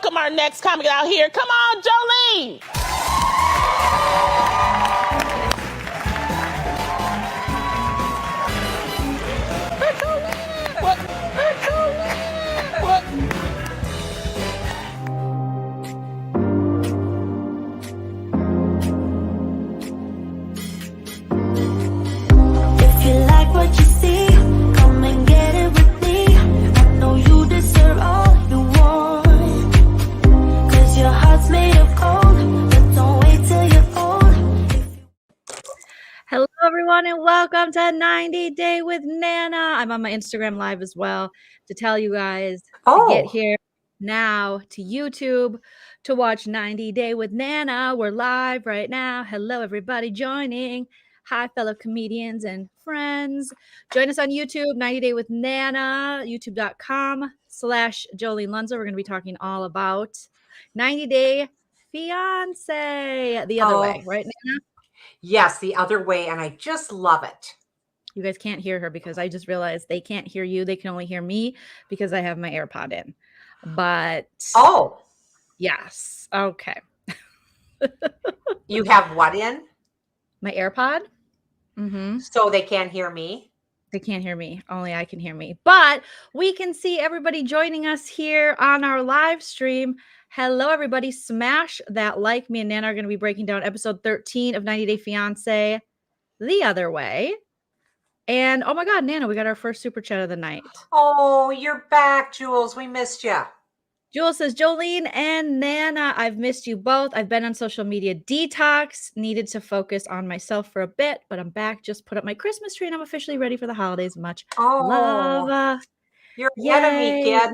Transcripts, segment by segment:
Welcome our next comic out here. Come on, Joleen. What? If you like what you see, come and get it with me. I know you deserve all you want. Your heart's made of gold, but don't wait till you're old. Hello, everyone, and welcome to 90 Day with Nana. I'm on my Instagram live as well to tell you guys to get here now to YouTube to watch 90 Day with Nana. We're live right now. Hello, everybody joining. Hi, fellow comedians and friends. Join us on YouTube, 90 Day with Nana, youtube.com/Joleen Lunzer. We're going to be talking all about 90 Day Fiancé The Other Way, right, Nana? Yes, The Other Way, and I just love it. You guys can't hear her because I just realized they can't hear you. They can only hear me because I have my AirPod in. But yes. Okay. You have what in? My AirPod? So they can't hear me? They can't hear me. Only I can hear me. But we can see everybody joining us here on our live stream. Hello, everybody. Smash that like. Me and Nana are going to be breaking down episode 13 of 90 Day Fiancé The Other Way. And, oh, my God, Nana, we got our first super chat of the night. Oh, you're back, Jules. We missed you. Jules says, Joleen and Nana, I've missed you both. I've been on social media detox, needed to focus on myself for a bit, but I'm back. Just put up my Christmas tree and I'm officially ready for the holidays. Much love. You're ahead of me, kid.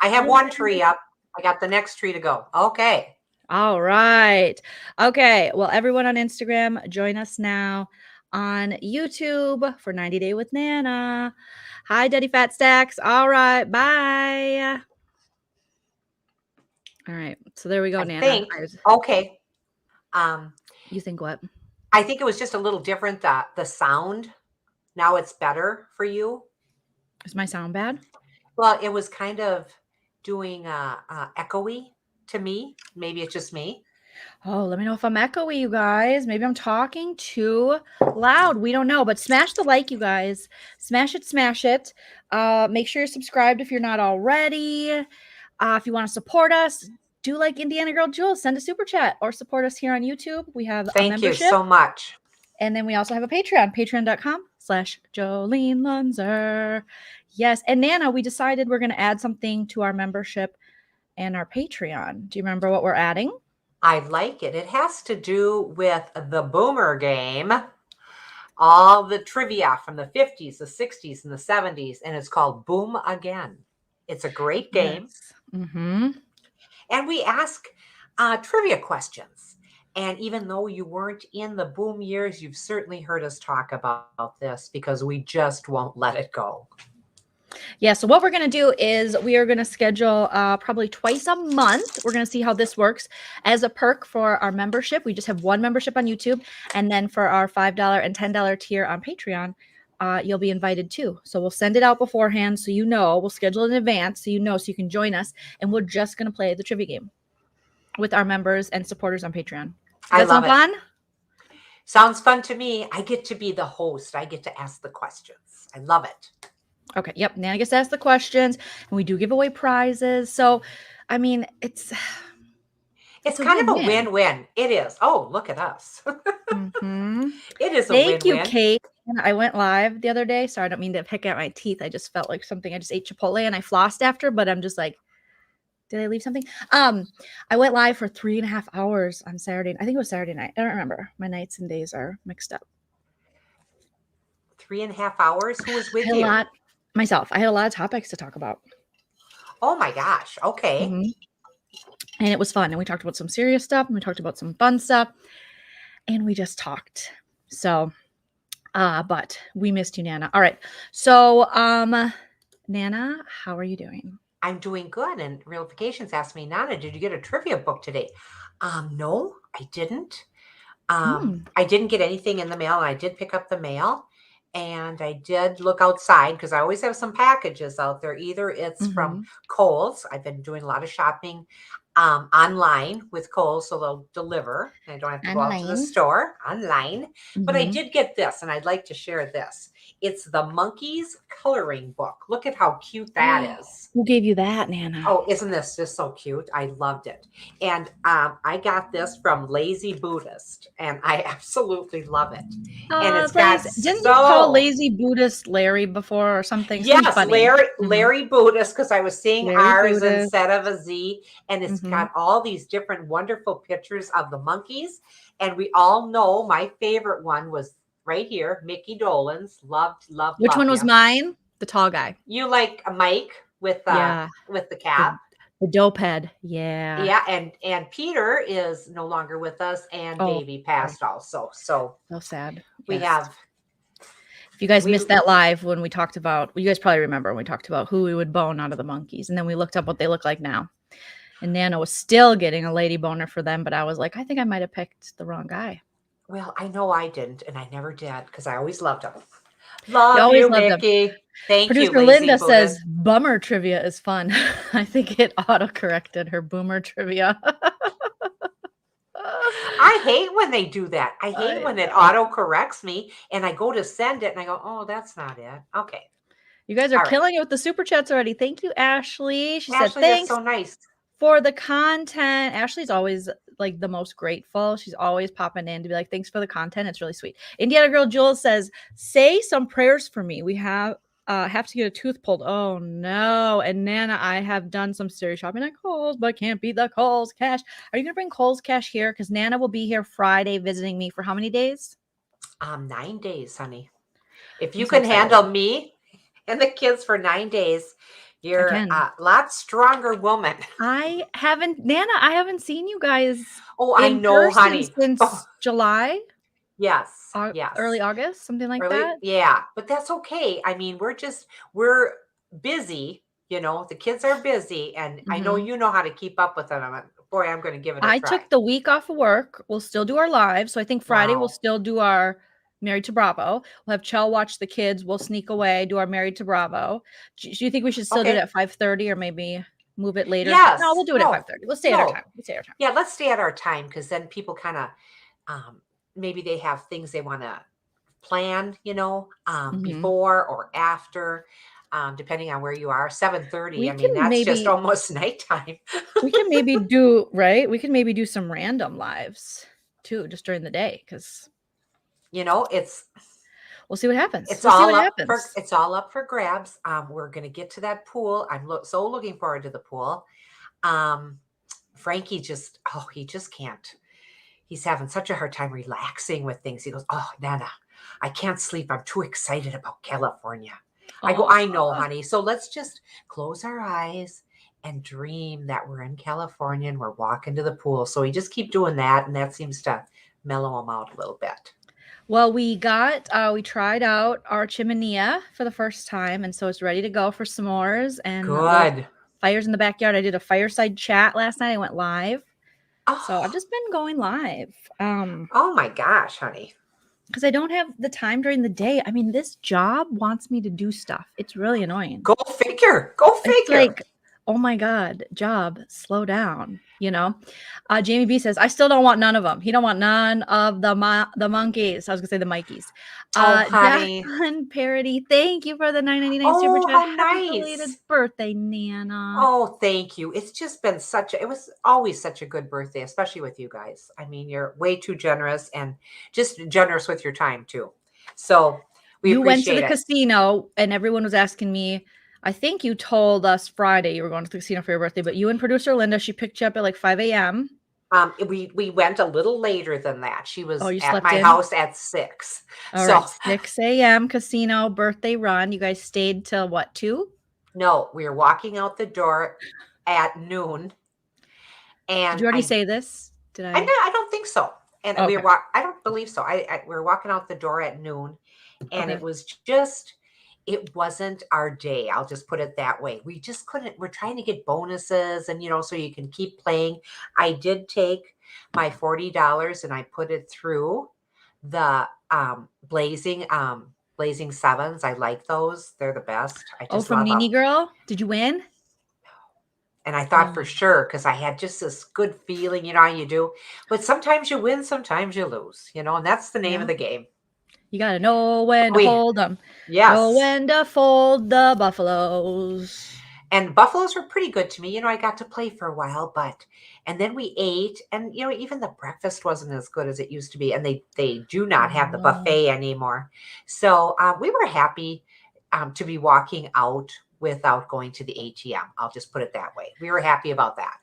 I have one tree up. I got the next tree to go. Okay. All right. Okay. Well, everyone on Instagram, join us now on YouTube for 90 Day with Nana. Hi, Daddy Fat Stacks. All right. Bye. All right. So there we go, Nana. Okay. You think what? I think it was just a little different, the sound. Now it's better for you. Is my sound bad? Well, it was kind of doing echoey to me. Maybe it's just me. Oh, let me know if I'm echoey, you guys. Maybe I'm talking too loud. We don't know, but smash the like, you guys. Smash it, smash it. Make sure you're subscribed if you're not already. If you want to support us, do like Indiana Girl Jules, send a super chat or support us here on YouTube. We have a membership. Thank you so much. And then we also have a Patreon, patreon.com/Joleen Lunzer. Yes. And Nana, we decided we're going to add something to our membership and our Patreon. Do you remember what we're adding? I like it. It has to do with the Boomer game. All the trivia from the 50s, the 60s, and the 70s. And it's called Boom Again. It's a great game. Yes. Mm-hmm. And we ask trivia questions. And even though you weren't in the boom years, you've certainly heard us talk about this because we just won't let it go. Yeah, so what we're going to do is we are going to schedule probably twice a month. We're going to see how this works. As a perk for our membership, we just have one membership on YouTube. And then for our $5 and $10 tier on Patreon, you'll be invited too. So we'll send it out beforehand so you know. We'll schedule it in advance so you know, so you can join us. And we're just going to play the trivia game with our members and supporters on Patreon. Does that sound fun? Sounds fun to me. I get to be the host. I get to ask the questions. I love it. Okay. Yep. Nana gets to ask the questions, and we do give away prizes. So, I mean, it's kind of a win-win. It is. Oh, look at us. Mm-hmm. It is a win-win. Thank you, Kate. I went live the other day. Sorry, I don't mean to pick at my teeth. I just felt like something. I just ate Chipotle and I flossed after, but I'm just like, did I leave something? I went live for 3.5 hours on Saturday. I think it was Saturday night. I don't remember. My nights and days are mixed up. 3.5 hours? Who was with you? Myself. I had a lot of topics to talk about. Oh my gosh. Okay. Mm-hmm. And it was fun. And we talked about some serious stuff and we talked about some fun stuff. And we just talked. So, but we missed you, Nana. All right. So, Nana, how are you doing? I'm doing good. And Realifications asked me, Nana, did you get a trivia book today? No, I didn't. I didn't get anything in the mail. And I did pick up the mail. And I did look outside because I always have some packages out there. Either it's from Kohl's. I've been doing a lot of shopping online with Kohl's, so they'll deliver. I don't have to go out to the Online. store online. But I did get this, and I'd like to share this. It's the Monkees coloring book. Look at how cute that is. Who gave you that, Nana? Oh, isn't this just so cute? I loved it. And I got this from Lazy Buddhist, and I absolutely love it. And it's got Didn't you call Lazy Buddhist Larry before or something? Yes, funny. Larry Buddhist, because I was seeing Larry R's Buddhist. instead of a Z, and it's got all these different wonderful pictures of the Monkees. And we all know my favorite one was right here, Mickey Dolenz. Loved. Which one was mine? The tall guy. You like a Mike with the cap. The dope head. Yeah. Yeah, and Peter is no longer with us, and Davey passed also. So sad. We have. If you guys missed that live when we talked about, you guys probably remember when we talked about who we would bone out of the Monkees, and then we looked up what they look like now. And Nana was still getting a lady boner for them, but I was like, I think I might have picked the wrong guy. Well, I know I didn't, and I never did because I always loved him. Love you, Mickey. Thank you. Producer Linda says bummer trivia is fun. I think it auto-corrected her boomer trivia. I hate when they do that. I hate when it auto-corrects me and I go to send it and I go, oh, that's not it. Okay. You guys are killing it with the super chats already. Thank you, Ashley. She said, thanks that's so nice for the content. Ashley's always like the most grateful. She's always popping in to be like, thanks for the content. It's really sweet. Indiana Girl Jewel says, say some prayers for me. We have to get a tooth pulled. Oh no. And Nana, I have done some serious shopping at Kohl's, but can't beat the Kohl's cash. Are you gonna bring Kohl's cash here? Because Nana will be here Friday visiting me for how many days? 9 days, honey. If you can handle me and the kids for 9 days, you're a lot stronger woman. Nana, I haven't seen you guys. Oh, I know, honey. Since July. Yes. Yes. Early August, something like that. Yeah. But that's okay. I mean, we're busy, the kids are busy, and I know you know how to keep up with them. Boy, I'm going to give it a try. I took the week off of work. We'll still do our live. So I think Friday we'll still do our Married to Bravo. We'll have Chell watch the kids. We'll sneak away, do our Married to Bravo. Do you think we should still do it at 5:30 or maybe move it later? Yes. No, we'll do it at 5:30. Let's stay at our time. Yeah, let's stay at our time, because then people kind of maybe they have things they want to plan, before or after. Depending on where you are, 7:30. I mean, that's just almost nighttime. We can maybe do We can maybe do some random lives too, just during the day, because we'll see what happens. It's all up for grabs. We're gonna get to that pool. I'm so looking forward to the pool. Frankie he just can't. He's having such a hard time relaxing with things. He goes, oh, Nana, I can't sleep. I'm too excited about California. I go, I know, honey. So let's just close our eyes and dream that we're in California and we're walking to the pool. So we just keep doing that, and that seems to mellow him out a little bit. Well, we tried out our chimenea for the first time, and so it's ready to go for s'mores and good fires in the backyard. I did a fireside chat last night. I went live. So I've just been going live. Oh my gosh, honey. Because I don't have the time during the day. I mean, this job wants me to do stuff. It's really annoying. Go figure. It's like, oh my God, job, slow down. Jamie B says, I still don't want none of them. He don't want none of the Monkees. I was gonna say the Mikeys. Honey. Parody, thank you for the $9.99 super chat. How Happy nice. belated birthday, Nana. Oh, thank you. It's just been it was always such a good birthday, especially with you guys. I mean, you're way too generous, and just generous with your time too. So you went to the casino, and everyone was asking me, I think you told us Friday you were going to the casino for your birthday, but you and producer Linda, she picked you up at like 5 a.m. We went a little later than that. She was at my house at 6. All right, 6 a.m. casino birthday run. You guys stayed till what, 2? No, we were walking out the door at noon. And did you already say this? Did I? I don't think so. And I don't believe so. We were walking out the door at noon, and it was just. It wasn't our day. I'll just put it that way. We just couldn't. We're trying to get bonuses, and so you can keep playing. I did take my $40 and I put it through the blazing Blazing Sevens. I like those. They're the best. I Oh, just from love Nini them. Girl? Did you win? And I thought for Oh. sure, because I had just this good feeling, you know how you do. But sometimes you win, sometimes you lose, you know, and that's the name Yeah. of the game. You got to know when to We, hold them. Know yes. when to fold the buffaloes. And buffaloes were pretty good to me. You know, I got to play for a while, and then we ate, and you know, even the breakfast wasn't as good as it used to be. And they do not have the No. buffet anymore. So we were happy to be walking out without going to the ATM. I'll just put it that way. We were happy about that.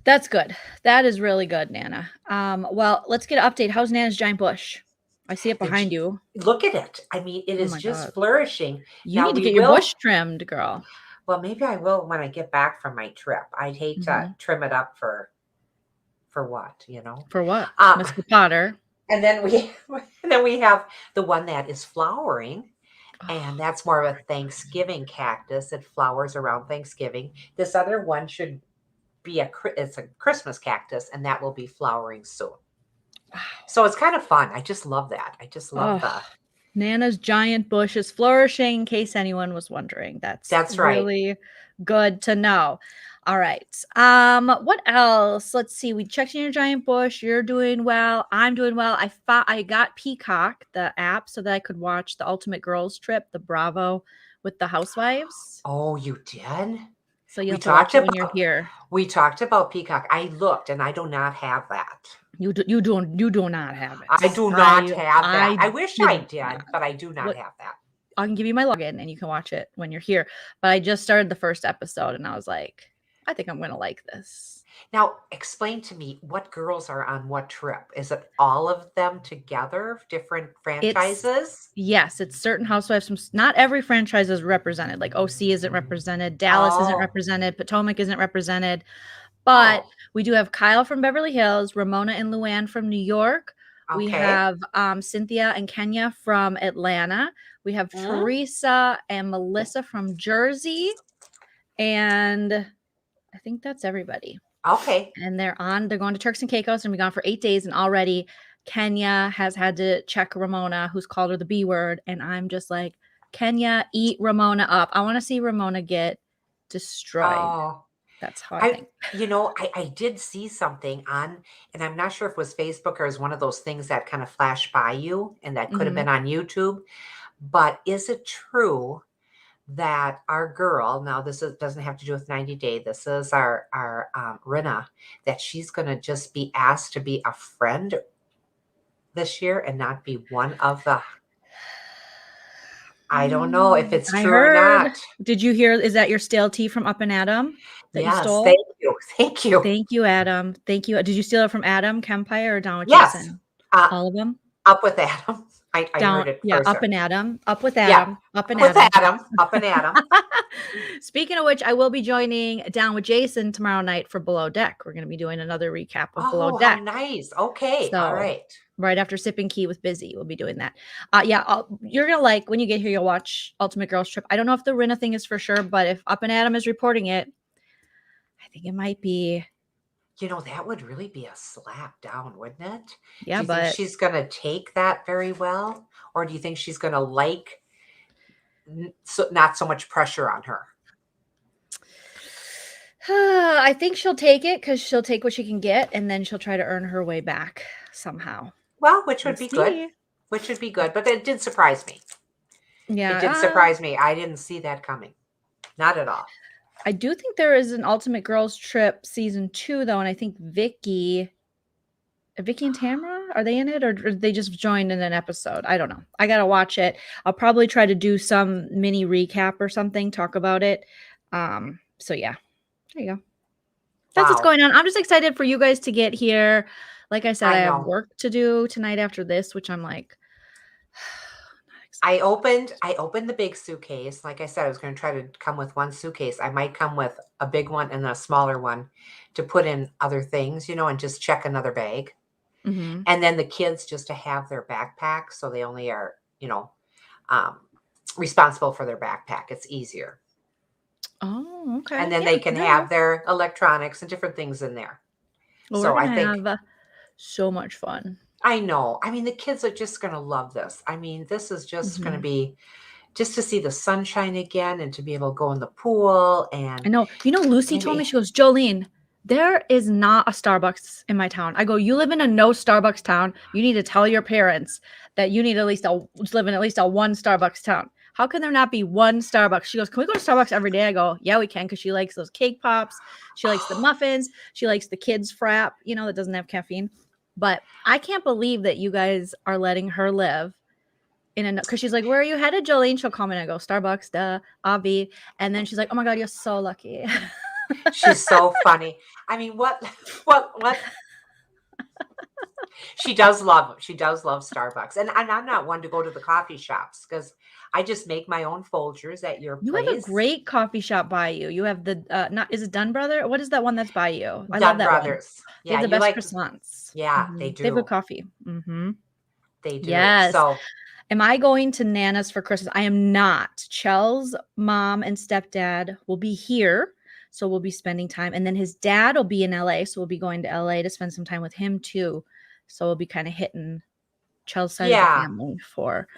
That's good. That is really good, Nana. Well, let's get an update. How's Nana's giant bush? I see it The behind gi- you. Look at it. I mean, it Oh is my just God. flourishing. You Now need to we get your will. bush trimmed, girl. Well, maybe I will when I get back from my trip. I'd hate to Mhm. trim it up for what, you know. For what? Um, Mr. Potter. and then we have the one that is flowering, and that's more of a Thanksgiving cactus. It flowers around Thanksgiving. This other one should be it's a Christmas cactus, and that will be flowering soon. So it's kind of fun. I just love that. I just love Oh, Nana's giant bush is flourishing, in case anyone was wondering. That's right. really good to know. All right. What else? Let's see. We checked in your giant bush. You're doing well. I'm doing well. I got Peacock, the app, so that I could watch the Ultimate Girls Trip, the Bravo with the Housewives. Oh, you did? So you'll We have to watch talked it when you're about here. we talked about Peacock. I looked, and I do not have that. You do not have it. I do not have that. I I wish did I did, not. but I do not What have that. I can give you my login and you can watch it when you're here. But I just started the first episode and I was like, I think I'm gonna like this. Now, explain to me what girls are on what trip. Is it all of them together, different franchises? Yes, it's certain housewives from not every franchise is represented. Like OC isn't represented, Dallas isn't Oh, represented, Potomac isn't represented. But oh, we do have Kyle from Beverly Hills, Ramona and Luann from New York. We okay. have Cynthia and Kenya from Atlanta. We have Mm, Teresa and Melissa from Jersey. And I think that's everybody. okay. And they're going to Turks and Caicos and be gone for 8 days. And already Kenya has had to check Ramona, who's called her the B word. And I'm just like, Kenya, eat Ramona up. I want to see Ramona get destroyed. Oh, That's how I think. I did see something on, and I'm not sure if it was Facebook or it was one of those things that kind of flash by you, and that could have Mhm. been on YouTube. But is it true that our girl, now doesn't have to do with 90 Day, this is our Rina, that she's going to just be asked to be a friend this year and not be one of the, I don't know if it's I true or heard. not. Did you hear? Is that your stale tea from Up and Adam that you Yes, stole? thank you. Thank you. Thank you, Adam. Thank you. Did you steal it from Adam Kempire or Down with Yes. Jason? Uh, All of them? Up with Adam. I Down, heard it yeah, first. Up and Adam. Up with Yeah, Adam. Up and with Adam. Adam. Up and Adam. Speaking of which, I will be joining Down with Jason tomorrow night for Below Deck. We're going to be doing another recap of Below Oh, how Deck. nice. Okay. All So right. right after Sip and Key with Busy, we'll be doing that. Yeah, you're gonna like when you get here. You'll watch Ultimate Girls Trip. I don't know if the Rinna thing is for sure, but if Up and Adam is reporting it, I think it might be. You know, that would really be a slap down, wouldn't it? Yeah, Do you think but she's going to take that very well? Or do you think she's going to not so much pressure on her? I think she'll take it because she'll take what she can get, and then she'll try to earn her way back somehow. Well, which would We'll be good. see. Which would be good. But it did surprise me. Yeah, It did surprise me. I didn't see that coming. Not at all. I do think there is an Ultimate Girls Trip season 2 though, and I think Vicky and Tamara, are they in it, or did they just join in an episode? I don't know. I gotta watch it. I'll probably try to do some mini recap or something, talk about it. So yeah, there you go. That's what's Wow. going on. I'm just excited for you guys to get here. Like I said, I have know. work to do tonight after this, which I'm like, I opened the big suitcase. Like I said, I was going to try to come with one suitcase. I might come with a big one and a smaller one to put in other things, and just check another bag. Mhm. And then the kids just to have their backpack, so they only are, responsible for their backpack. It's easier. Oh, okay. And then Yeah, they can there you have go. their electronics and different things in there. Well, So we're I gonna think have so much fun. I know. I mean, the kids are just going to love this. I mean, this is just going to be just to see the sunshine again and to be able to go in the pool and I know. Lucy told me, she goes, Joleen, there is not a Starbucks in my town. I go, you live in a no Starbucks town. You need to tell your parents that you need live in at least a one Starbucks town. How can there not be one Starbucks? She goes, can we go to Starbucks every day? I go, yeah, we can, because she likes those cake pops. She likes the muffins. She likes the kids' frap, that doesn't have caffeine. But I can't believe that you guys are letting her live because she's like, where are you headed, Joleen? She'll call me and I go, Starbucks, Ave. And then she's like, oh my God, you're so lucky. she's so funny. I mean, what? She does love Starbucks. And I'm not one to go to the coffee shops because I just make my own Folgers at your You place. have a great coffee shop by you. You have the is it Dunn Brother? What is that one that's by you? I Dunn love that Brothers. One. They have the best croissants. Yeah, they do. They have good coffee. They do. Yes. So am I going to Nana's for Christmas? I am not. Chel's mom and stepdad will be here. So we'll be spending time. And then his dad will be in LA. So we'll be going to LA to spend some time with him too. So we'll be kind of hitting Chel's side of the family for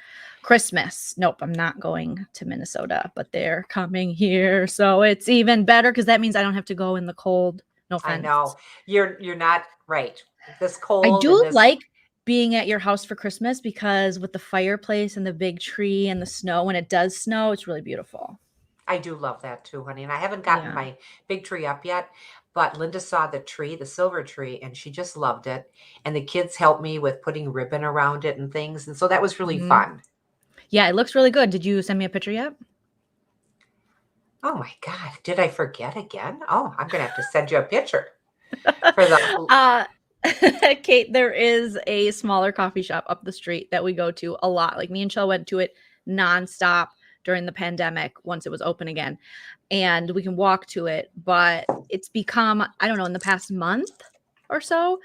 Christmas. Nope, I'm not going to Minnesota, but they're coming here. So it's even better because that means I don't have to go in the cold. No offense. I know. You're not right. This cold. I do like being at your house for Christmas because with the fireplace and the big tree and the snow, when it does snow, it's really beautiful. I do love that too, honey. And I haven't gotten my big tree up yet, but Linda saw the tree, the silver tree, and she just loved it. And the kids helped me with putting ribbon around it and things. And so that was really fun. Yeah, it looks really good. Did you send me a picture yet? Oh my God. Did I forget again? Oh, I'm going to have to send you a picture for the Kate, there is a smaller coffee shop up the street that we go to a lot. Like me and Chell went to it nonstop during the pandemic once it was open again. And we can walk to it, but it's become, I don't know, in the past month or so,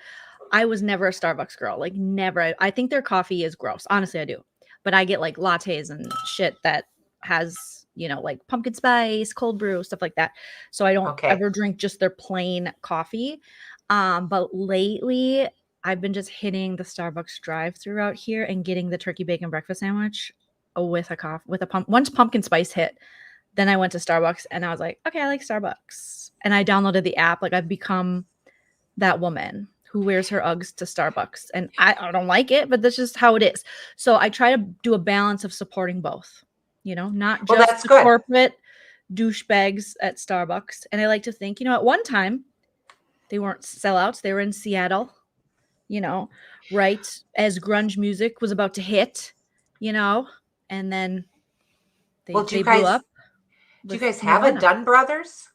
I was never a Starbucks girl. Like never. I think their coffee is gross. Honestly, I do. But I get like lattes and shit that has, like pumpkin spice, cold brew, stuff like that. So I don't ever drink just their plain coffee. But lately I've been just hitting the Starbucks drive-thru out here and getting the turkey bacon breakfast sandwich with once pumpkin spice hit, then I went to Starbucks and I was like, okay, I like Starbucks. And I downloaded the app. Like I've become that woman who wears her Uggs to Starbucks. And I don't like it, but that's just how it is. So I try to do a balance of supporting both, not just the corporate douchebags at Starbucks. And I like to think, at one time they weren't sellouts. They were in Seattle, right as grunge music was about to hit, and then they blew up. Do you guys have a Dunn Brothers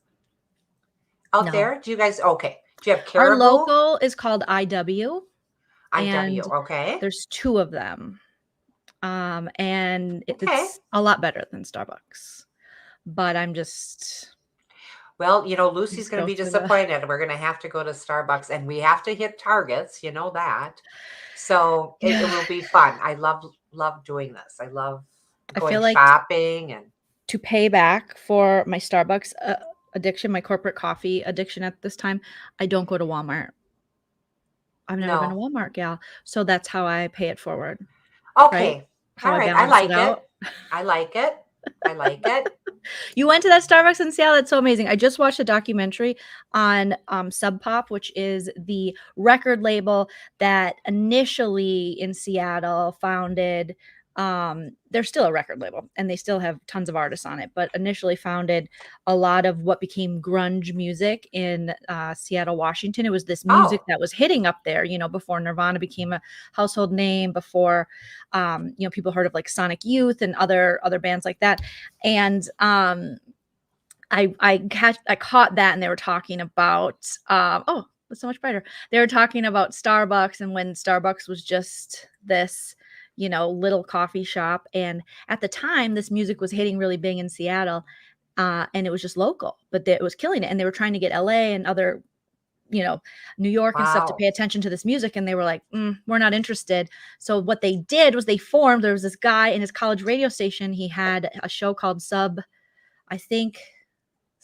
out there? Do you guys? Okay. Do you have Caribou? Our local is called IW. IW. Okay. There's 2 of them. And it's a lot better than Starbucks. But I'm just. Well, Lucy's going to be disappointed. We're going to have to go to Starbucks and we have to hit Targets. You know that. So it will be fun. I love doing this. I love going shopping and to pay back for my Starbucks addiction, my corporate coffee addiction at this time, I don't go to Walmart. I've never been to Walmart, gal. So that's how I pay it forward. Okay. Right? All right. I like it. I like it. I like it. You went to that Starbucks in Seattle. That's so amazing. I just watched a documentary on Sub Pop, which is the record label that initially in Seattle founded. They're still a record label and they still have tons of artists on it, but initially founded a lot of what became grunge music in Seattle, Washington. It was this music that was hitting up there, before Nirvana became a household name, before, people heard of like Sonic Youth and other bands like that. And I caught that and they were talking about, it's so much brighter. They were talking about Starbucks and when Starbucks was just this little coffee shop. And at the time, this music was hitting really big in Seattle. And it was just local, but it was killing it. And they were trying to get LA and other, New York and stuff to pay attention to this music. And they were like, we're not interested. So what they did was there was this guy in his college radio station. He had a show called Sub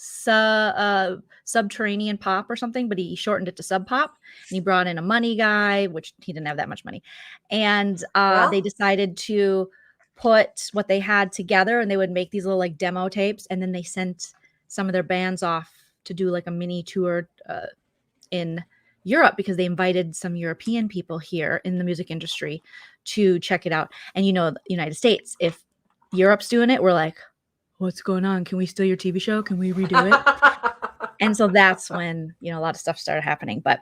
Subterranean Pop or something, but he shortened it to Sub Pop, and he brought in a money guy, which he didn't have that much money. And they decided to put what they had together, and they would make these little like demo tapes, and then they sent some of their bands off to do like a mini tour in Europe, because they invited some European people here in the music industry to check it out. And the United States, if Europe's doing it, we're like, what's going on? Can we steal your TV show? Can we redo it? And so that's when, a lot of stuff started happening. But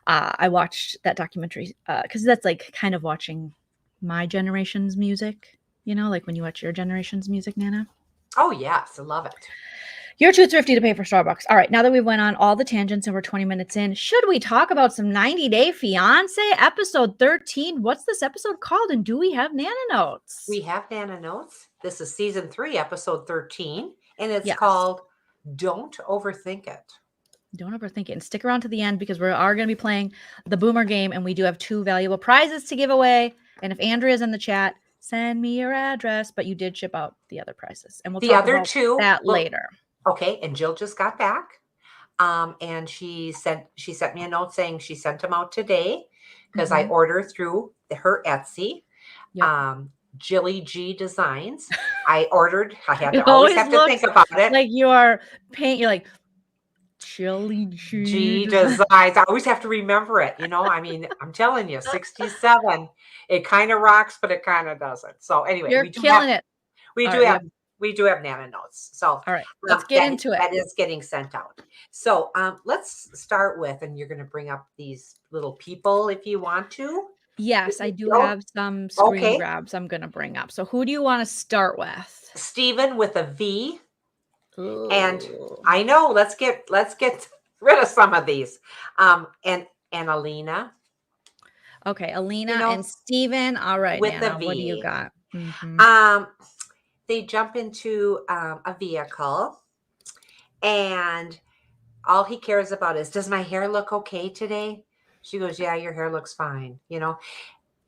I watched that documentary because that's like kind of watching my generation's music, like when you watch your generation's music, Nana. Oh, yes. I love it. You're too thrifty to pay for Starbucks. All right. Now that we went on all the tangents and we're 20 minutes in, should we talk about some 90 Day Fiance episode 13? What's this episode called? And do we have Nana notes? We have Nana notes. This is season 3, episode 13. And it's called Don't Overthink It. Don't overthink it. And stick around to the end, because we are going to be playing the Boomer game, and we do have 2 valuable prizes to give away. And if Andrea's in the chat, send me your address. But you did ship out the other prizes. And we'll talk about that later. Okay, and Jill just got back, and she sent me a note saying she sent them out today because I order through her Etsy, Jilly G Designs. I had to always have to think about it. Like you are you're like Jilly G Designs. I always have to remember it. I mean, I'm telling you, 67. It kind of rocks, but it kind of doesn't. So anyway, you're killing it. We do have Nana notes. So all right, let's get into it. That is getting sent out. So let's start with, and you're going to bring up these little people if you want to. Yes, I do have some screen grabs I'm going to bring up. So who do you want to start with? Steven with a V. Ooh. And I know, let's get rid of some of these. And Alina. Okay, Alina and Steven. All right, with Nana, the V. What do you got? They jump into a vehicle, and all he cares about is, does my hair look okay today? She goes, yeah, your hair looks fine.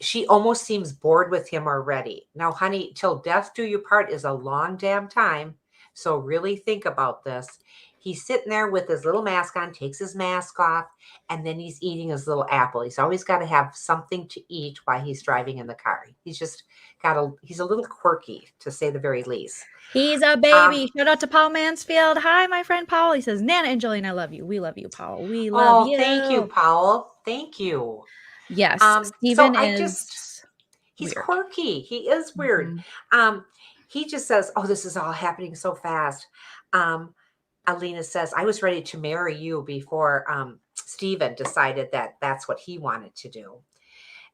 She almost seems bored with him already. Now, honey, till death do you part is a long damn time. So really think about this. He's sitting there with his little mask on, takes his mask off, and then he's eating his little apple. He's always got to have something to eat while he's driving in the car. He's just he's a little quirky, to say the very least. He's a baby. Shout out to Paul Mansfield. Hi, my friend Paul. He says, Nana and Joleen, I love you. We love you, Paul. We love you. Thank you, Paul. Thank you. Yes. Steven he's quirky. He is weird. He just says, oh, this is all happening so fast. Alina says, I was ready to marry you before Steven decided that that's what he wanted to do.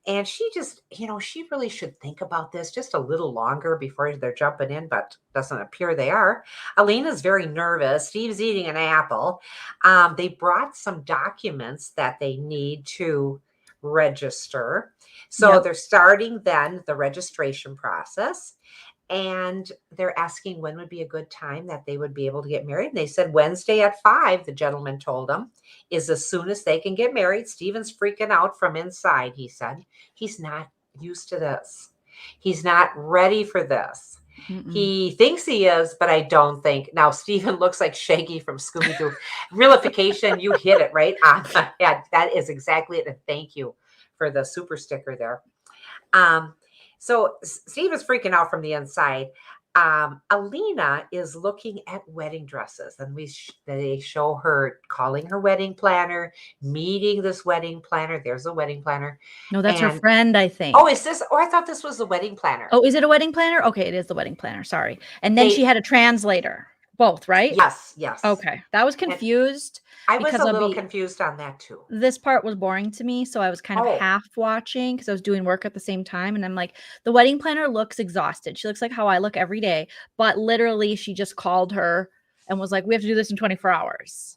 And she just, she really should think about this just a little longer before they're jumping in, but doesn't appear they are. Alina's very nervous. Steve's eating an apple. They brought some documents that they need to register. So they're starting then the registration process. And they're asking when would be a good time that they would be able to get married. And they said Wednesday at 5, the gentleman told them, is as soon as they can get married. Steven's freaking out from inside, he said. He's not used to this. He's not ready for this. He thinks he is, but I don't think. Now, Steven looks like Shaggy from Scooby-Doo. Realification, you hit it right on the head. That is exactly it. And thank you for the super sticker there. So Steve is freaking out from the inside. Alina is looking at wedding dresses, and they show her calling her wedding planner, meeting this wedding planner. There's a wedding planner. No, that's her friend, I think. Oh, is this? Oh, I thought this was the wedding planner. Oh, is it a wedding planner? Okay, it is the wedding planner. Sorry. And then she had a translator. Both, right? Yes. Okay. That was confused. I was a little confused on that too. This part was boring to me, so I was kind of half watching because I was doing work at the same time. And I'm like, the wedding planner looks exhausted. She looks like how I look every day. But literally, she just called her and was like, we have to do this in 24 hours.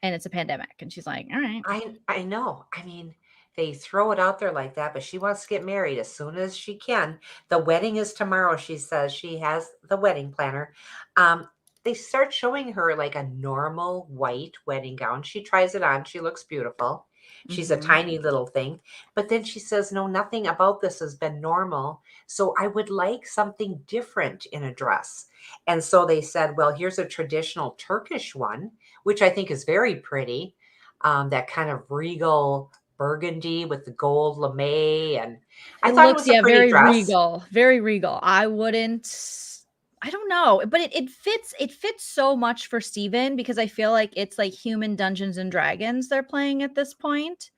And it's a pandemic. And she's like, all right. I know. I mean, they throw it out there like that, but she wants to get married as soon as she can. The wedding is tomorrow, she says. She has the wedding planner. they start showing her like a normal white wedding gown. She tries it on. She looks beautiful. She's a tiny little thing. But then she says, no, nothing about this has been normal. So I would like something different in a dress. And so they said, well, here's a traditional Turkish one, which I think is very pretty. That kind of regal burgundy with the gold lame. And I thought it was a pretty very dress. regal, very regal. I don't know, but it fits so much for Steven because I feel like it's like human Dungeons and Dragons they're playing at this point.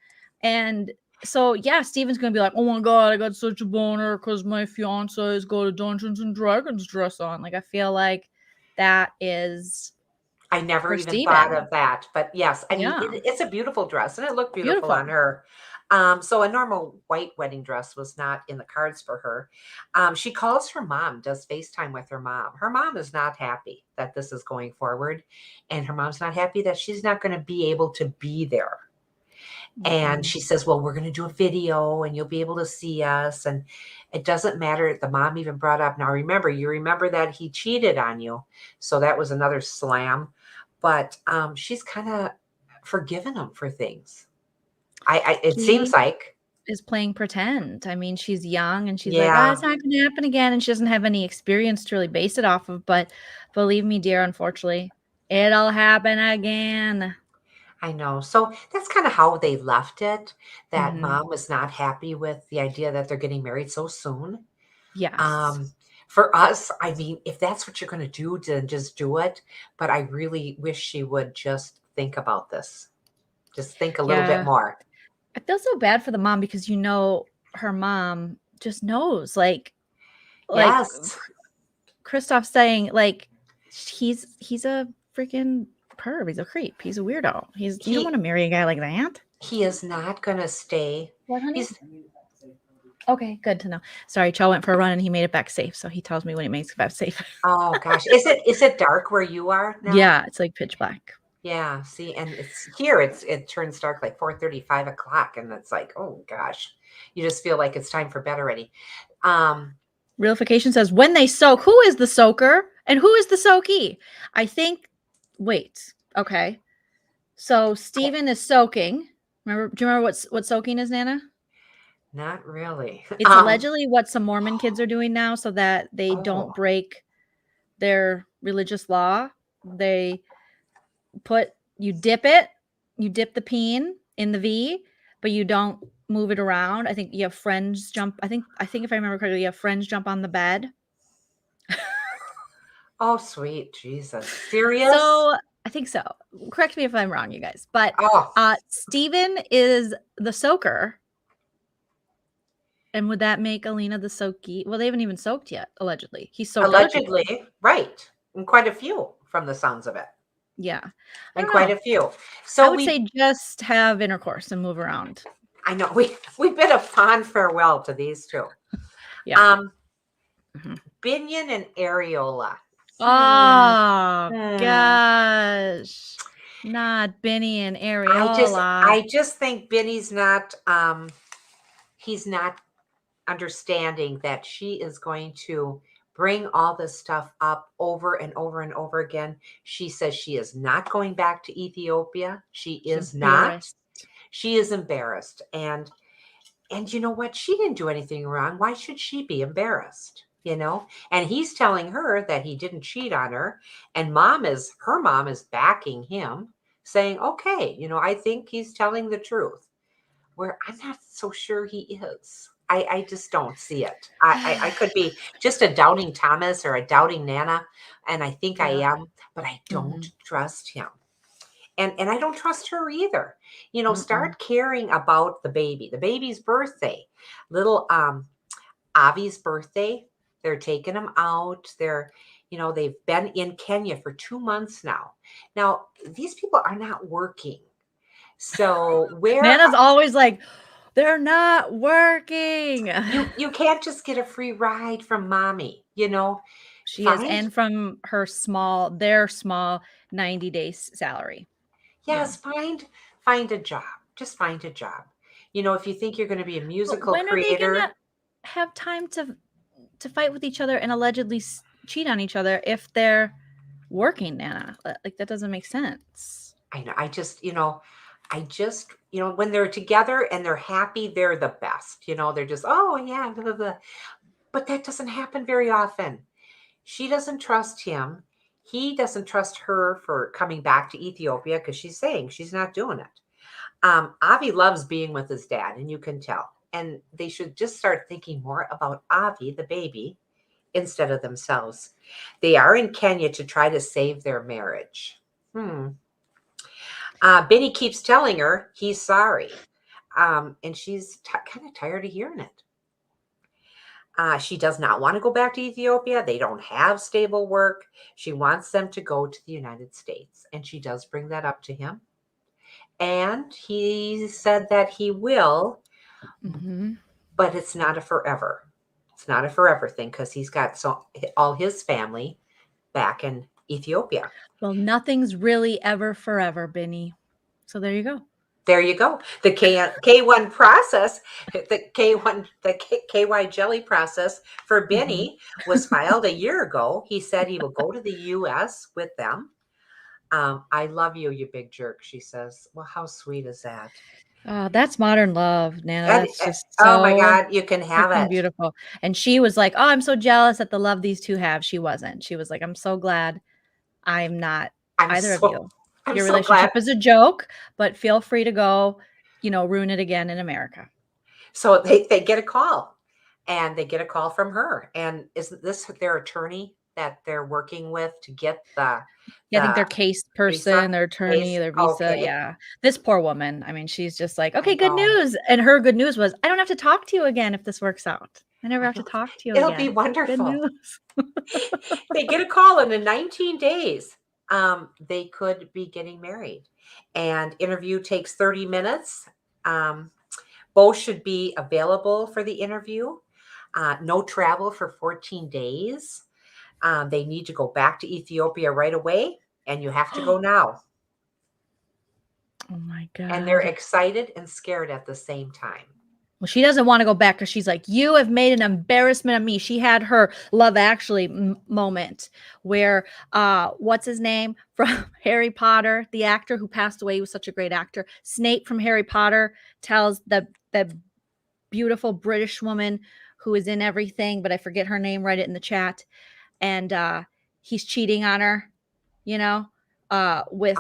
And so yeah, Steven's gonna be like, oh my god, I got such a boner because my fiance's got a Dungeons and Dragons dress on. Like I feel like that is I never for even thought Steven. of that. But yes, I mean, Yeah. it's a beautiful dress and it looked beautiful Beautiful. on her. So a normal white wedding dress was not in the cards for her. She calls her mom, does FaceTime with her mom. Her mom is not happy that this is going forward. And her mom's not happy that she's not going to be able to be there. And she says, well, we're going to do a video and you'll be able to see us. And it doesn't matter. The mom even brought up, now remember, you remember that he cheated on you. So that was another slam. But she's kind of forgiven him for things. It seems like. Is playing pretend. I mean, she's young and she's like, Yeah. it's not going to happen again. And she doesn't have any experience to really base it off of. But believe me, dear, unfortunately, it'll happen again. I know. So that's kind of how they left it. That Mhm. mom was not happy with the idea that they're getting married so soon. Yes. For us, I mean, if that's what you're going to do, then just do it. But I really wish she would just think about this. Just think a little bit Yeah. more. I feel so bad for the mom because her mom just knows. Like Yes. Christoph's saying, like, he's a freaking perv. He's a creep. He's a weirdo. You don't want to marry a guy like that. He is not going to stay. What, honey? He's Okay, good to know. Sorry, Cho went for a run and he made it back safe. So he tells me when he makes it back safe. Oh gosh. Is it dark where you are now? Yeah, it's like pitch black. Yeah. See, and it's here, it turns dark like 4:30, 5 o'clock. And it's like, oh gosh. You just feel like it's time for bed already. Realification says, when they soak, who is the soaker and who is the soakee? I think, wait, okay. So Steven is soaking. Do you remember what soaking is, Nana? Not really. It's allegedly what some Mormon kids are doing now so that they Oh. don't break their religious law. You dip the peen in the V, but you don't move it around. I think you have friends jump. I think if I remember correctly, you have friends jump on the bed. Oh, sweet Jesus. Serious? So I think so. Correct me if I'm wrong, you guys. But Steven is the soaker. And would that make Alina the soakee? Well, they haven't even soaked yet, allegedly. He soaked allegedly, right. And quite a few from the sounds of it. Yeah. And quite a few. So I would say just have intercourse and move around. I know. We bid a fond farewell to these two. Yeah. Binion and Areola. Oh gosh. Not Benny and Areola. I just think Benny's not he's not understanding that she is going to bring all this stuff up over and over and over again. She says she is not going back to Ethiopia. She is not. She is embarrassed. And you know what? She didn't do anything wrong. Why should she be embarrassed? You know? And he's telling her that he didn't cheat on her. And her mom is backing him, saying, okay, you know, I think he's telling the truth. Where I'm not so sure he is. I just don't see it. I could be just a doubting Thomas or a doubting Nana, and I think I am, but I don't trust him. And I don't trust her either. You know, start caring about the baby. The baby's birthday. Little Avi's birthday. They're taking him out. They've been in Kenya for 2 months now. Now, these people are not working. So Nana's always like, they're not working. You can't just get a free ride from mommy, you know. She is, and from their small 90-day salary. Yes, find a job. Just find a job. You know, if you think you're going to be a musical creator, when are they gonna have time to fight with each other and allegedly cheat on each other if they're working, Nana. Like, that doesn't make sense. I know. When they're together and they're happy, they're the best. They're just, oh yeah, blah, blah, blah. But that doesn't happen very often. She doesn't trust him. He doesn't trust her for coming back to Ethiopia because she's saying she's not doing it. Avi loves being with his dad, and you can tell. And they should just start thinking more about Avi, the baby, instead of themselves. They are in Kenya to try to save their marriage. Benny keeps telling her he's sorry. And she's kind of tired of hearing it. She does not want to go back to Ethiopia. They don't have stable work. She wants them to go to the United States. And she does bring that up to him. And he said that he will, but it's not a forever. It's not a forever thing because he's got all his family back in Ethiopia. Well, nothing's really ever forever, Benny. So there you go. There you go. The K1 process, the KY jelly process for Benny was filed a year ago. He said he will go to the U.S. with them. I love you, you big jerk, she says. Well, how sweet is that? That's modern love, Nana. That's just oh my God, you can have it. Beautiful. And she was like, oh, I'm so jealous at the love these two have. She wasn't. She was like, I'm so glad I'm not either of you. Your relationship is a joke, but feel free to go, ruin it again in America. So they get a call, and they get a call from her. And isn't this their attorney that they're working with to get the I think their case person, visa? Their attorney, their visa. Okay. Yeah. This poor woman. I mean, she's just like, okay, good news. And her good news was, I don't have to talk to you again if this works out. I never have to talk to you It'll again. Be wonderful. Good news. They get a call, and in 19 days, they could be getting married. And interview takes 30 minutes. Both should be available for the interview. No travel for 14 days. They need to go back to Ethiopia right away, and you have to go now. Oh my God. And they're excited and scared at the same time. Well, she doesn't want to go back because she's like, you have made an embarrassment of me. She had her Love Actually moment where, what's his name from Harry Potter, the actor who passed away, he was such a great actor. Snape from Harry Potter tells the beautiful British woman who is in everything, but I forget her name, write it in the chat. And he's cheating on her, with,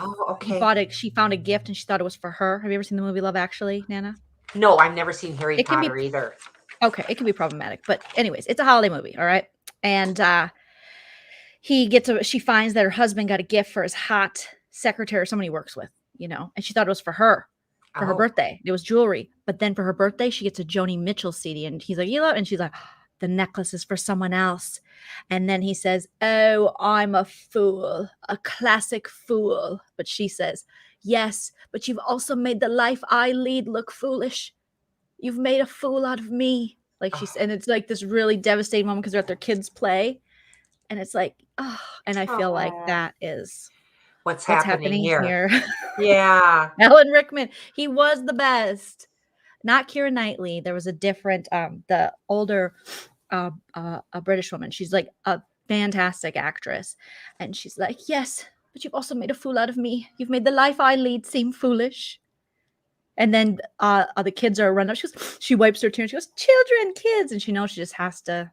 she found a gift and she thought it was for her. Have you ever seen the movie Love Actually, Nana? No, I've never seen Harry Potter either. Okay, it can be problematic. But anyways, it's a holiday movie, all right? And she finds that her husband got a gift for his hot secretary, someone he works with, and she thought it was for her birthday. It was jewelry. But then for her birthday, she gets a Joni Mitchell CD. And he's like, and she's like, the necklace is for someone else. And then he says, oh, I'm a fool, a classic fool. But she says, yes, but you've also made the life I lead look foolish. You've made a fool out of me. Like she said, and it's like this really devastating moment because they're at their kids' play. And it's like, and I feel like that is what's happening here. Yeah. Alan Rickman, he was the best. Not Keira Knightley. There was a different, the older a British woman. She's like a fantastic actress. And she's like, yes, but you've also made a fool out of me. You've made the life I lead seem foolish. And then the kids are run up. She wipes her tears. She goes, children, kids. And she knows she just has to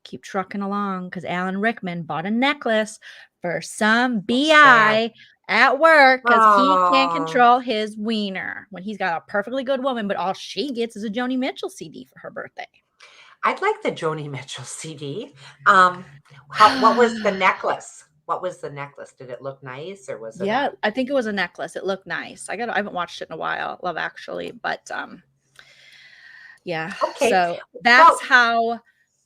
keep trucking along because Alan Rickman bought a necklace for some BI at work because he can't control his wiener when he's got a perfectly good woman, but all she gets is a Joni Mitchell CD for her birthday. I'd like the Joni Mitchell CD. What was the necklace? What was the necklace? Did it look nice or was it? Yeah, I think it was a necklace. It looked nice. I haven't watched it in a while, Love Actually, but yeah. Okay. So that's how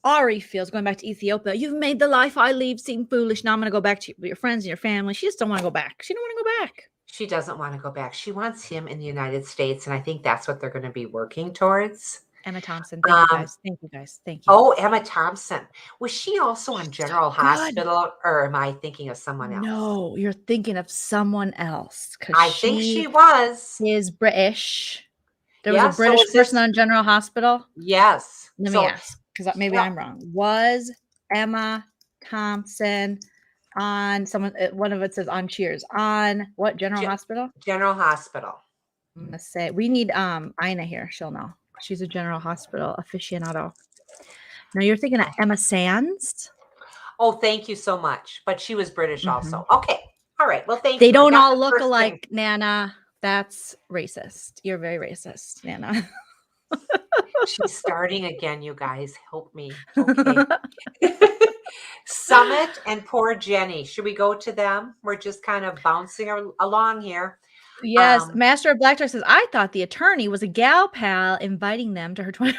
Ari feels going back to Ethiopia. You've made the life I lead seem foolish. Now I'm going to go back to your friends and your family. She just don't want to go back. She don't want to go back. She doesn't want to go back. She wants him in the United States. And I think that's what they're going to be working towards. Emma Thompson. Thank you guys. Thank you guys. Thank you. Oh, Emma Thompson. Was she also on General Hospital or am I thinking of someone else? No, you're thinking of someone else. I think she was. Is British. There was a British person on General Hospital. Yes. Let me ask. Because maybe I'm wrong. Was Emma Thompson on someone. One of it says on Cheers. On what? General Hospital? General Hospital. I'm gonna say we need Ina here. She'll know. She's a General Hospital aficionado. No, you're thinking of Emma Sands. Oh, thank you so much. But she was British Mm-hmm. also. Okay. All right. Well, thank you. They don't all look alike, Nana. That's racist. You're very racist, Nana. She's starting again, you guys. Help me. Okay. Sumit and poor Jenny. Should we go to them? We're just kind of bouncing along here. Yes. Master of Black Tar says, I thought the attorney was a gal pal inviting them to her 20.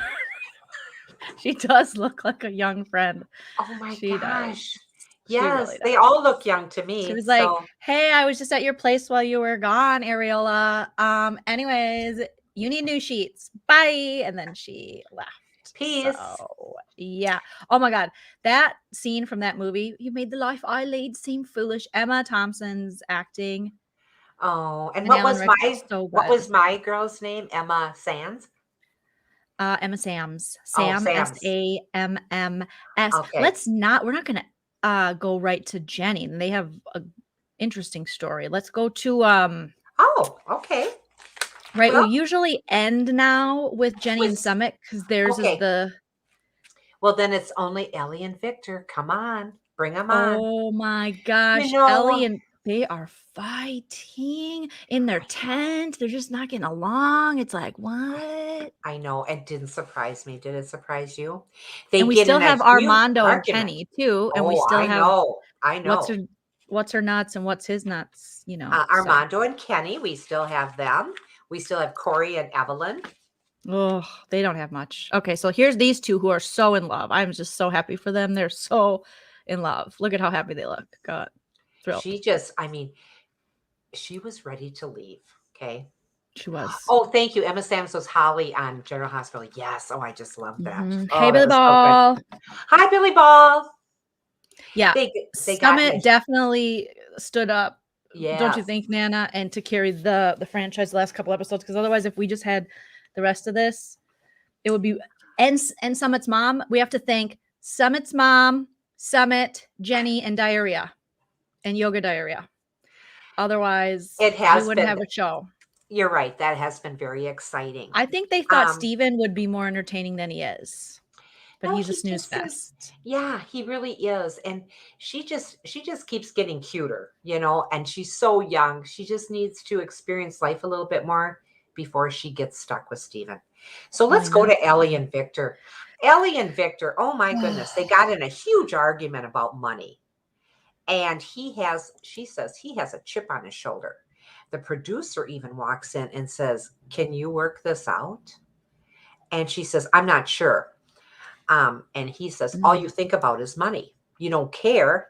She does look like a young friend. Oh my She gosh. does. Yes, really they all look young to me. She was like, hey, I was just at your place while you were gone, Ariola. Anyways, you need new sheets. Bye. And then she left. Peace. So, yeah. Oh my God. That scene from that movie, you made the life I lead seem foolish. Emma Thompson's acting. Oh, and What was my girl's name? Emma Sands? Emma Sams. Sam, S-A-M-M-S. Okay. We're not going to go right to Jenny. They have an interesting story. Let's go to Oh, okay. Right. Well, we usually end now with Jenny and Sumit because theirs is the. Well, then it's only Ellie and Victor. Come on. Bring them on. Oh my gosh. Ellie and they are fighting in their tent. They're just not getting along. It's like, what? I know. It didn't surprise me. Did it surprise you? And we still have Armando and Kenny too. And we still have. I know. What's her nuts and what's his nuts? You know. Armando and Kenny. We still have them. We still have Corey and Evelyn. Oh, they don't have much. Okay, so here's these two who are so in love. I'm just so happy for them. They're so in love. Look at how happy they look. God, thrilled. She was ready to leave. Okay. She was. Oh, thank you. Emma Sams was Holly on General Hospital. Yes. Oh, I just love that. Mm-hmm. Oh, hey, Billy Ball. So hi, Billy Ball. Yeah. They Sumit definitely stood up. Yeah. Don't you think, Nana? And to carry the franchise the last couple episodes, because otherwise, if we just had the rest of this, it would be and Summit's mom. We have to thank Summit's mom, Sumit, Jenny, and diarrhea, and yoga diarrhea. Otherwise, we wouldn't have a show. You're right. That has been very exciting. I think they thought Steven would be more entertaining than he is. But he's a snooze fest. Yeah, he really is. And she just keeps getting cuter, you know, and she's so young. She just needs to experience life a little bit more before she gets stuck with Steven. So let's go to Ellie and Victor. Ellie and Victor, oh my goodness, they got in a huge argument about money. And she says he has a chip on his shoulder. The producer even walks in and says, can you work this out? And she says, I'm not sure. And he says, all you think about is money. You don't care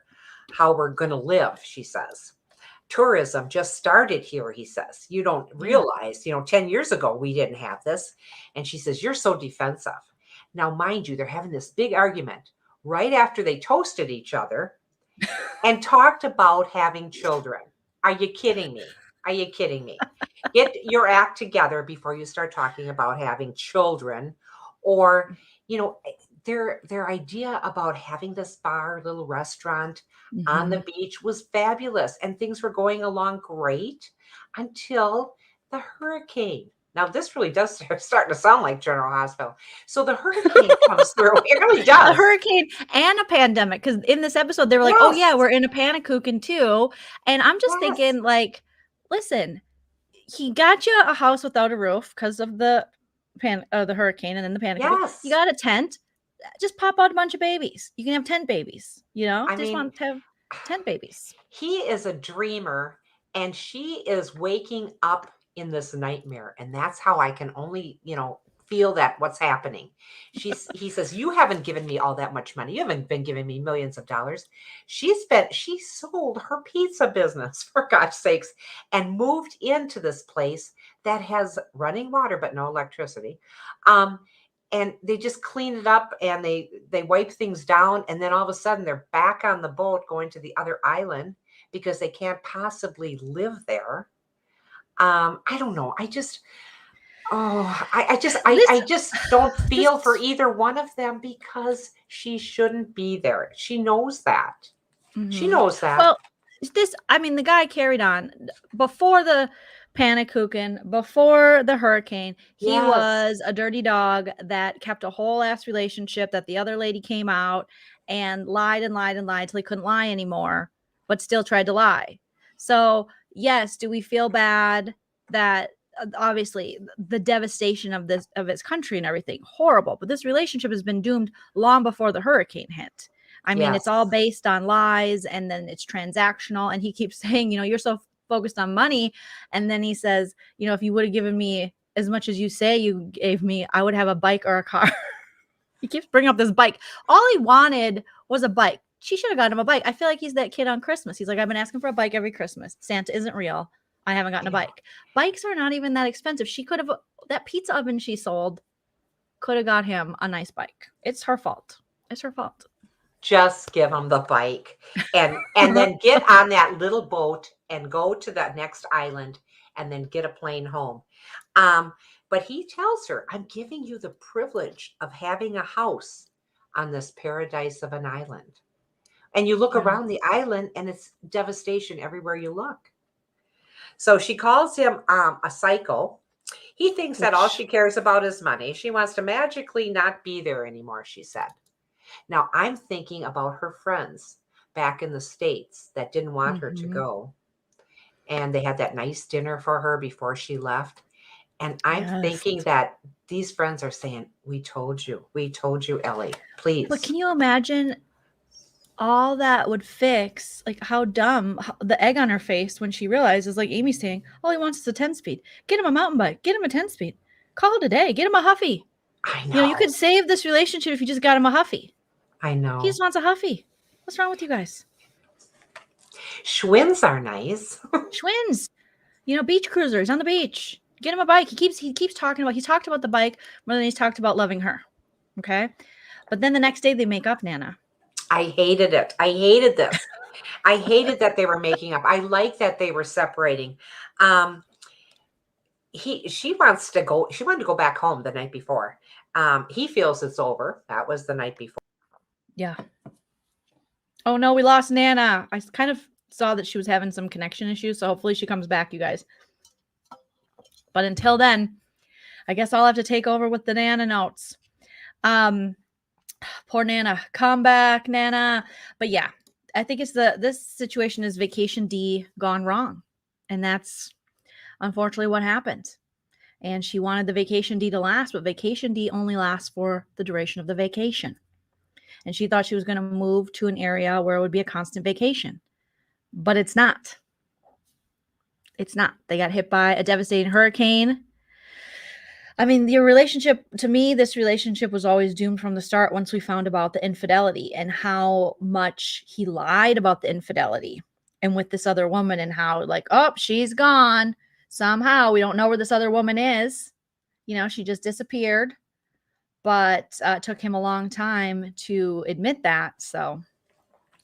how we're going to live, she says. Tourism just started here, he says. You don't realize, 10 years ago, we didn't have this. And she says, you're so defensive. Now, mind you, they're having this big argument right after they toasted each other and talked about having children. Are you kidding me? Are you kidding me? Get your act together before you start talking about having children. Or, their idea about having this little restaurant on the beach was fabulous. And things were going along great until the hurricane. Now, this really does start to sound like General Hospital. So the hurricane comes through. It really does. A hurricane and a pandemic. Because in this episode, they were like, oh, yeah, we're in a panicukin too. And I'm just thinking, like, listen, he got you a house without a roof because of the hurricane and then the panic. Yes. You got a tent. Just pop out a bunch of babies. You can have 10 babies. Want to have 10 babies. He is a dreamer, and she is waking up in this nightmare. And that's how I can only, feel that what's happening. He says, you haven't given me all that much money. You haven't been giving me millions of dollars. She sold her pizza business, for God's sakes, and moved into this place that has running water, but no electricity. And they just clean it up and they wipe things down. And then all of a sudden they're back on the boat going to the other island because they can't possibly live there. I don't know. I just don't feel for either one of them because she shouldn't be there. She knows that. She Mhm. knows that. Well, the guy carried on before the Panakuchen, before the hurricane. He Yes. was a dirty dog that kept a whole ass relationship that the other lady came out and lied and lied and lied till he couldn't lie anymore, but still tried to lie. So, yes, do we feel bad that obviously the devastation of his country and everything horrible, but this relationship has been doomed long before the hurricane hit. I mean, it's all Yes. based on lies and then it's transactional. And he keeps saying, you're so focused on money. And then he says, if you would have given me as much as you say you gave me, I would have a bike or a car. He keeps bringing up this bike. All he wanted was a bike. She should have gotten him a bike. I feel like he's that kid on Christmas. He's like, I've been asking for a bike every Christmas. Santa isn't real. I haven't gotten a bike. Bikes are not even that expensive. She could have, that pizza oven she sold could have got him a nice bike. It's her fault. It's her fault. Just give him the bike and then get on that little boat and go to the next island and then get a plane home. But he tells her, I'm giving you the privilege of having a house on this paradise of an island. And you look around the island and it's devastation everywhere you look. So she calls him a psycho. He thinks that all she cares about is money. She wants to magically not be there anymore, she said. Now, I'm thinking about her friends back in the States that didn't want her to go. And they had that nice dinner for her before she left. And I'm thinking that these friends are saying, we told you, Ellie, please. But can you imagine all that would fix, like how dumb the egg on her face when she realizes, like Amy's saying, all he wants is a 10-speed. Get him a mountain bike. Get him a 10-speed. Call it a day. Get him a Huffy. I know. You could save this relationship if you just got him a Huffy. I know. He just wants a Huffy. What's wrong with you guys? Schwins are nice. Schwins. Beach cruisers on the beach. Get him a bike. He keeps talking about, he's talked about the bike more than he's talked about loving her. Okay. But then the next day they make up, Nana. I hated it. I hated this. I hated that they were making up. I like that they were separating. She wanted to go back home the night before. He feels it's over. That was the night before. Yeah. Oh no, we lost Nana. I kind of saw that she was having some connection issues, so hopefully she comes back, you guys. But until then, I guess I'll have to take over with the Nana notes. Poor Nana. Come back, Nana. But yeah, I think this situation is Vacation D gone wrong. And that's unfortunately what happened. And she wanted the Vacation D to last, but Vacation D only lasts for the duration of the vacation. And she thought she was going to move to an area where it would be a constant vacation. But it's not. It's not. They got hit by a devastating hurricane. I mean, this relationship was always doomed from the start once we found about the infidelity and how much he lied about the infidelity and with this other woman and how she's gone. Somehow we don't know where this other woman is. She just disappeared. But it took him a long time to admit that. So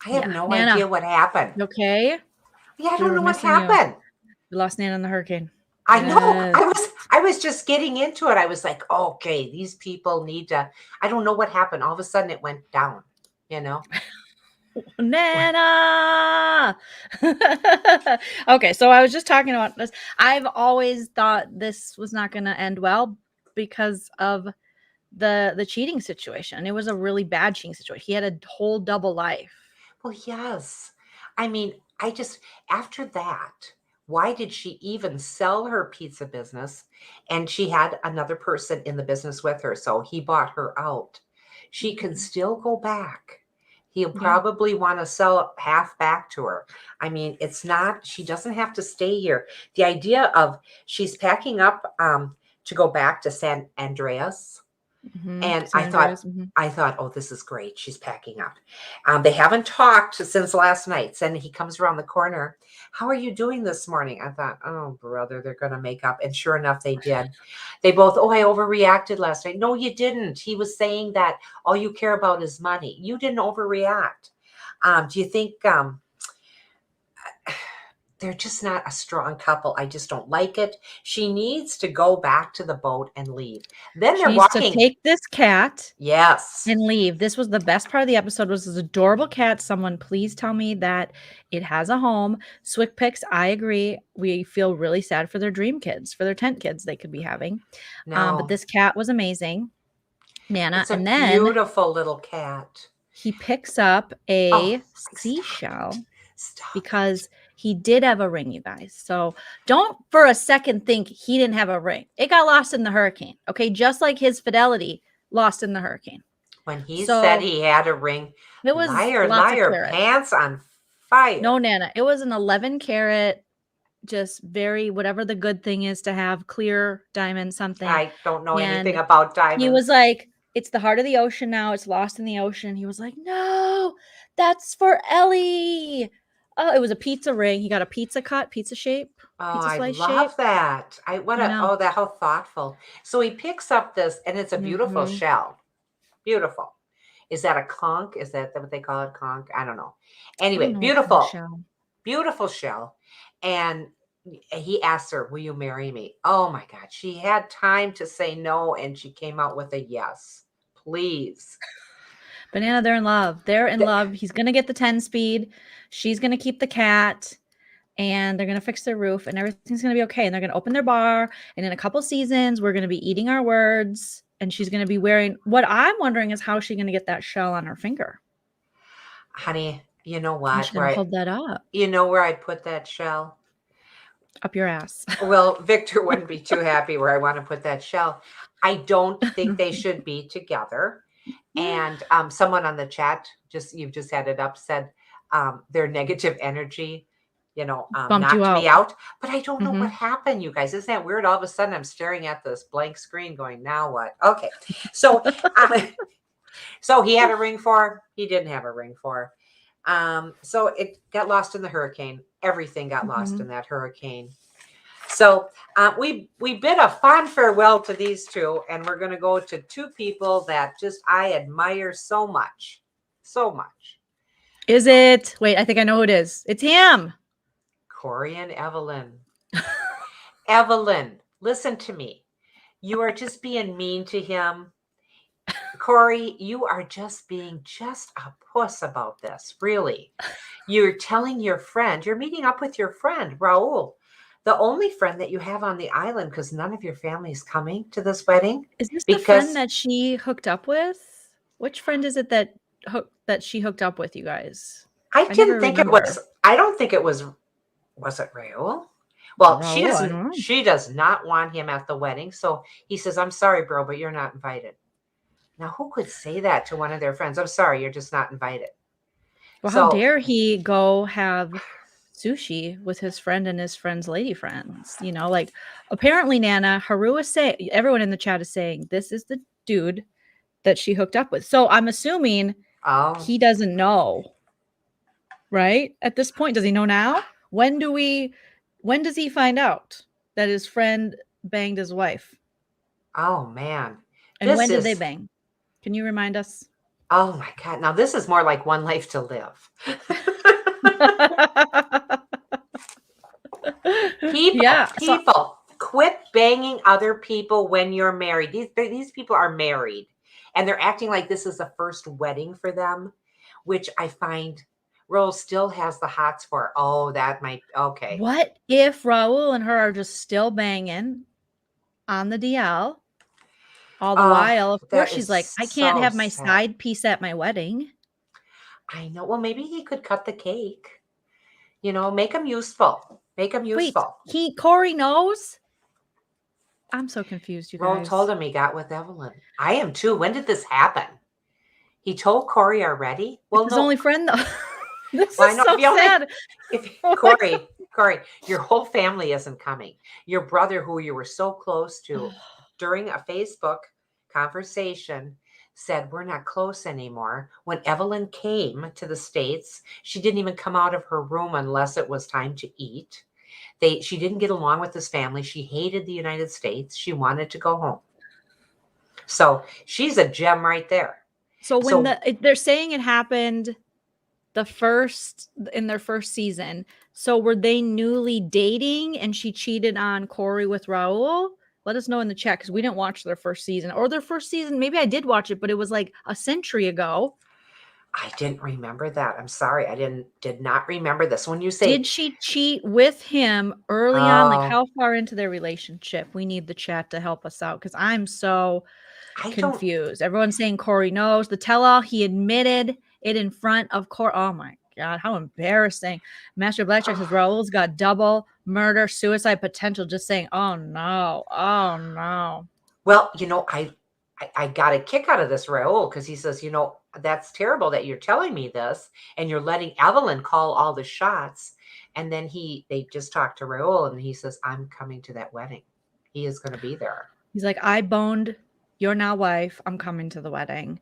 I have no idea what happened. Okay. Yeah, I don't know what happened. We lost Nana in the hurricane. I know. I was just getting into it. I was like, okay, these people need to. I don't know what happened. All of a sudden, it went down. Nana. Okay, so I was just talking about this. I've always thought this was not going to end well because of the cheating situation. It was a really bad cheating situation. He had a whole double life. Well, yes. I mean, after that, why did she even sell her pizza business? And she had another person in the business with her, so he bought her out. She can still go back. He'll probably want to sell half back to her. I mean, she doesn't have to stay here. The idea of she's packing up to go back to San Andreas. And I thought, oh, this is great. She's packing up. They haven't talked since last night. And he comes around the corner. How are you doing this morning? I thought, oh, brother, they're going to make up. And sure enough, they did. They both, I overreacted last night. No, you didn't. He was saying that all you care about is money. You didn't overreact. Do you think they're just not a strong couple. I just don't like it. She needs to go back to the boat and leave. Then She they're needs to walking. take this cat Yes. and leave. This was the best part of the episode, was this adorable cat. Someone please tell me that it has a home. Swick Picks, I agree. We feel really sad for their dream kids, for their tent kids they could be having. No. But this cat was amazing. Nana. It's a And then beautiful little cat. he picks up a Oh, seashell Stop. because he did have a ring, you guys. So don't for a second think he didn't have a ring. It got lost in the hurricane. Okay. Just like his fidelity lost in the hurricane. When he So said he had a ring, it was liar, lots of liar, carats. pants on fire. No, Nana. It was an 11 carat, just very, whatever the good thing is to have, clear diamond something. I don't know anything And about diamonds. he was like, it's the heart of the ocean now. It's lost in the ocean. He was like, no, that's for Ellie. Oh, it was a pizza ring. He got a pizza cut, pizza shape, Oh, pizza I slice love shape. that. know. That how thoughtful. So he picks up this, and it's a beautiful Mhm. shell. Beautiful. Is that a conch? Is that what they call it? Conch? I don't know. Anyway, know what kind of beautiful, shell. beautiful shell. And he asked her, "Will you marry me?" Oh my God. She had time to say no, and she came out with a yes. Please. Banana, they're in love. They're in love. He's going to get the 10 speed. She's going to keep the cat. And they're going to fix their roof. And everything's going to be okay. And they're going to open their bar. And in a couple seasons, we're going to be eating our words. And she's going to be wearing... What I'm wondering is how she's going to get that shell on her finger. Honey, you know How's what? she going to hold that up? You know where I'd put that shell? Up your ass. Well, Victor wouldn't be too happy where I want to put that shell. I don't think they should be together. And someone on the chat, you've just had it up, said their negative energy, Bumped you knocked me out. out. But I don't know what happened, you guys. Isn't that weird? All of a sudden, I'm staring at this blank screen going, now what? Okay. So, so he had a ring for her. He didn't have a ring for her. So it got lost in the hurricane. Everything got lost in that hurricane. So we bid a fond farewell to these two, and we're going to go to two people that just I admire so much. So much. Is it? Wait, I think I know who it is. It's him. Corey and Evelyn. Evelyn, listen to me. You are just being mean to him. Corey, you are just being just a puss about this, really. You're telling your friend, you're meeting up with your friend, Raul, the only friend that you have on the island, because none of your family is coming to this wedding. Is this the friend that she hooked up with? Which friend is it that she hooked up with, you guys? I didn't think it was. I don't think it was. Was it Raul? Well, Raul, she does not want him at the wedding. So he says, I'm sorry, bro, but you're not invited. Now, who could say that to one of their friends? I'm sorry, you're just not invited. Well, how dare he go have sushi with his friend and his friend's lady friends? Like, apparently, Nana, Haru is saying, everyone in the chat is saying, this is the dude that she hooked up with. So I'm assuming he doesn't know, right? At this point, does he know now? When does he find out that his friend banged his wife? Oh, man. And when did they bang? Can you remind us? Oh, my God. Now, this is more like One Life to Live. People, quit banging other people when you're married. These people are married, and they're acting like this is the first wedding for them, which I find Rose still has the hots for. Oh, that might, okay. What if Raul and her are just still banging on the DL? All the while, of course, she's like, I can't have my side piece at my wedding. I know. Well, maybe he could cut the cake. Make him useful. Make him useful. Wait, Corey knows? I'm so confused, you guys. Ron told him he got with Evelyn. I am too. When did this happen? He told Corey already? Well, his only friend, though. This is so sad. Corey, your whole family isn't coming. Your brother, who you were so close to, during a Facebook conversation, said, we're not close anymore. When Evelyn came to the States, she didn't even come out of her room unless it was time to eat. She didn't get along with his family. She hated the United States. She wanted to go home. So she's a gem right there. So when they're saying it happened in their first season, So were they newly dating and she cheated on Corey with Raul? Let us know in the chat because we didn't watch their first season. Or their first season, maybe I did watch it, but it was like a century ago. I didn't remember that. I'm sorry. I did not remember this. When you say Did she cheat with him early on? Like Oh. how far into their relationship? We need the chat to help us out because I'm so I don't confused. Everyone's saying Corey knows. The tell-all, he admitted it in front of Corey. Oh my God, how embarrassing. Master Blackjack says Raul's got double murder, suicide potential. Just saying, oh no, oh no. Well, I got a kick out of this Raul because he says, that's terrible that you're telling me this and you're letting Evelyn call all the shots. And then they just talked to Raul and he says, I'm coming to that wedding. He is going to be there. He's like, I boned your now wife. I'm coming to the wedding.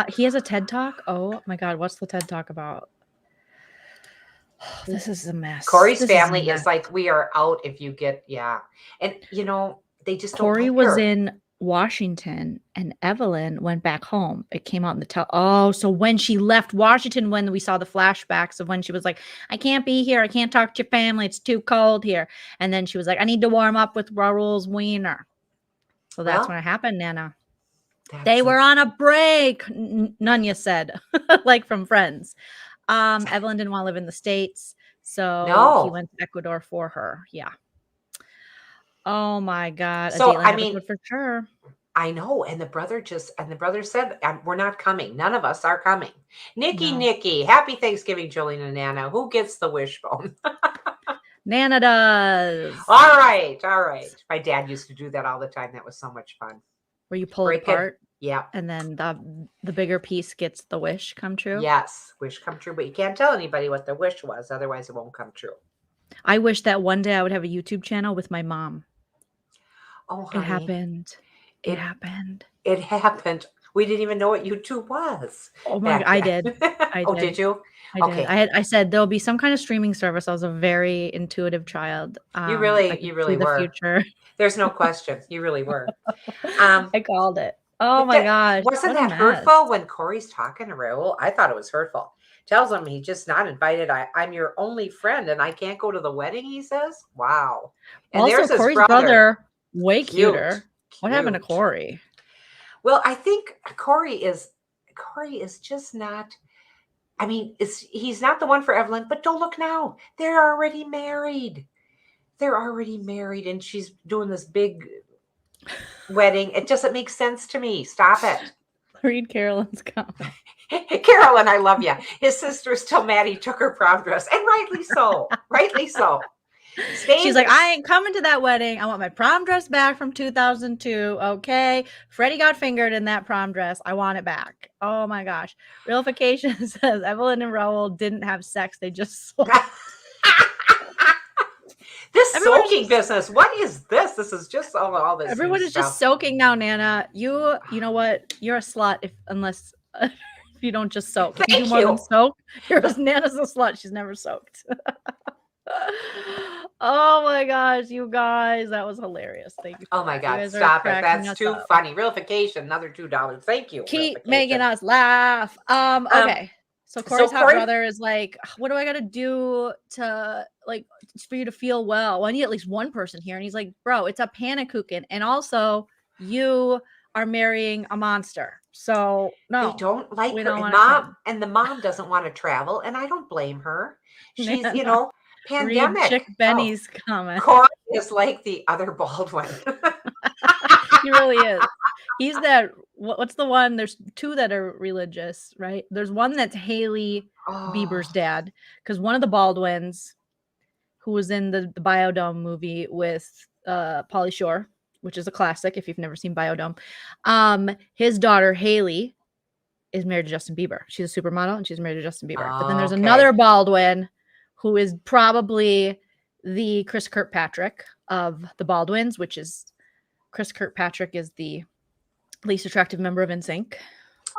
He has a TED Talk. Oh my God, what's the TED Talk about? This is a mess. Corey's family is like, we are out if you get, yeah. And, they just Corey don't like was her. in Washington and Evelyn went back home. It came out in the oh, so when she left Washington, when we saw the flashbacks of when she was like, I can't be here. I can't talk to your family. It's too cold here. And then she was like, I need to warm up with Raul's wiener. So that's when it happened, Nana. They were on a break, Nunya said, like from Friends. Evelyn didn't want to live in the States, so he went to Ecuador for her. Yeah. Oh my God. So, for sure. I know. And the brother said, we're not coming. None of us are coming. Nikki, happy Thanksgiving, Joleen and Nana. Who gets the wishbone? Nana does. All right. My dad used to do that all the time. That was so much fun. Where you pull it apart. Yeah. And then the bigger piece gets the wish come true. Yes. Wish come true. But you can't tell anybody what the wish was. Otherwise it won't come true. I wish that one day I would have a YouTube channel with my mom. Oh, honey. It happened. It happened. It happened. We didn't even know what YouTube was. Oh my God, I did. Oh, did you? Okay. I said there'll be some kind of streaming service. I was a very intuitive child. You really were. Future. There's no question. You really were. I called it. Oh my gosh. Wasn't that hurtful when Corey's talking to Raul? I thought it was hurtful. Tells him he's just not invited. I'm your only friend and I can't go to the wedding, he says. Wow. And also, there's Corey's brother, way cuter. What happened to Corey? Well, I think Corey is just not, he's not the one for Evelyn, but don't look now. They're already married. And she's doing this big wedding. It doesn't make sense to me. Stop it. Read Carolyn's comment. Carolyn, I love you. His sister's still mad he took her prom dress. And rightly so. She's like, I ain't coming to that wedding. I want my prom dress back from 2002. Okay. Freddie got fingered in that prom dress. I want it back. Oh my gosh. Realification says Evelyn and Raul didn't have sex. They just sold. This soaking business. What is this? This is just all this. Everyone is just soaking now, Nana. You know what? You're a slut unless you don't just soak. If you do more than soak, Nana's a slut. She's never soaked. Oh my gosh, you guys, that was hilarious. Thank you. Oh my God, stop it. That's too funny. Realification, another $2. Thank you. Keep making us laugh. Okay. So Corey's hot brother is like, what do I got to do to for you to feel well? Well, I need at least one person here. And he's like, bro, it's a pannekuchen. And also you are marrying a monster. So no, they don't like her. And the mom doesn't want to travel. And I don't blame her. She's, pandemic. Chick Benny's comment. Corey is like the other Baldwin. He really is. He's that. What's the one? There's two that are religious, right? There's one that's Haley Bieber's dad, because one of the Baldwins, who was in the Biodome movie with Pauly Shore, which is a classic if you've never seen Biodome. His daughter Haley is married to Justin Bieber. She's a supermodel and she's married to Justin Bieber. But then there's another Baldwin who is probably the Chris Kirkpatrick of the Baldwins, which is Chris Kirkpatrick is the least attractive member of NSYNC.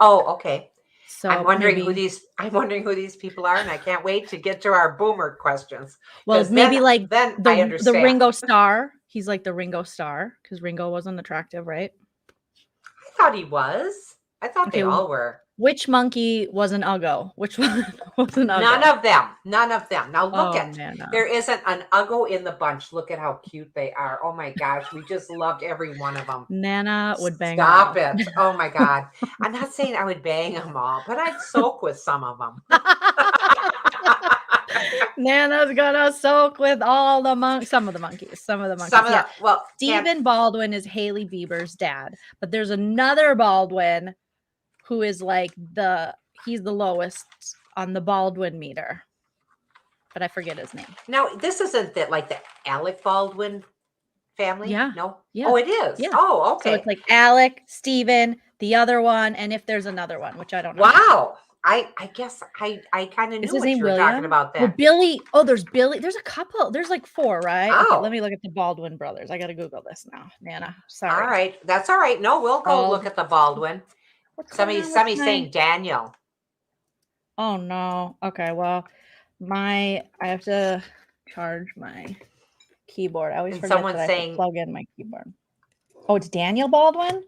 Oh, okay. So I'm wondering who these people are, and I can't wait to get to our boomer questions. Well, maybe then I understand. The Ringo Starr. He's like the Ringo Starr because Ringo wasn't attractive, right? I thought he was. I thought they all were. Which monkey was an uggo? Which one was an uggo? None of them. None of them. Now look at Nana. there isn't an uggo in the bunch. Look at how cute they are. Oh my gosh, we just loved every one of them. Nana would bang Stop them all. it. Oh my God. I'm not saying I would bang them all, but I'd soak with some of them. Nana's gonna soak with all the some of the monkeys. Some of the monkeys. Yeah. Well, Stephen Baldwin is Haley Bieber's dad, but there's another Baldwin who is like he's the lowest on the Baldwin meter, but I forget his name. Now this isn't like the Alec Baldwin family. Yeah. No. Yeah. Oh, it is. Yeah. Oh, okay. So it's like Alec, Steven, the other one, and if there's another one, which I don't know. Wow. I guess I kind of knew Is his what name you were William? talking about Well, that. Billy. Oh, there's Billy. There's a couple. There's like 4, right? Okay, Oh. let me look at the Baldwin brothers. I gotta Google this now. Nana. Sorry. All right. That's all right. No, we'll go look at the Baldwin. Somebody's saying Daniel. Oh no. Okay, well, I have to charge my keyboard. I always And forget someone's that I have saying- to plug in my keyboard. Oh, it's Daniel Baldwin?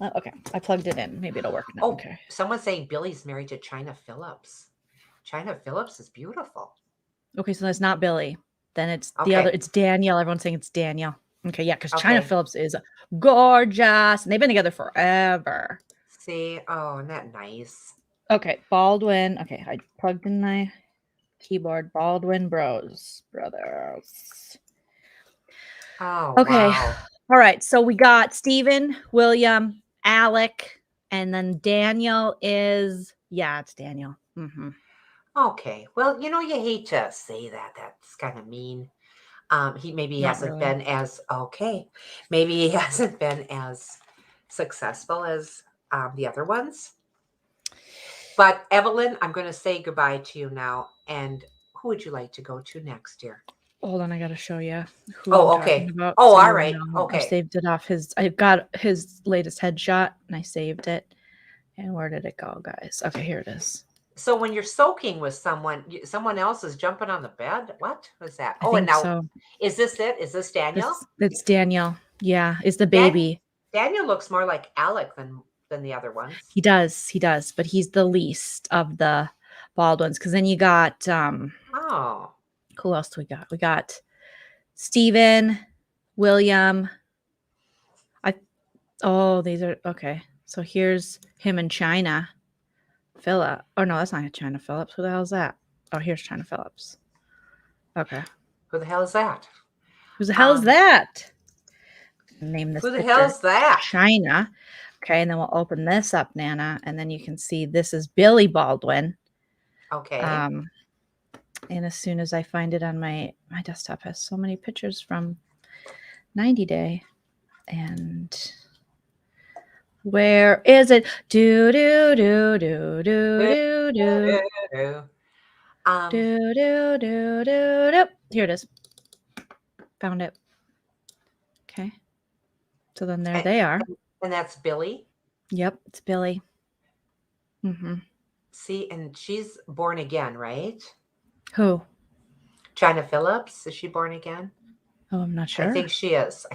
Okay, I plugged it in. Maybe it'll work now. Oh, Okay. someone's saying Billy's married to China Phillips. China Phillips is beautiful. Okay, so that's not Billy. Then it's the Okay. other. It's Danielle. Everyone's saying it's Danielle. Okay, yeah, because China Okay. Phillips is gorgeous, and they've been together forever. See, oh, isn't that nice? Okay, Baldwin. Okay, I plugged in my keyboard. Baldwin Brothers. Oh, Okay. wow. All right, so we got Steven, William, Alec, and then Daniel is it's Daniel. Mm-hmm. Okay. Well, you hate to say that. That's kind of mean. He maybe Not hasn't really. been as Maybe he hasn't been as successful as the other ones. But Evelyn, I'm going to say goodbye to you now. And who would you like to go to next, dear? Hold on, I gotta show you. Oh, okay. Oh, all right. Okay. I saved it off I got his latest headshot and I saved it. And where did it go, guys? Okay, here it is. So when you're soaking with someone else is jumping on the bed. What was that? I Oh, and think now so. is this it? Is this Daniel? It's Daniel. Yeah, it's the baby. Daniel looks more like Alec than the other ones. He does, but he's the least of the Baldwins. Because then you got Oh. who else do we got? We got Steven, William. These are okay. So here's him in China. Philip. Oh no, that's not China Phillips. Who the hell is that? Oh, here's China Phillips. Okay. Who the hell is that? Who the hell is that? Name this. Who the picture. hell is that? China. Okay, and then we'll open this up, Nana, and then you can see this is Billy Baldwin. Okay. And as soon as I find it on my desktop has so many pictures from 90 Day. And where is it? Do do do do do do do do do do do. Here it is. Found it. Okay. So then there they are. And that's Billy. Yep, it's Billy. Mm-hmm. See, and she's born again, right? Who? China Phillips. Is she born again? Oh, I'm not sure. I think she is.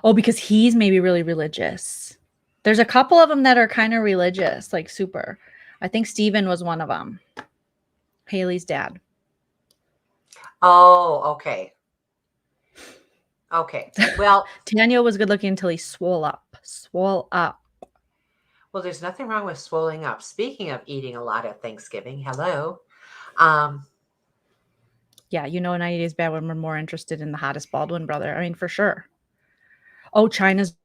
Oh, because he's maybe really religious. There's a couple of them that are kind of religious, like super. I think Steven was one of them. Haley's dad. Oh, okay. Okay. Well, Daniel was good looking until he swole up. well, there's nothing wrong with swelling up. Speaking of eating a lot at Thanksgiving, hello. Yeah, 90 Days Bad when we're more interested in the hottest Baldwin brother. I mean, for sure. Oh, China's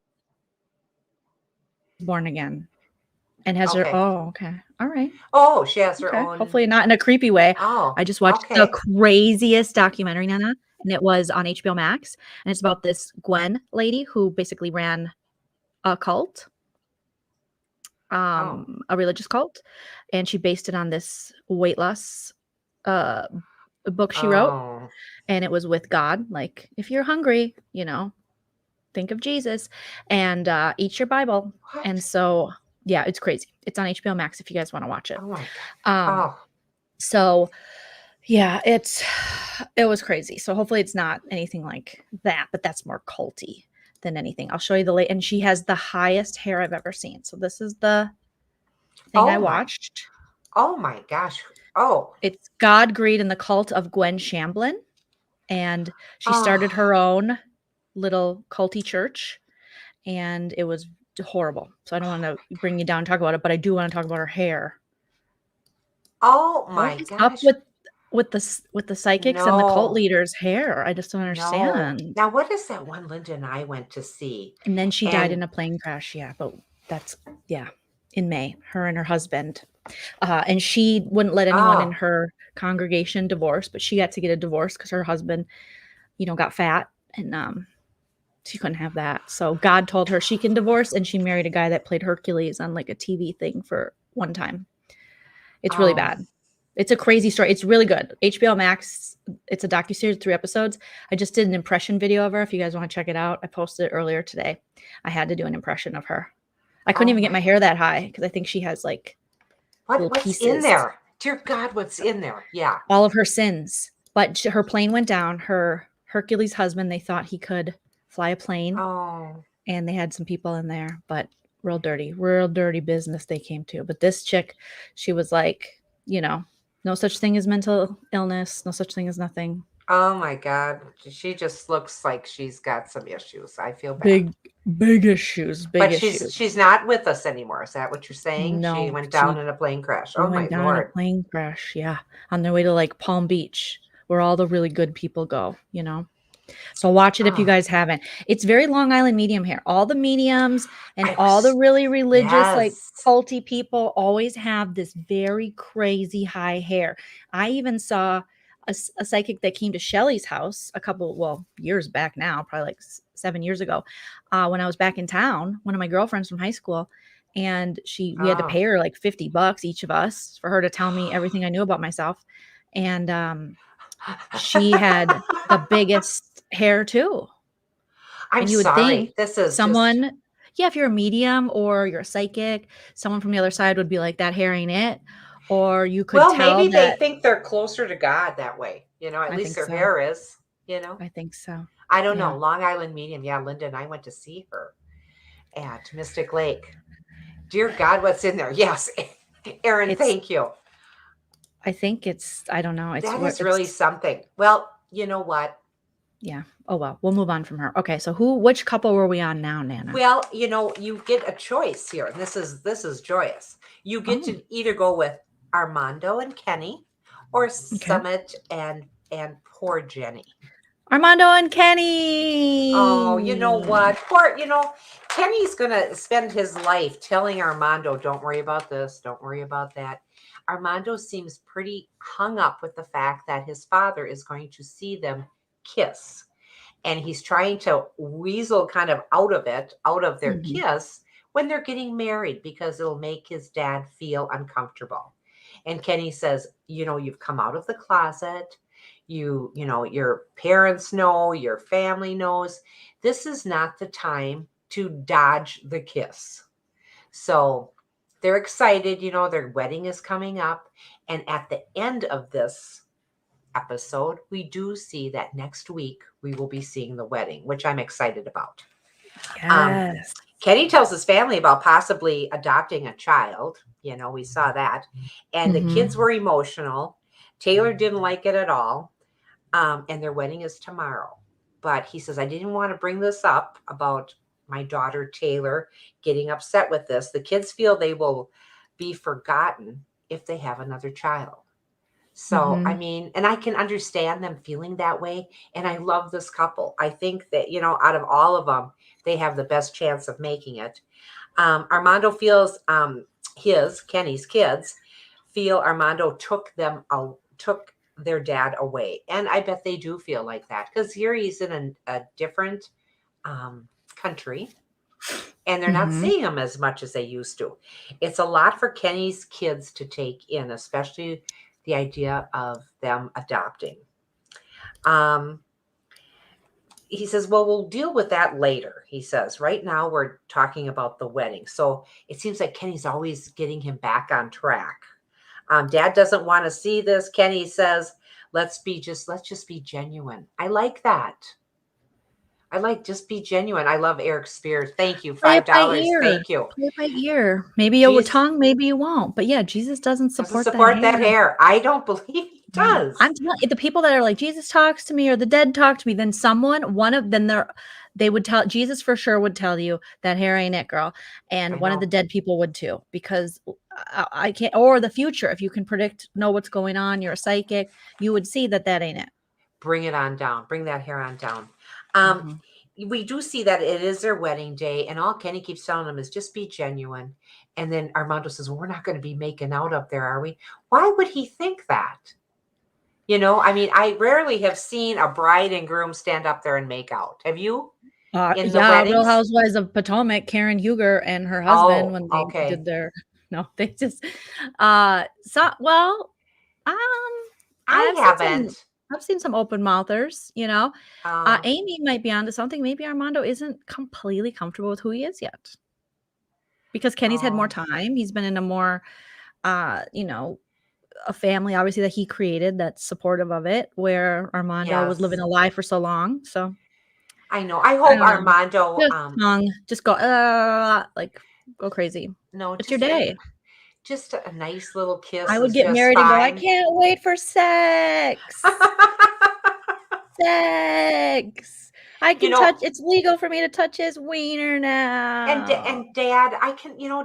born again. And has her. Okay. Oh, okay. All right. Oh, she has her Okay. own. Hopefully not in a creepy way. Oh, I just watched the craziest documentary, Nana, and it was on HBO Max. And it's about this Gwen lady who basically ran a cult, a religious cult. And she based it on this weight loss book she wrote. And it was with God. Like, if you're hungry, think of Jesus and eat your Bible. What? And so, yeah, it's crazy. It's on HBO Max if you guys want to watch it. Oh my God. So yeah, it was crazy. So hopefully it's not anything like that, but that's more culty than anything. I'll show you and she has the highest hair I've ever seen. So this is the thing I Oh my, watched. oh my gosh. Oh, It's God, Greed, and the Cult of Gwen Shamblin. And she started oh, her own little culty church, and it was horrible. So I don't want to bring you down and talk about it, but I do want to talk about her hair. oh What my is up gosh. with the psychics and the cult No, leaders' hair? I just don't no. understand. Now, what is that one Linda and I went to see? And then she died And in a plane crash. Yeah, but that's in May. Her and her husband, and she wouldn't let anyone in oh, her congregation divorce, but she got to get a divorce because her husband, got fat, and she couldn't have that. So God told her she can divorce, and she married a guy that played Hercules on like a TV thing for one time. It's really oh, bad. It's a crazy story. It's really good. HBO Max. It's a docuseries, 3 episodes. I just did an impression video of her. If you guys want to check it out, I posted it earlier today. I had to do an impression of her. I couldn't oh even get my my hair that high because I think she has like little what's in pieces, there? Dear God, what's in there? Yeah. all of her sins. But her plane went down. Her Hercules husband, they thought he could fly a plane, Oh, and they had some people in there, but real dirty business they came to. But this chick, she was like, no such thing as mental illness, no such thing as nothing. oh my God. She just looks like she's got some issues. I feel bad. Big issues, big But issues. she's not with us anymore. Is that what you're saying? She No, went down she in a plane crash. She Oh my went down in a Lord. plane crash, yeah, on their way to like Palm Beach, where all the really good people go. So watch it if you Oh, guys haven't. It's very Long Island medium hair. All the mediums and I all the was really religious, like yes. culty people always have this very crazy high hair. I even saw a psychic that came to Shelly's house years back now, probably like 7 years ago, when I was back in town, one of my girlfriends from high school. And we had to Oh. pay her like $50 each of us for her to tell me everything I knew about myself. And she had the biggest hair too. I'm And you would think sorry. This is just someone, yeah, if you're a medium or you're a psychic, someone from the other side would be like, that hair ain't it. Or you could well, tell maybe they that. think they're closer to God that way. At I least think their so. hair is. I think so. I don't Yeah. know. Long Island medium. Yeah, Linda and I went to see her at Mystic Lake. Dear God, what's in there? Yes. Aaron, It's, thank you. I think I don't know. That is really something. Well, you know what? Yeah. Oh, well, we'll move on from her. Okay. So which couple were we on now, Nana? Well, you get a choice here, and this is joyous. You get Oh, to either go with Armando and Kenny, or okay. Summit and poor Jenny. Armando and Kenny. Oh, you know what? Kenny's gonna spend his life telling Armando, "Don't worry about this. Don't worry about that." Armando seems pretty hung up with the fact that his father is going to see them kiss. And he's trying to weasel kind of out of their Mhm. kiss when they're getting married because it'll make his dad feel uncomfortable. And Kenny says, you've come out of the closet. Your parents know, your family knows. This is not the time to dodge the kiss. So they're excited, their wedding is coming up. And at the end of this episode, we do see that next week we will be seeing the wedding, which I'm excited about. Yes. Kenny tells his family about possibly adopting a child. We saw that. And the Mhm. kids were emotional. Taylor didn't like it at all. And their wedding is tomorrow. But he says, I didn't want to bring this up about my daughter, Taylor, getting upset with this. The kids feel they will be forgotten if they have another child. So, I Mhm. mean, and I can understand them feeling that way. And I love this couple. I think that, out of all of them, they have the best chance of making it. Armando feels Kenny's kids feel Armando took their dad away. And I bet they do feel like that because here he's in a different country and they're not Mhm. seeing him as much as they used to. It's a lot for Kenny's kids to take in, especially the idea of them adopting. He says, well, we'll deal with that later. He says, right now we're talking about the wedding. So it seems like Kenny's always getting him back on track. Dad doesn't want to see this. Kenny says, let's just be genuine. I like that. I like just be genuine. I love Eric Spears. Thank you. Play it by $5. ear. Thank you. Play it by ear. Maybe you will Jesus tongue, maybe you won't. But yeah, Jesus doesn't doesn't support that hair. I don't believe he does. I'm telling you, the people that are like, Jesus talks to me or the dead talk to me, then they would tell, Jesus for sure would tell you that hair ain't it, girl. And I one of the know. dead people would too, because I can't, or the future, if you can know what's going on, you're a psychic, you would see that ain't it. Bring it on down. Bring that hair on down. We do see that it is their wedding day, and all Kenny keeps telling them is just be genuine. And then Armando says, well, we're not going to be making out up there, are we? Why would he think that? You know, I mean, I rarely have seen a bride and groom stand up there and make out. Have you? In the weddings? Real Housewives of Potomac, Karen Huger and her husband, when they did their, no, they just, I haven't. I've seen some open mouthers, you know. Amy might be onto something. Maybe Armando isn't completely comfortable with who he is yet, because Kenny's had more time. He's been in a more, you know, a family obviously that he created that's supportive of it, where Armando was living a lie for so long. So I know. I hope Armando just go like go crazy. No, it's your day. Just a nice little kiss. I would get married and go, I can't wait for sex. Sex. I can touch, it's legal for me to touch his wiener now. And Dad,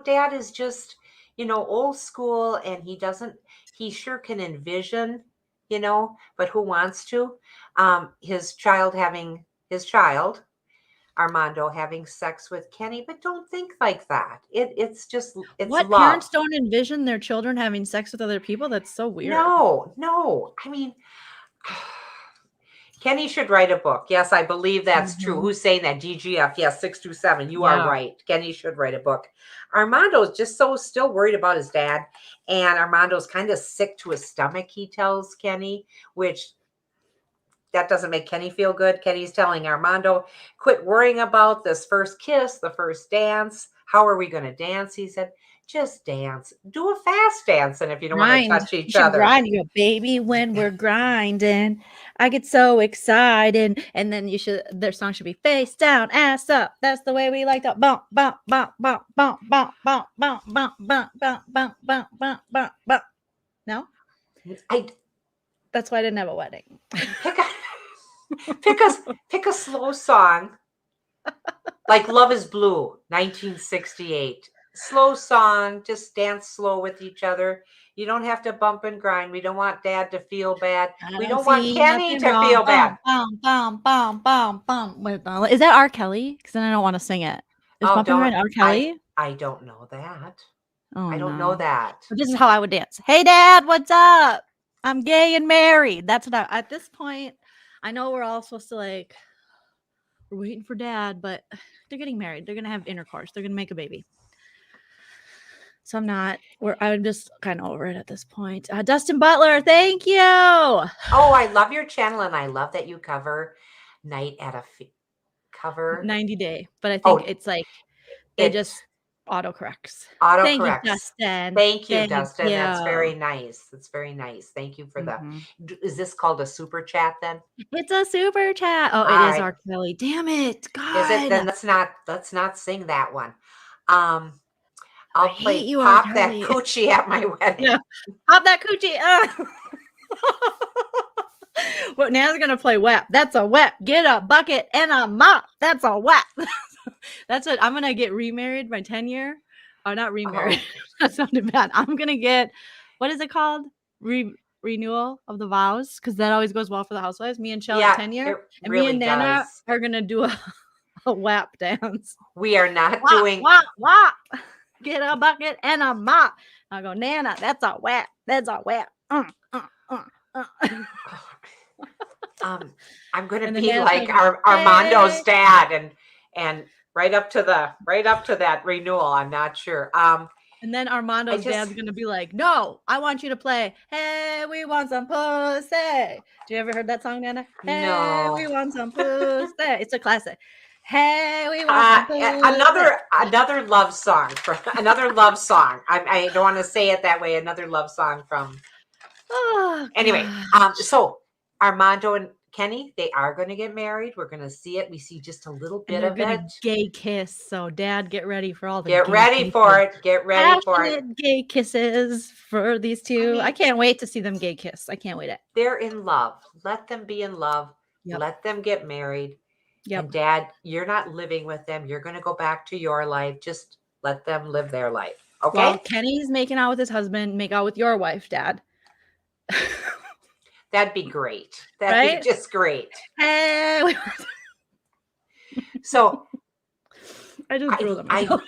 Dad is just, old school, and he sure can envision, but who wants to? His child, Armando, having sex with Kenny, but don't think like that. It's what love. Parents don't envision their children having sex with other people? That's so weird. No. I mean, Kenny should write a book. Yes, I believe that's true. Who's saying that? DGF. Yes, 627. You are right. Kenny should write a book. Armando's just still worried about his dad, and Armando's kind of sick to his stomach, he tells Kenny, which that doesn't make Kenny feel good. Kenny's telling Armando, quit worrying about this first kiss, the first dance. How are we going to dance? He said, just dance. Do a fast dance. And if you don't want to touch each other. Grind. You go, baby, when we're grinding, I get so excited. And then their song should be face down, ass up. That's the way we like to bump, bump, bump, bump, bump, bump, bump, bump, bump, bump, bump, bump, bump, bump, bump, bump. No? That's why I didn't have a wedding. Pick a slow song, like Love Is Blue, 1968. Slow song, just dance slow with each other. You don't have to bump and grind. We don't want Dad to feel bad. We don't want Kenny to feel bad. Is that R. Kelly? Because then I don't want to sing it. Is bumping around R. Kelly? I don't know that. Oh, I don't know that. But this is how I would dance. Hey, Dad, what's up? I'm gay and married. That's what at this point, I know we're all supposed to we're waiting for Dad, but they're getting married. They're going to have intercourse. They're going to make a baby. So I'm just kind of over it at this point. Dustin Butler, thank you. Oh, I love your channel, and I love that you cover night at a cover 90 day. But I think it's it just autocorrects. Thank you, Dustin. Thank you, Dustin. That's very nice. That's very nice. Thank you for that. Is this called a super chat then? It's a super chat. Oh, it is R. Kelly. Damn it. God. Is it? Then let's not sing that one. I'll play you, Pop That Coochie at my wedding. Yeah. Pop That Coochie. Well, Nana's going to play WAP. That's a WAP. Get a bucket and a mop. That's a WAP. That's what I'm going to get remarried my 10-year. Oh, not remarried. That sounded bad. I'm going to get, what is it called? Renewal of the vows. Because that always goes well for the Housewives. Me and Shelley 10-year. And really me and Nana are going to do a WAP dance. We are not WAP, doing. WAP, WAP. Get a bucket and a mop. I'll go, Nana, that's a WAP. That's a WAP. I'm going to be like Armando's dad and right up to that renewal. I'm not sure. And then Armando's dad's going to be like, no, I want you to play, hey, we want some pussy. Do you ever heard that song, Nana? Hey, no. We want some pussy. It's a classic. Hey, we want another love song another love song. I don't want to say it that way. Another love song from. Anyway, so Armando and Kenny, they are going to get married. We're going to see it. We see just a little And bit they're of gonna it. gay kiss. So Dad, get ready for all the Get gay ready kisses. for it. Get ready for it. Passionate gay kisses for these two. I mean- can't wait to see them gay kiss. I can't wait it. They're in love. Let them be in love. Yep. Let them get married. Yep. And Dad, you're not living with them. You're going to go back to your life. Just let them live their life. Okay? Well, Kenny's making out with his husband. Make out with your wife, Dad. That'd be great. That'd Right? be just great. Hey, So I just drew them. myself.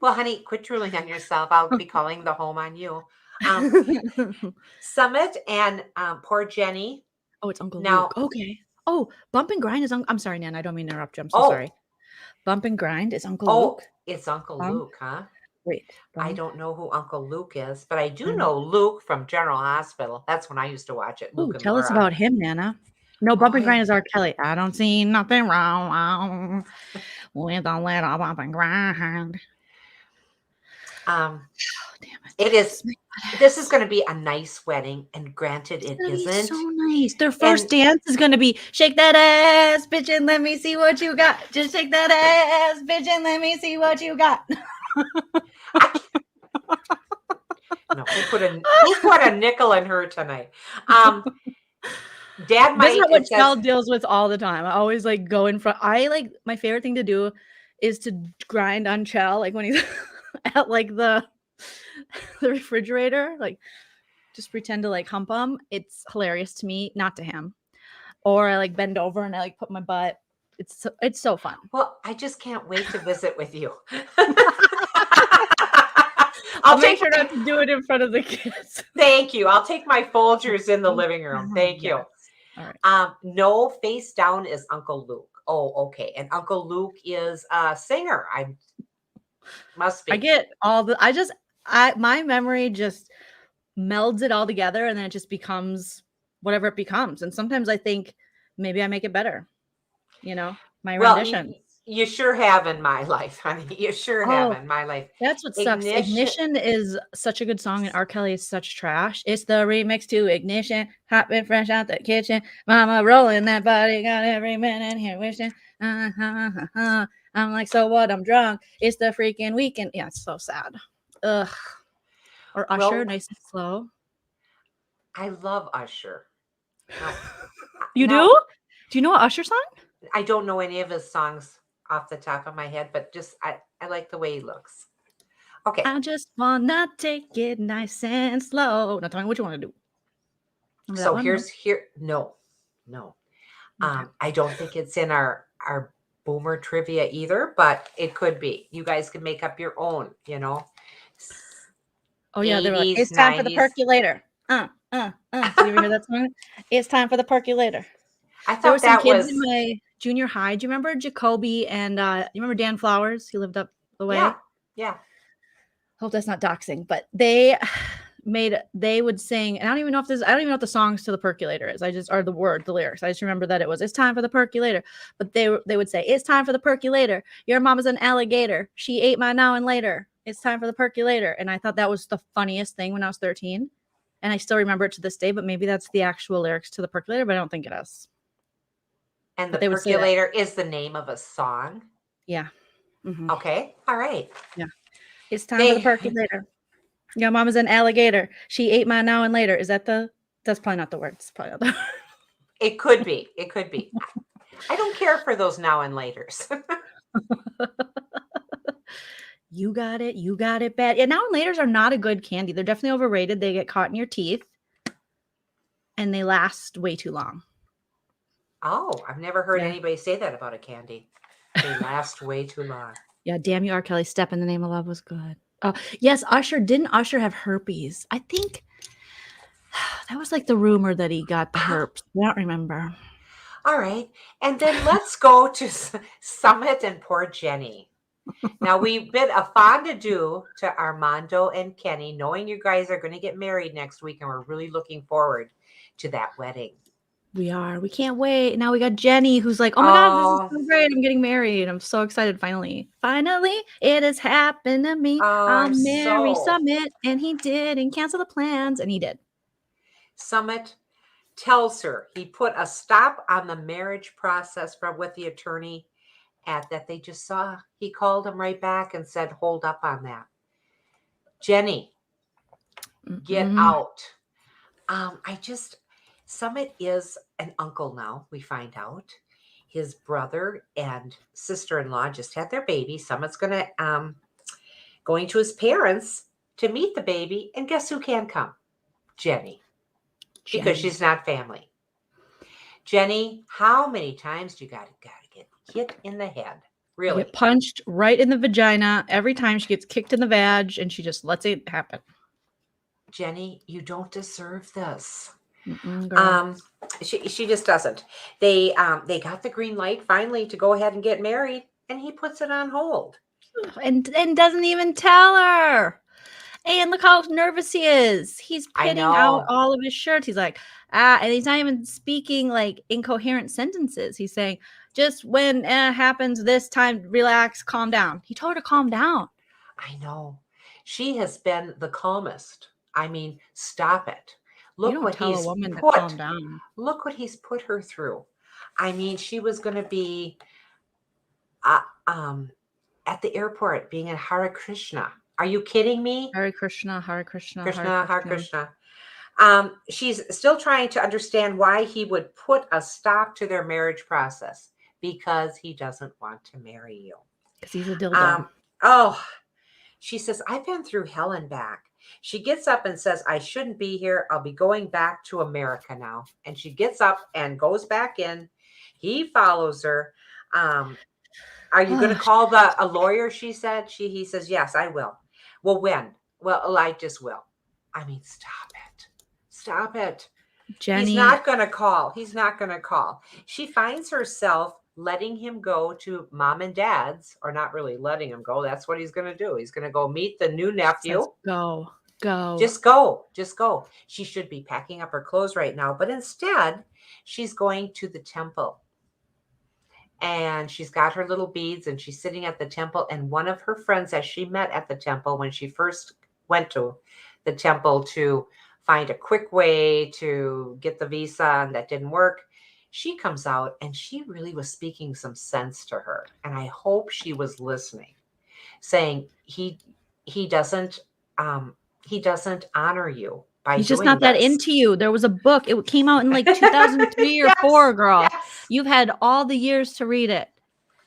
well, honey, quit drooling on yourself. I'll be calling the home on you. Sumit and poor Jenny. Oh, it's Uncle Now- Luke. Okay. Oh, Bump and Grind is I'm sorry, Nan. I don't mean to interrupt you. I'm so Oh. sorry. Bump and Grind is Uncle Oh, Luke. it's Uncle Um, Luke, huh? Wait. I Bump- don't know who Uncle Luke is, but I do Mm. know Luke from General Hospital. That's when I used to watch it. Ooh, Luke and tell us Laura. about him, Nana. No, Bump and yeah. Grind is R. Kelly. I don't see nothing wrong with a little bump and grind. Um, Oh, damn it. it is. This is going to be a nice wedding, and granted, it It's gonna be isn't. so nice. Their first And- dance is gonna be shake that ass, bitch, and let me see what you got. Just shake that ass, bitch, and let me see what you got. No, who put a nickel in her tonight? Dad This might. is what it says- Chell deals with all the time. I always like go in front. I like my favorite thing to do is to grind on Chell, like when he's at like the refrigerator, like just pretend to like hump him. It's hilarious to me, not to him. Or I like bend over and I like put my butt. It's so fun. Well, I just can't wait to visit with you. I'll make sure not to do it in front of the kids. Thank you. I'll take my Folgers in the living room. Thank you. Yes. All right. No, face down is Uncle Luke. Oh, okay. And Uncle Luke is a singer. I must be. I get all the my memory just melds it all together and then it just becomes whatever it becomes. And sometimes I think maybe I make it better. My rendition. You sure have in my life, honey. You sure have in my life. That's what sucks. Ignition is such a good song and R. Kelly is such trash. It's the remix to Ignition. Hot and fresh out the kitchen. Mama rolling that body. Got every minute here wishing. I'm like, so what? I'm drunk. It's the freaking weekend. Yeah, it's so sad. Ugh. Or Usher, Well, nice and slow. I love Usher. No, You no, do? Do you know an Usher song? I don't know any of his songs off the top of my head, but just I like the way he looks. Okay. I just wanna take it nice and slow. Now tell me what you want to do. Remember that So one? no. Okay. I don't think it's in our boomer trivia either, but it could be. You guys can make up your own, Oh yeah, they were like, 80s, it's time for the 90s. percolator. Did you ever hear that song? It's time for the percolator. I There were thought some that kids was in my junior high. Do you remember Jacoby and you remember Dan Flowers? He lived up the way. yeah. Hope that's not doxing, but they would sing, and I don't even know what the songs to the percolator is. The lyrics. I just remember that it's time for the percolator. But they would say, it's time for the percolator. Your mama's an alligator. She ate my now and later. It's time for the percolator. And I thought that was the funniest thing when I was 13. And I still remember it to this day, but maybe that's the actual lyrics to the percolator, but I don't think it is. And the they would say that. percolator is the name of a song. Yeah. Mhm. Okay. All right. It's time for the percolator. Your mama's an alligator. She ate my now and later. Is that that's probably not the words. Probably not the It could be. It could be. I don't care for those now and laters. You got it. You got it bad. Yeah, now and laters are not a good candy. They're definitely overrated. They get caught in your teeth and they last way too long. Oh, I've never heard Yeah. anybody say that about a candy. They last way too long. Yeah, damn you, R. Kelly. Step in the Name of Love was good. Oh, yes, Usher. Didn't Usher have herpes? I think that was like the rumor that he got the herpes. I don't remember. All right. And then let's go to Sumit and poor Jenny. Now, we bid a fondue to Armando and Kenny, knowing you guys are going to get married next week, and we're really looking forward to that wedding. We are. We can't wait. Now we got Jenny, who's like, oh my God, this is so great. I'm getting married. I'm so excited. Finally, it has happened to me. Oh, I'll I'm marry so- Summit. And he did and cancel the plans. And he did. Sumit, tells her he put a stop on the marriage process from with the attorney at that they just saw. He called him right back and said, hold up on that. Jenny, get out. Sumit is an uncle now, we find out. His brother and sister-in-law just had their baby. Summit's going to his parents to meet the baby. And guess who can't come? Jenny. Because she's not family. Jenny, how many times do you gotta get hit in the head? Really? Get punched right in the vagina every time she gets kicked in the vag, and she just lets it happen. Jenny, you don't deserve this. Girl. She just doesn't. They got the green light finally to go ahead and get married, and he puts it on hold. And doesn't even tell her. And look how nervous he is. He's pitting out all of his shirts. He's like, and he's not even speaking like incoherent sentences. He's saying, just when it happens this time, relax, calm down. He told her to calm down. I know. She has been the calmest. I mean, stop it. Look what he's put. Look what he's put her through. I mean, she was going to be at the airport being in Hare Krishna. Are you kidding me? Hare Krishna, Hare Krishna, Hare Krishna. She's still trying to understand why he would put a stop to their marriage process, because he doesn't want to marry you. Because he's a dildo. She says, I've been through hell and back. She gets up and says, I shouldn't be here. I'll be going back to America now. And she gets up and goes back in. He follows her. Are you going to call a lawyer? She said. He says, yes, I will. Well, when? Well, I just will. I mean, stop it. Stop it. Jenny. He's not going to call. He's not going to call. She finds herself letting him go to mom and dad's, or not really letting him go. That's what he's going to do. He's going to go meet the new nephew. Let's go. Just go. She should be packing up her clothes right now, but instead she's going to the temple. And she's got her little beads, and she's sitting at the temple. And one of her friends that she met at the temple when she first went to the temple to find a quick way to get the visa, and that didn't work, she comes out and she really was speaking some sense to her. And I hope she was listening, saying he doesn't honor you. He's just not that into you. There was a book. It came out in like 2003 or 4, girl. Yes. You've had all the years to read it.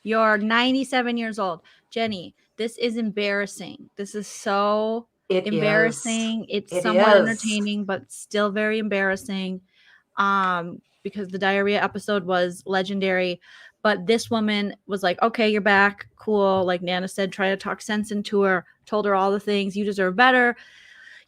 You're 97 years old. Jenny, this is embarrassing. This is so embarrassing. It's somewhat entertaining, but still very embarrassing. Because the diarrhea episode was legendary. But this woman was like, okay, you're back. Cool. Like Nana said, try to talk sense into her, told her all the things. You deserve better.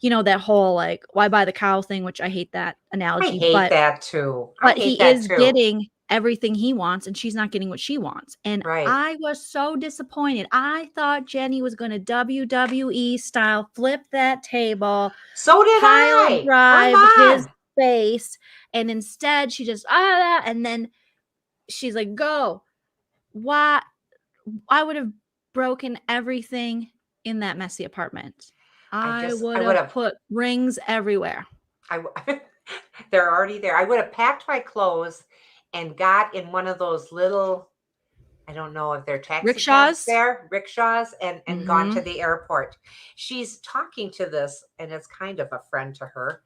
You know, that whole like, why buy the cow thing, which I hate that analogy. I hate that too. But he is getting everything he wants, and she's not getting what she wants. And I was so disappointed. I thought Jenny was going to WWE style flip that table. So did I. Drive his face. And instead she just, and then she's like, go. Why? I would have broken everything in that messy apartment. I would have put rings everywhere. They're already there. I would have packed my clothes and got in one of those little, I don't know if they're taxi rickshaws and gone to the airport. She's talking to this, and it's kind of a friend to her.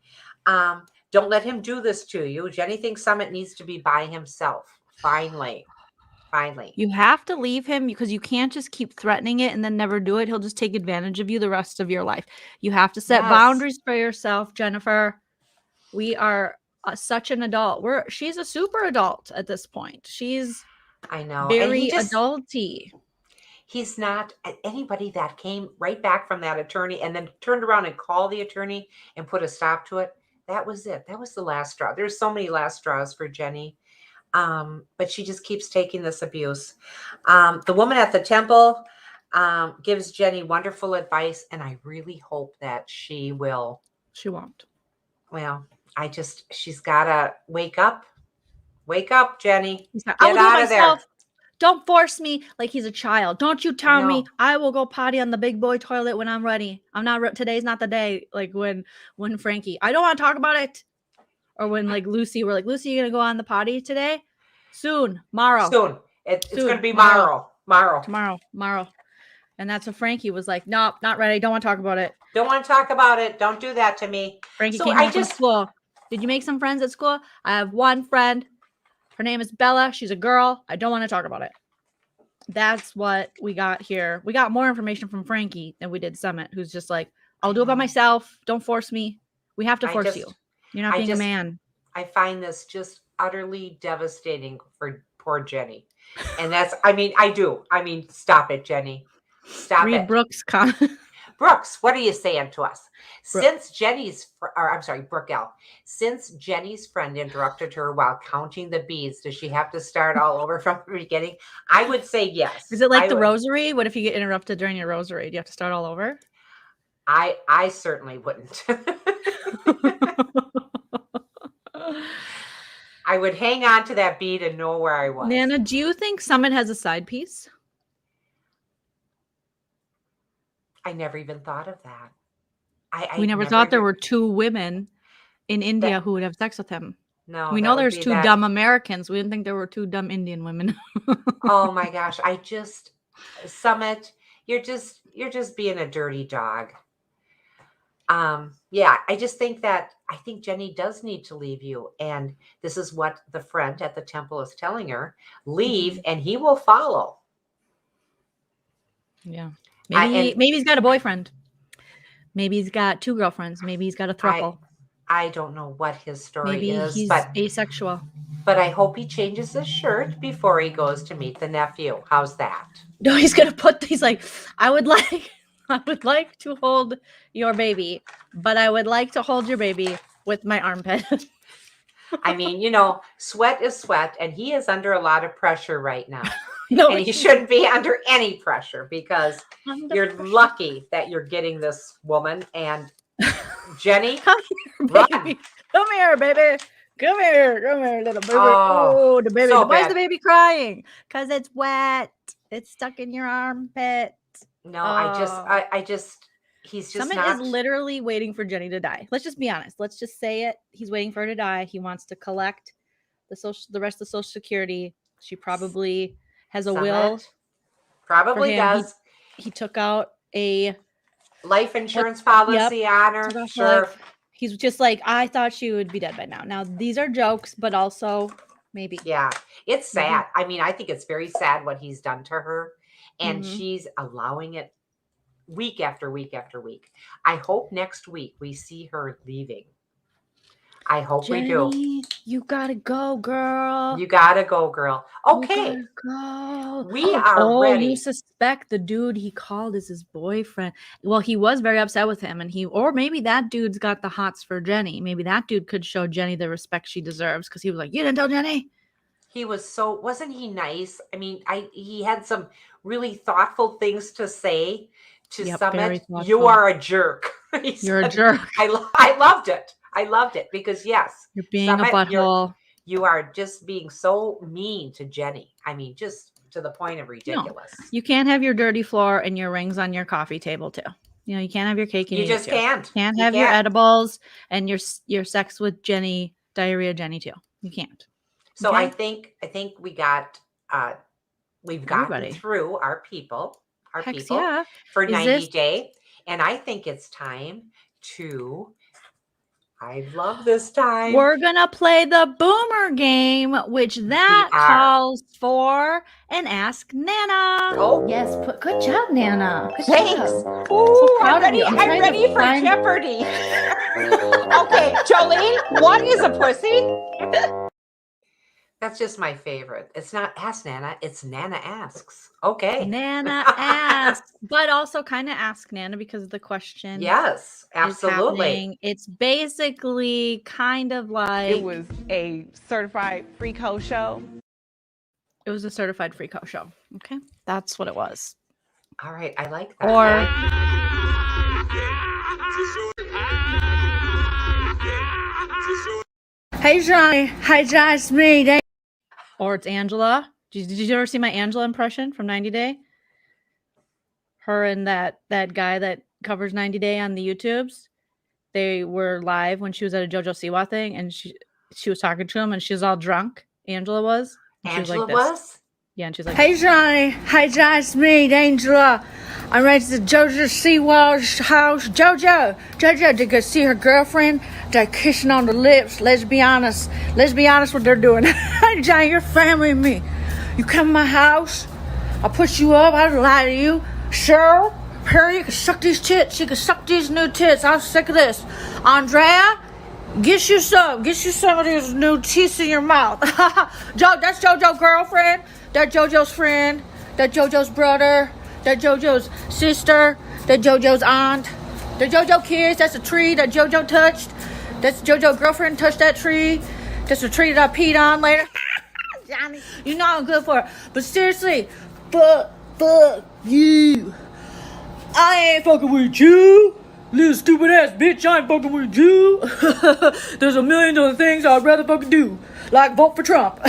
Don't let him do this to you. Jenny thinks Sumit needs to be by himself. Finally. You have to leave him, because you can't just keep threatening it and then never do it. He'll just take advantage of you the rest of your life. You have to set boundaries for yourself, Jennifer. We are such an adult. She's a super adult at this point. She's very adulty. He's not anybody that came right back from that attorney and then turned around and called the attorney and put a stop to it. That was it. That was the last straw. There's so many last straws for Jenny. But she just keeps taking this abuse. The woman at the temple gives Jenny wonderful advice, and I really hope that she will. She won't. Well, she's got to wake up. Wake up, Jenny. Get out of there. Don't force me like he's a child. Don't you tell me I will go potty on the big boy toilet when I'm ready. Today's not the day. Like when Frankie, I don't want to talk about it. Or when like Lucy, we're like, Lucy, you gonna go on the potty today? Soon, tomorrow. Soon. It's Soon, going to be tomorrow. tomorrow. And that's what Frankie was like, nope, not ready. Don't want to talk about it. Don't want to talk about it. Don't do that to me. Frankie So came home from school. Did you make some friends at school? I have one friend. Her name is Bella. She's a girl. I don't want to talk about it. That's what we got here. We got more information from Frankie than we did Sumit, who's just like, I'll do it by myself. Don't force me. We have to force you. You're not being a man. I find this just utterly devastating for poor Jenny. And that's, I mean, I do. I mean, stop it, Jenny. Stop Read it. Brooks' Brooks, what are you saying to us? Since Jenny's friend interrupted her while counting the beads, does she have to start all over from the beginning? I would say yes. Is it like the rosary? What if you get interrupted during your rosary? Do you have to start all over? I certainly wouldn't. I would hang on to that bead and know where I was. Nana, do you think Sumit has a side piece? I never even thought of that. We never thought there were two women in India who would have sex with him. No, we know there's two dumb Americans. We didn't think there were two dumb Indian women. Oh my gosh. Sumit, you're just being a dirty dog. Yeah, I think Jenny does need to leave you. And this is what the friend at the temple is telling her. Leave and he will follow. Yeah. Maybe he's got a boyfriend. Maybe he's got two girlfriends. Maybe he's got a throuple. I don't know what his story is. He's asexual. But I hope he changes his shirt before he goes to meet the nephew. How's that? No, he's like, I would like to hold your baby, but I would like to hold your baby with my armpit. I mean, sweat is sweat, and he is under a lot of pressure right now. No, and he shouldn't be under any pressure because you're lucky that you're getting this woman. And Jenny, come here, baby. Come here, baby. Come here, little baby. Oh, the baby. Why is the baby crying? Because it's wet. It's stuck in your armpit. No, he's just Sumit is literally waiting for Jenny to die. Let's just be honest. Let's just say it. He's waiting for her to die. He wants to collect the rest of Social Security. She probably has a will. Probably does. He took out a life insurance policy on her. Sure. He's just like, I thought she would be dead by now. Now, these are jokes, but also maybe. Yeah, it's sad. I mean, I think it's very sad what he's done to her. And she's allowing it week after week after week. I hope next week we see her leaving. I hope Jenny, we do. You gotta go, girl. You gotta go, girl. Okay. Go. We are ready. You suspect the dude he called is his boyfriend. Well, he was very upset with him, or maybe that dude's got the hots for Jenny. Maybe that dude could show Jenny the respect she deserves because he was like, you didn't tell Jenny. Wasn't he nice? I mean, he had some really thoughtful things to say to Sumit. You are a jerk. You're a jerk. I loved it. I loved it because yes, you're being Sumit, a butthole. You are just being so mean to Jenny. I mean, just to the point of ridiculous. No, you can't have your dirty floor and your rings on your coffee table too. You can't have your cake. You just can't. Can't have your edibles and your sex with Jenny, diarrhea Jenny too. You can't. So okay? I think we've gotten through our people for 90 days. And I think it's time to, I love this time. We're going to play the boomer game, which calls for an Ask Nana. Oh, yes. Good job, Nana. Good Thanks. Job. Ooh, I'm ready for Jeopardy. Okay, Joleen, what is a pussy? That's just my favorite. It's not Ask Nana. It's Nana Asks. Okay. Nana asks, but also kind of Ask Nana because of the question. Yes, absolutely. It's basically kind of like. It was a certified freak hoe show. It was a certified freak hoe show. Okay. That's what it was. All right. I like that. Hey, Johnny. Hi, Johnny. It's me. Or it's Angela. Did you ever see my Angela impression from 90 Day? Her and that guy that covers 90 Day on the YouTubes. they were live when she was at a JoJo Siwa thing, and she was talking to him, and she was all drunk. Angela was. And she Angela was like this. was? Yeah, and she's like, Hey Johnny, hi John, it's me, Angela. I'm right to JoJo Siwa's house. Jojo to go see her girlfriend. They're kissing on the lips. Let's be honest what they're doing. Hey Johnny, your family and me. You come to my house, I'll put you up, I don't lie to you. Cheryl, Perry, you can suck these tits. You can suck these new tits. I'm sick of this. Andrea, get you some of these new teeth in your mouth. That's JoJo's girlfriend. That's JoJo's friend. That's JoJo's brother. That's JoJo's sister. That's JoJo's aunt. The JoJo kids. That's a tree that JoJo touched. That's JoJo's girlfriend touched that tree. That's a tree that I peed on later. Johnny, you know I'm good for it. But seriously, fuck you. I ain't fucking with you. Little stupid ass bitch, I ain't fucking with you. There's a million other things I'd rather fucking do. Like vote for Trump.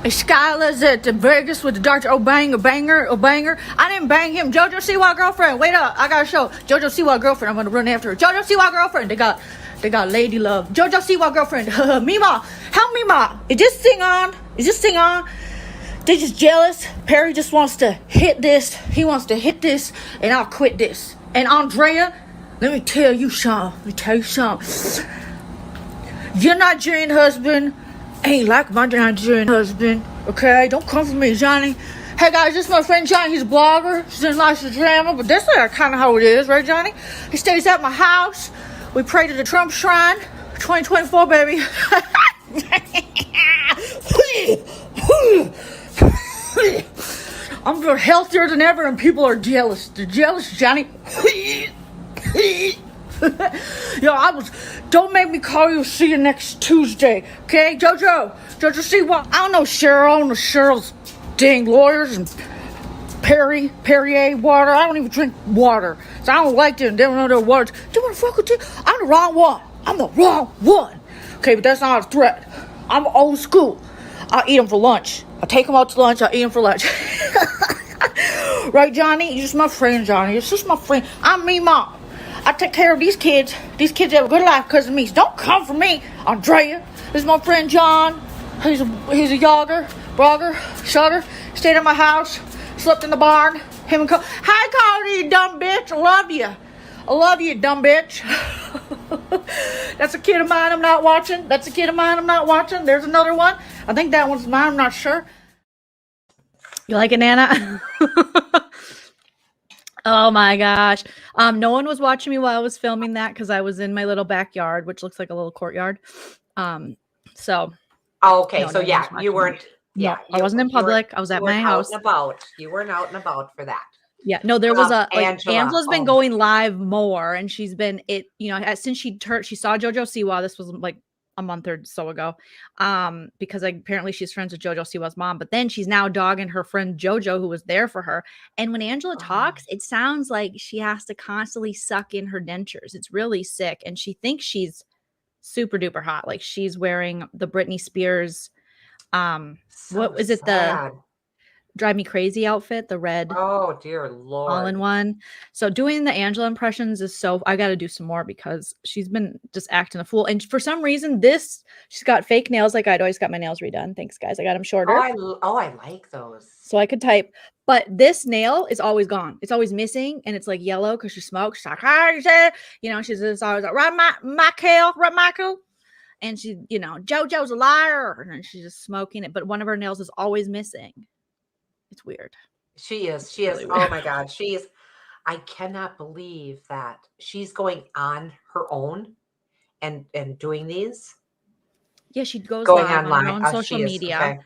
Skylar's at Vegas with the Dr. Banger. I didn't bang him. JoJo Siwa girlfriend. Wait up, I gotta show. JoJo Siwa girlfriend. I'm gonna run after her. JoJo Siwa girlfriend. They got lady love. JoJo Siwa girlfriend. Mima, help Mima. Is this thing on? They just jealous. Perry just wants to hit this. He wants to hit this, and I'll quit this. And Andrea, let me tell you something. Your Nigerian husband ain't like my Nigerian husband. Okay? Don't come for me, Johnny. Hey guys, this is my friend Johnny. He's a blogger. He's in lots of drama, but that's kind of how it is, right, Johnny? He stays at my house. We pray to the Trump shrine. 2024, baby. I'm healthier than ever, and people are jealous. They're jealous, Johnny. Don't make me call you. See you next Tuesday, okay? JoJo, see what? I don't know Cheryl. I don't know Cheryl's dang lawyers and Perrier water. I don't even drink water, so I don't like them. They don't know their words. Do you want to fuck with you? I'm the wrong one. Okay, but that's not a threat. I'm old school. I'll eat them for lunch. I'll take them out to lunch. I'll eat them for lunch. Right, Johnny? You're just my friend, Johnny. You're just my friend. I'm me, Mom. I take care of these kids. These kids have a good life because of me. So don't come for me, Andrea. This is my friend John. He's a blogger, shutter. Stayed at my house. Slept in the barn. Him and Cody. Hi, Cody, you dumb bitch. I love you, dumb bitch. That's a kid of mine I'm not watching. There's another one. I think that one's mine. I'm not sure. you like it, Nana? Oh my gosh. No one was watching me while I was filming that because I was in my little backyard, which looks like a little courtyard. So. Oh, okay. No, so yeah, you weren't. Yeah, I wasn't in public. I was at my house. You weren't out and about for that. Yeah, no, there was Angela's been going live more, and she's been since she saw JoJo Siwa. This was like a month or so ago, because apparently she's friends with JoJo Siwa's mom. But then she's now dogging her friend JoJo, who was there for her. And when Angela talks, it sounds like she has to constantly suck in her dentures. It's really sick, and she thinks she's super duper hot. Like she's wearing the Britney Spears. What is it? The Drive Me Crazy outfit, the red. Oh dear Lord. All in one. So doing the Angela impressions is I got to do some more because she's been just acting a fool. And for some reason, she's got fake nails. Like I'd always got my nails redone. Thanks, guys. I got them shorter. I like those. So I could type. But this nail is always gone. It's always missing, and it's like yellow because she smokes. She's like, hi, she's just always like, right, Michael. And she, JoJo's a liar, and she's just smoking it. But one of her nails is always missing. It's weird. She is. Really Oh weird. my God. I cannot believe that she's going on her own and doing these. Yeah, she goes going live online on her own social media. Okay.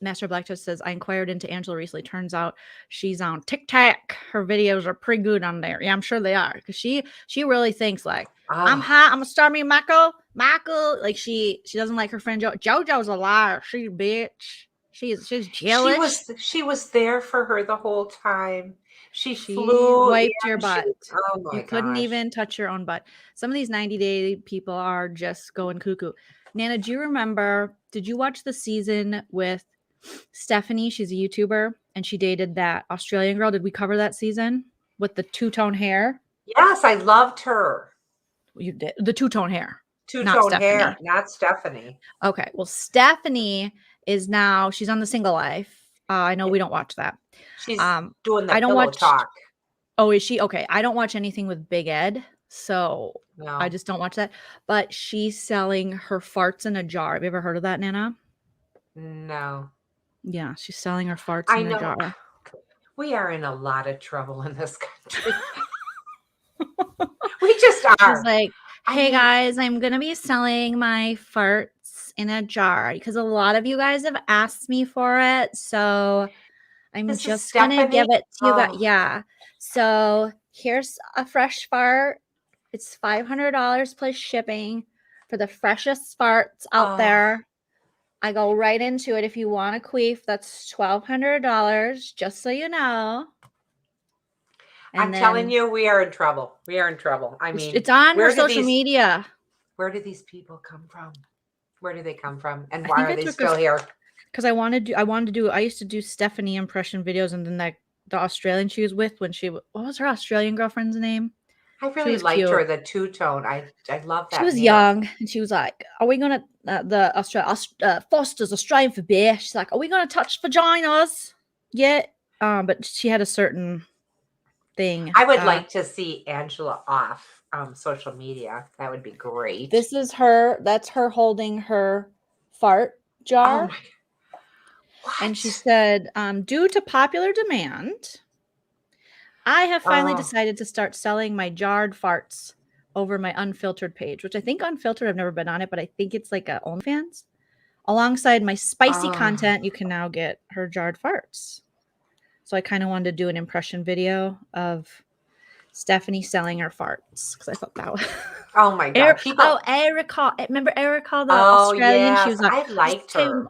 Master Black Toast says, I inquired into Angela recently. Turns out she's on TikTok. Her videos are pretty good on there. Yeah, I'm sure they are. Because she really thinks like, I'm hot. I'm a star me, Michael. Like she doesn't like her friend JoJo's a liar. She's a bitch. She's jealous. She was there for her the whole time. She flew. Wiped your butt. You couldn't even touch your own butt. Some of these 90-day people are just going cuckoo. Nana, do you remember? Did you watch the season with Stephanie? She's a YouTuber, and she dated that Australian girl. Did we cover that season with the two-tone hair? Yes, I loved her. You did the two-tone hair. Two-tone hair, Stephanie. not Stephanie. Okay. Well, Stephanie she's on the Single Life. I know we don't watch that. She's doing the I don't pillow watch talk. Oh, is she? Okay. I don't watch anything with Big Ed. So No. I just don't watch that. But she's selling her farts in a jar. Have you ever heard of that, Nana? No. Yeah, she's selling her farts in a jar. We are in a lot of trouble in this country. We just are. She's like, hey guys, I'm going to be selling my farts in a jar because a lot of you guys have asked me for it. So I'm just going to give it to you guys. Yeah. So here's a fresh fart. It's $500 plus shipping for the freshest farts out there. I go right into it. If you want a queef, that's $1,200, just so you know. I'm telling you, we are in trouble. We are in trouble. I mean, it's on her social media. Where do these people come from? Where do they come from? And why are they still here? Because I used to do Stephanie impression videos, and then the Australian she was with what was her Australian girlfriend's name? I really liked her, the two-tone. I love that. She was young, and she was like, are we going to, Foster's Australian for beer. She's like, are we going to touch vaginas? Yeah. But she had a certain thing. I would like to see Angela off social media. That would be great. This is her. That's her holding her fart jar. Oh my. And she said, due to popular demand, I have finally decided to start selling my jarred farts over my unfiltered page, which I think unfiltered, I've never been on it, but I think it's like a OnlyFans. Alongside my spicy content, you can now get her jarred farts. So I kind of wanted to do an impression video of Stephanie selling her farts because I thought that was. Oh my God. Erica. Remember Erica, the Australian? Yes. She was like, I liked her.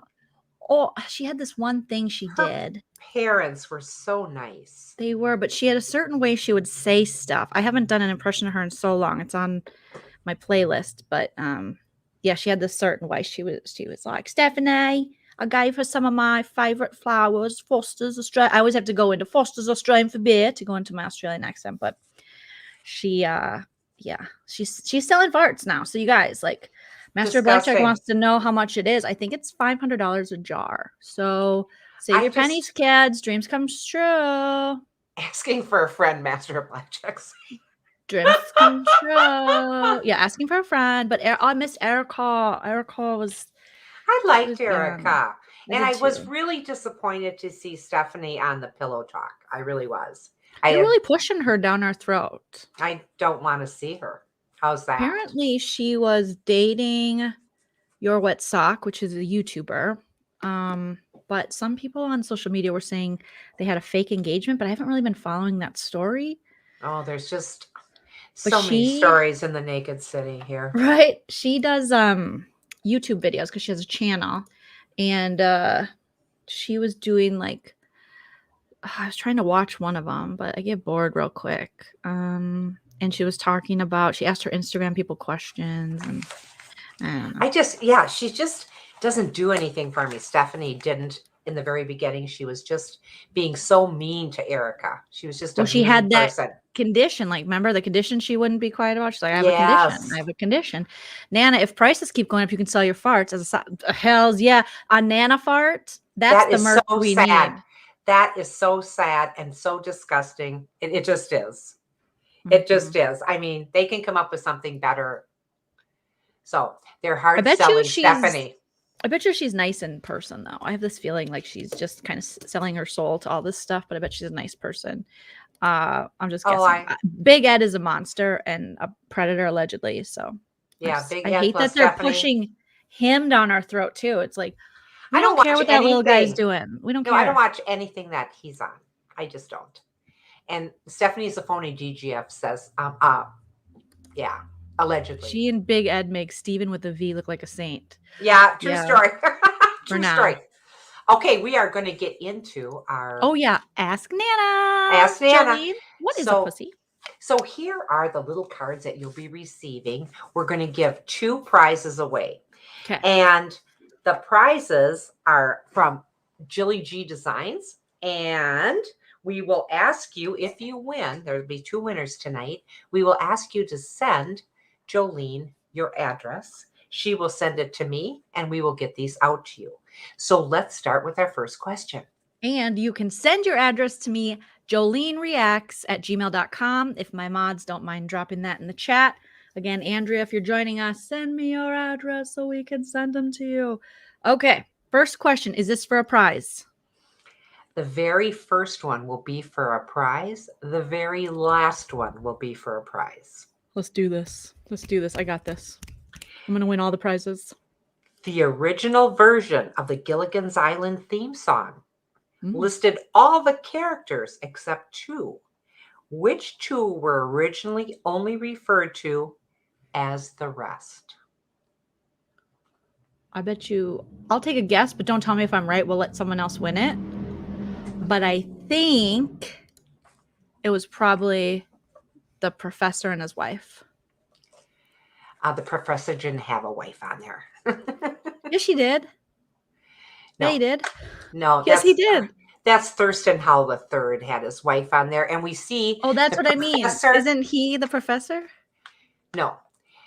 She had this one thing she did. Parents were so nice. They were, but she had a certain way she would say stuff. I haven't done an impression of her in so long. It's on my playlist, but yeah, she had this certain way. She was like, Stephanie, I gave her some of my favorite flowers, Foster's Australian. I always have to go into Foster's Australian for beer to go into my Australian accent, but she's selling farts now. So you guys, like, Master Blackjack wants to know how much it is. I think it's $500 a jar. So save your pennies, kids. Dreams come true. Asking for a friend, Master Blackjack. Dreams come true. Yeah, asking for a friend. But I missed Erica. Erica was. I liked Erica. And I was really disappointed to see Stephanie on the Pillow Talk. I really was. They're really pushing her down our throat. I don't want to see her. How's that? Apparently, she was dating Your Wet Sock, which is a YouTuber. But some people on social media were saying they had a fake engagement, but I haven't really been following that story. Oh, there's just so many stories in the naked city here. Right. She does YouTube videos because she has a channel. And she was doing like, I was trying to watch one of them, but I get bored real quick. And she was talking about, she asked her Instagram people questions. And I don't know. She just doesn't do anything for me. Stephanie didn't in the very beginning. She was just being so mean to Erica. She was just she had that condition. Like, remember the condition she wouldn't be quiet about? She's like, I have a condition. I have a condition. Nana, if prices keep going up, you can sell your farts. Hells yeah. A Nana fart, that's the merch we need. That is so sad and so disgusting. It just is. It just is. I mean, they can come up with something better. So they're hard selling Stephanie. I bet you she's nice in person, though. I have this feeling like she's just kind of selling her soul to all this stuff, but I bet she's a nice person. I'm just guessing. Big Ed is a monster and a predator, allegedly. So yeah, I hate that they're pushing him down our throat too. It's like, I don't care what that little guy's doing. We don't care. I don't watch anything that he's on. I just don't. And Stephanie's a phony, DGF says. Yeah, allegedly. She and Big Ed make Steven with a V look like a saint. Yeah, true story. True story. Okay, we are going to get into our. Oh yeah, Ask Nana. Ask Nana. Joleen, what is a pussy? So here are the little cards that you'll be receiving. We're going to give 2 prizes away. Okay. And the prizes are from Jilly G Designs, and we will ask you, if you win, there'll be 2 winners tonight. We will ask you to send Joleen your address. She will send it to me and we will get these out to you. So let's start with our first question. And you can send your address to me, JoleenReacts@gmail.com. If my mods don't mind dropping that in the chat. Again, Andrea, if you're joining us, send me your address so we can send them to you. Okay, first question. Is this for a prize? The very first one will be for a prize. The very last one will be for a prize. Let's do this. Let's do this. I got this. I'm going to win all the prizes. The original version of the Gilligan's Island theme song listed all the characters except 2. Which 2 were originally only referred to as the rest? I bet you, I'll take a guess, but don't tell me if I'm right. We'll let someone else win it. But I think it was probably the professor and his wife. The professor didn't have a wife on there. Yes, she did. No. Yeah, he did. No. Yes, he did. That's Thurston Howell III had his wife on there. And we see. Oh, that's what I mean. Isn't he the professor? No.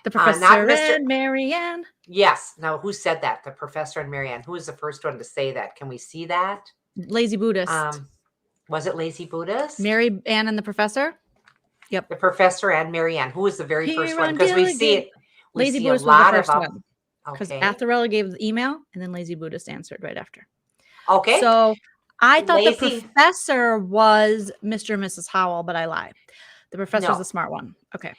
The professor not Mr. and Marianne. Yes. No, who said that? The professor and Marianne. Who was the first one to say that? Can we see that? Lazy Buddhist. Was it Lazy Buddhist? Mary Ann and the professor? Yep. The professor and Marianne. Who was the very Here first one? on Because we see Gilligan. it. Lazy see Buddhist a was the lot first of one. Because Okay. Atharella gave the email and then Lazy Buddhist answered right after. Okay. So I thought the Lazy- professor was Mr. and Mrs. Howell, but I lied. The professor's No. the smart one. Okay.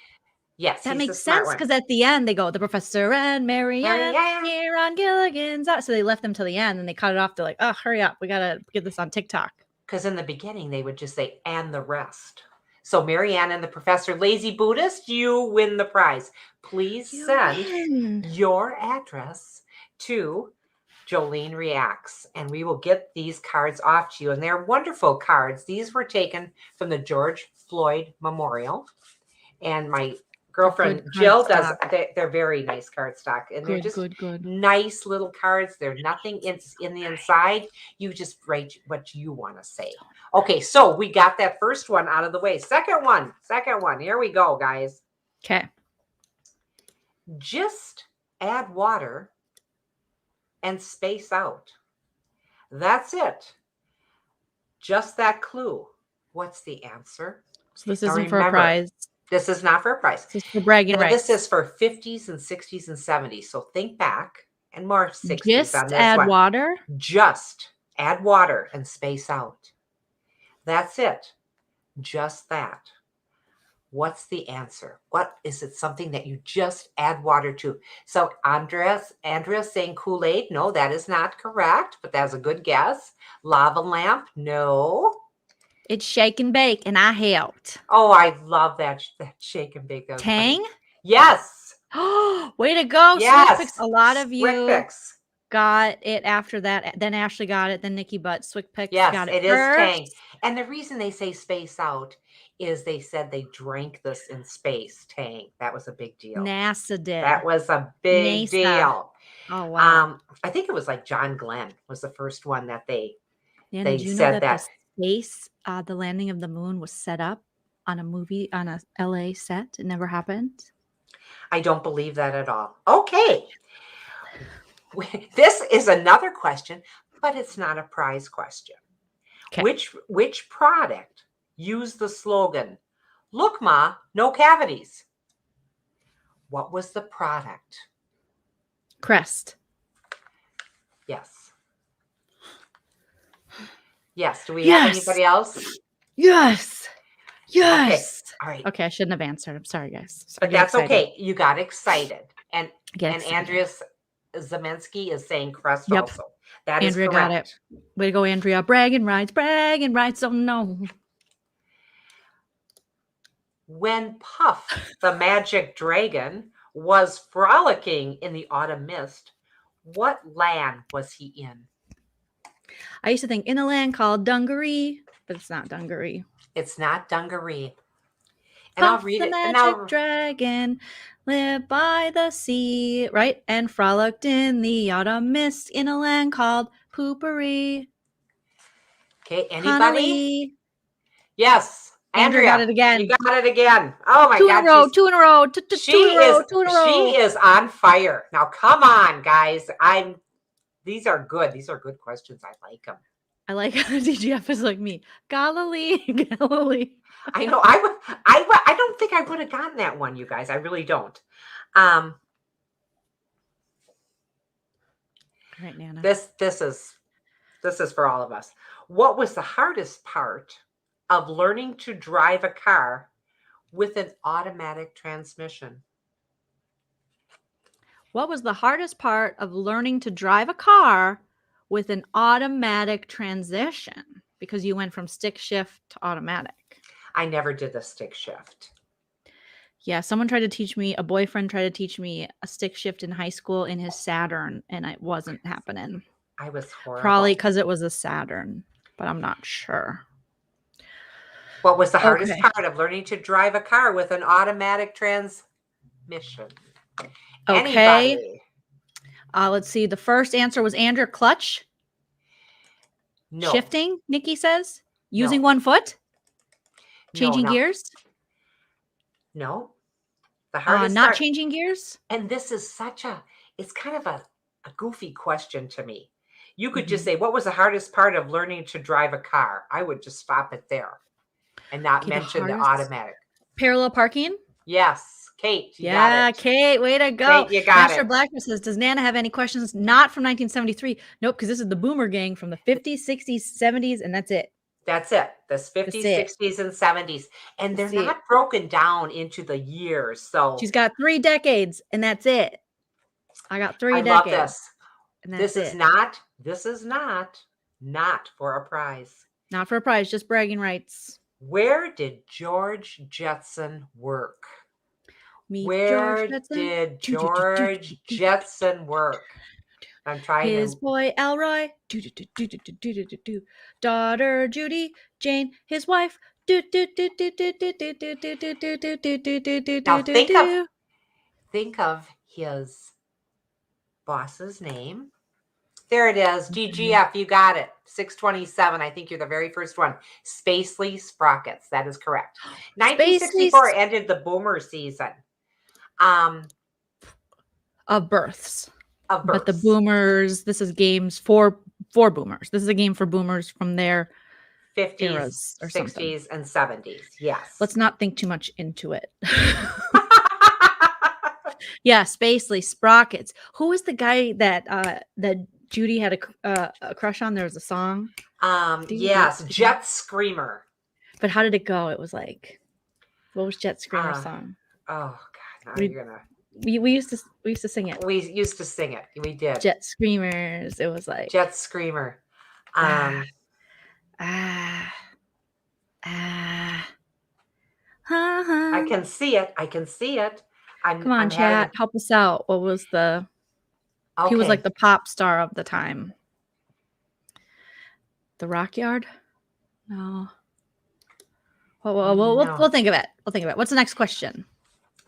Yes. That he's the makes smart sense one. because at the end they go, the professor and Marianne Marianne. here on Gilligan's. So they left them till the end and they cut it off. They're like, oh, hurry up. We got to get this on TikTok. Because in the beginning, they would just say, and the rest. So Marianne and the professor, Lazy Buddhist, you win the prize. Please send your address to Joleen Reacts, and we will get these cards off to you. And they're wonderful cards. These were taken from the George Floyd Memorial. And my girlfriend Good Jill does, cardstock. they're very nice cardstock. And they're just good. nice little cards. There's nothing in the inside. You just write what you want to say. Okay, so we got that first one out of the way. Second one. Here we go, guys. Okay. Just add water and space out. That's it. Just that clue. What's the answer? So this Now isn't for a remember, prize. This is not for a prize. This is for bragging Now, rights. this is for 50s and 60s and 70s. So think back and more 60s Just on this add one. water. Just add water and space out. That's it. Just that. What's the answer? What is it? Something that you just add water to? So Andrea's saying Kool-Aid. No, that is not correct, but that's a good guess. Lava lamp. No. It's shake and bake, and I helped. Oh, I love that shake and bake. That was Tang? funny. Yes. Oh, way to go. Yes. Swick Picks. A lot of you Swick-Picks. got it after that. Then Ashley got it. Then Nikki, but Swick Picks Yes, got it it is first. Tang. And the reason they say space out is they said they drank this in space. Tang. That was a big deal. NASA did. That was a big NASA. deal. Oh, wow. I think it was like John Glenn was the first one that they Yeah, they did you know said that that. the space, the landing of the moon was set up on a movie, on a LA set? It never happened. I don't believe that at all. Okay. This is another question, but it's not a prize question. Okay. Which product used the slogan, "Look, Ma, no cavities"? What was the product? Crest. Yes. Yes. Do we have anybody else? Yes. Yes. All right. Okay, I shouldn't have answered. I'm sorry, guys. But that's okay. You got excited. And Get and excited. Andrea Zemensky is saying crest Yep. also. That is Andrea correct. got it. Way to go, Andrea. Bragging rights. Oh, no. When Puff, the magic dragon, was frolicking in the autumn mist, what land was he in? I used to think in a land called Dungaree, but it's not Dungaree. It's not Dungaree. And I'll Puff read the it. And magic I'll, dragon lived by the sea, right? And frolicked in the autumn mist in a land called Poopery. okay, anybody? Honolulu. Yes. Andrea got it again. You got it again. Oh my Two God. in a row. Two in a row. She is on fire. Now, come on, guys. These are good. These are good questions. I like them. I like DGF is like me. Galilee. I know. I don't think I would have gotten that one, you guys. I really don't. All right, Nana. This is for all of us. What was the hardest part of learning to drive a car with an automatic transmission? What was the hardest part of learning to drive a car with an automatic transition? Because you went from stick shift to automatic. I never did the stick shift. Yeah, a boyfriend tried to teach me a stick shift in high school in his Saturn, and it wasn't happening. I was horrible. Probably because it was a Saturn, but I'm not sure. What was the hardest part of learning to drive a car with an automatic transmission? Okay. Anybody? Let's see. The first answer was Andrew, clutch. No. Shifting, Nikki says. Using No. one foot. No, Changing no. gears. No. The hardest Not part, changing gears. and this is it's kind of a goofy question to me. You could just say, what was the hardest part of learning to drive a car? I would just stop it there and not mention the automatic. Parallel parking. Yes. Kate, you got it. Kate, way to go. Kate, you got Master it. Blackman says, does Nana have any questions? Not from 1973. Nope, because this is the boomer gang from the 50s, 60s, 70s, and that's it. That's it. This 50s, 60s, and 70s. And they're not broken down into the years. So she's got 3 decades, and that's it. I got 3 decades. I love this. And that's This is not for a prize. Not for a prize, just bragging rights. Where did George Jetson work? Where did George Jetson work? I'm trying his boy Elroy, daughter Judy, Jane, his wife. Now think of his boss's name. There it is. DGF, you got it. 627. I think you're the very first one. Spacely Sprockets. That is correct. 1964 ended the boomer season. Of births. But the boomers, this is games for boomers. This is a game for boomers from their 50s, or 60s, something. and 70s. Yes. Let's not think too much into it. Yeah, Spacely Sprockets. Who was the guy that Judy had a crush on? There was a song. Yes, Jet Screamer. But how did it go? It was like, what was Jet Screamer's song? Oh God, now you're gonna. We used to sing it. We used to sing it. We did. Jet Screamers. It was like Jet Screamer. I can see it. I can see it. Come on, chat. Help us out. What was the? Okay. He was like the pop star of the time. The Rock Yard? No. We'll think of it. We'll think of it. What's the next question?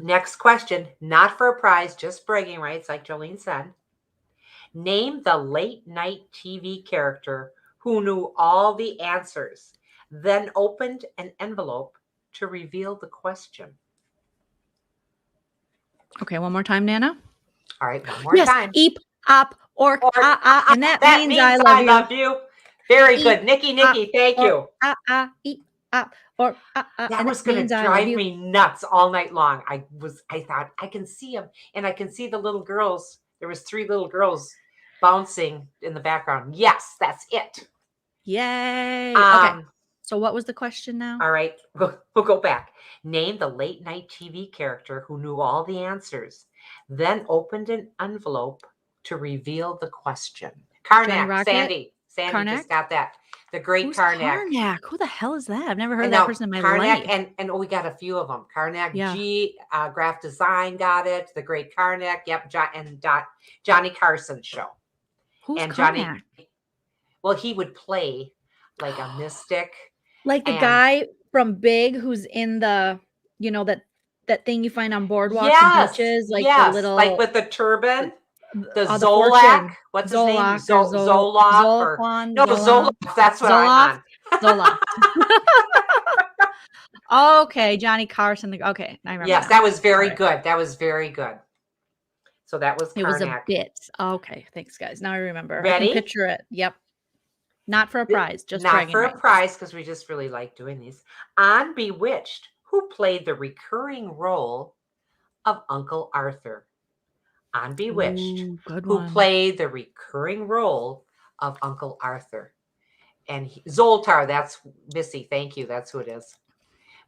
Next question, not for a prize, just bragging rights, like Joleen said. Name the late night TV character who knew all the answers, then opened an envelope to reveal the question. Okay, one more time, Nana. All right, one more time. Eep, op, or and that means I love you. Very Eep, good. Nikki, thank you. Eep, op, or that was going to drive me nuts all night long. I thought, I can see him, and I can see the little girls. There was 3 little girls bouncing in the background. Yes, that's it. Yay. Okay. So what was the question now? All right, we'll go back. Name the late night TV character who knew all the answers, then opened an envelope to reveal the question. Karnak, Sandy Karnak? Just got that. The great Karnak. Karnak. Who the hell is that? I've never heard of that person in my life. And we got a few of them. Karnak, yeah. Graph Design got it. The great Karnak. Yep. Johnny Carson's show. Who's and Karnak? Well, he would play like a mystic. Like the guy from Big who's in the, that thing you find on boardwalks and beaches, like the little, like with the turban, the Zolak. Fortune. What's Zolak his name? Zolak. Zolak. That's what I'm on. Zolak. Okay, Johnny Carson. Okay, I remember. Yes, now. that was very All right. good. That was very good. So that was It was a Karnak. bit. Okay, thanks, guys. Now I remember. I Ready? can picture it. Yep. Not for a prize, just Not bragging for a rights. prize, because we just really like doing these. On Bewitched, who played the recurring role of Uncle Arthur? On Bewitched, Ooh, good who one. played the recurring role of Uncle Arthur? And Zoltar, that's Missy. Thank you. That's who it is.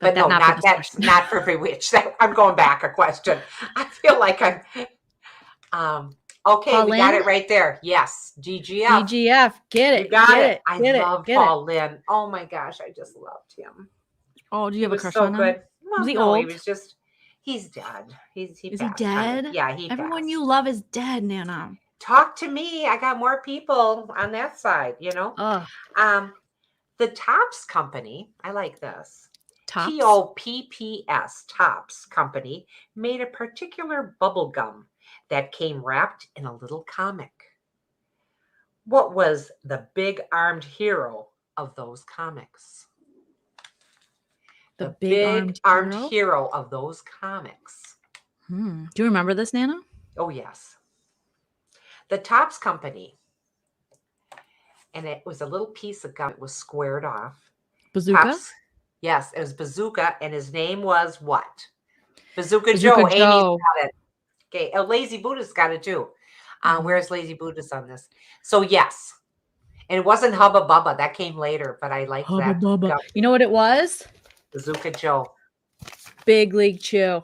But that no, not for not this that's question. not for Bewitched. I'm going back a question. I feel like I'm okay, we got Pauline? it right there. Yes, GGF. DGF. Get it. You got get it. it. I get love it. Paul Lynn. Oh my gosh, I just loved him. Oh, do you He have a was crush so on him? good. Well, Was he no, he old? was just. He's dead. He Is he passed, dead? honey. Yeah, he Everyone passed. you love is dead, Nana. Talk to me. I got more people on that side. Ugh. The Topps Company. I like this. Tops? TOPPS, Topps Company, made a particular bubble gum that came wrapped in a little comic. What was the big armed hero of those comics? The big armed hero of those comics. Do you remember this, Nana? Oh, yes. The Topps Company. And it was a little piece of gum. It was squared off. Bazooka? Topps. Yes, it was Bazooka, and his name was what? Bazooka Bazooka Joe. Joe. Amy's got it. Okay, Lazy Buddha's got it too. Where's Lazy Buddha's on this? So yes, and it wasn't Hubba Bubba. That came later, but I like Hubba that. Bubba. Gum. You know what it was? Bazooka Joe. Big League Chew.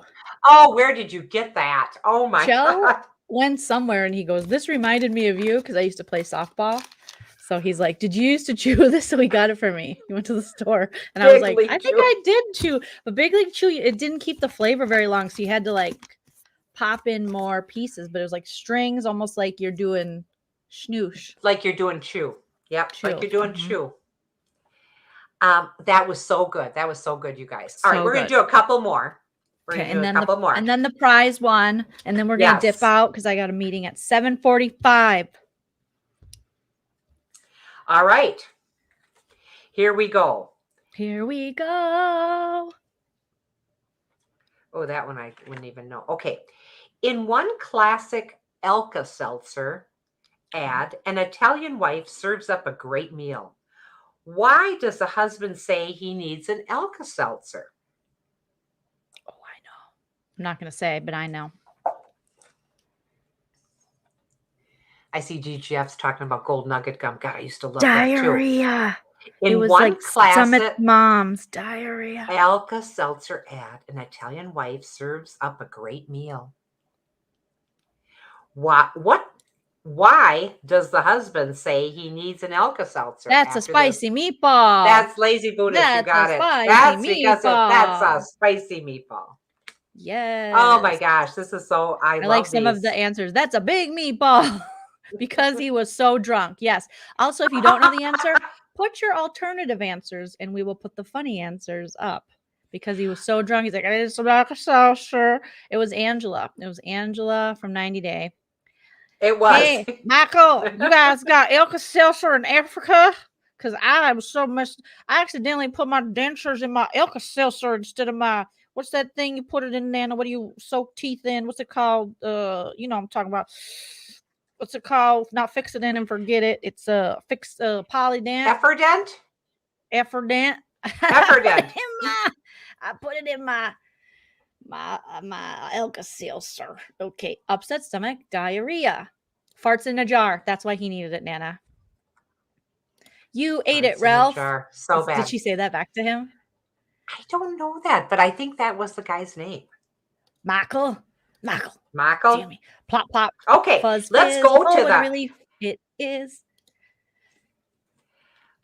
Oh, where did you get that? Oh my Joe God. went somewhere and he goes, "This reminded me of you," because I used to play softball. So he's like, "Did you used to chew this?" So he got it for me. He went to the store and I was like, "I think I did chew." But Big League Chew, it didn't keep the flavor very long. So you had to like pop in more pieces, but it was like strings, almost like you're doing snoosh. Like you're doing chew. Yep. Chew. Like you're doing chew. That was so good. That was so good, you guys. All right, we're gonna do a couple more. Okay, and then the prize one, and then we're gonna dip out because I got a meeting at 7:45. All right. Here we go. Here we go. Oh, that one I wouldn't even know. Okay. In one classic Alka-Seltzer ad, an Italian wife serves up a great meal. Why does the husband say he needs an Alka-Seltzer? Oh, I know. I'm not going to say, but I know. I see GGF's talking about gold nugget gum. God, I used to love diarrhea. That too. It was one like Sumit mom's diarrhea. Alka-Seltzer ad, an Italian wife serves up a great meal. Why does the husband say he needs an Alka-Seltzer? That's a spicy meatball. That's Lazy Buddha. You got it. That's because that's a spicy meatball. Yes. Oh my gosh, this is so. I love like some these. of the answers. That's a big meatball because he was so drunk. Yes. Also, if you don't know the answer, put your alternative answers, and we will put the funny answers up. Because he was so drunk, he's like, "I need some Alka-Seltzer." It was Angela. It was Angela from 90 Day. It was. Hey, Michael, you guys got Alka-Seltzer in Africa? Because I was so messed. I accidentally put my dentures in my Alka-Seltzer instead of my, what's that thing you put it in, Nana? What do you soak teeth in? What's it called? You know what I'm talking about. What's it called? Not fix it in and forget it. It's fix Polydent. Efferdent? Efferdent. Efferdent. I put it in my Alka-Seltzer. Okay. Upset stomach, diarrhea. Farts in a jar. That's why he needed it, Nana. You ate it, Ralph. So bad. Did she say that back to him? I don't know that, but I think that was the guy's name. Michael. Damn me. Plop, plop. Okay. Fuzz, let's fizz. go to the relief. It is.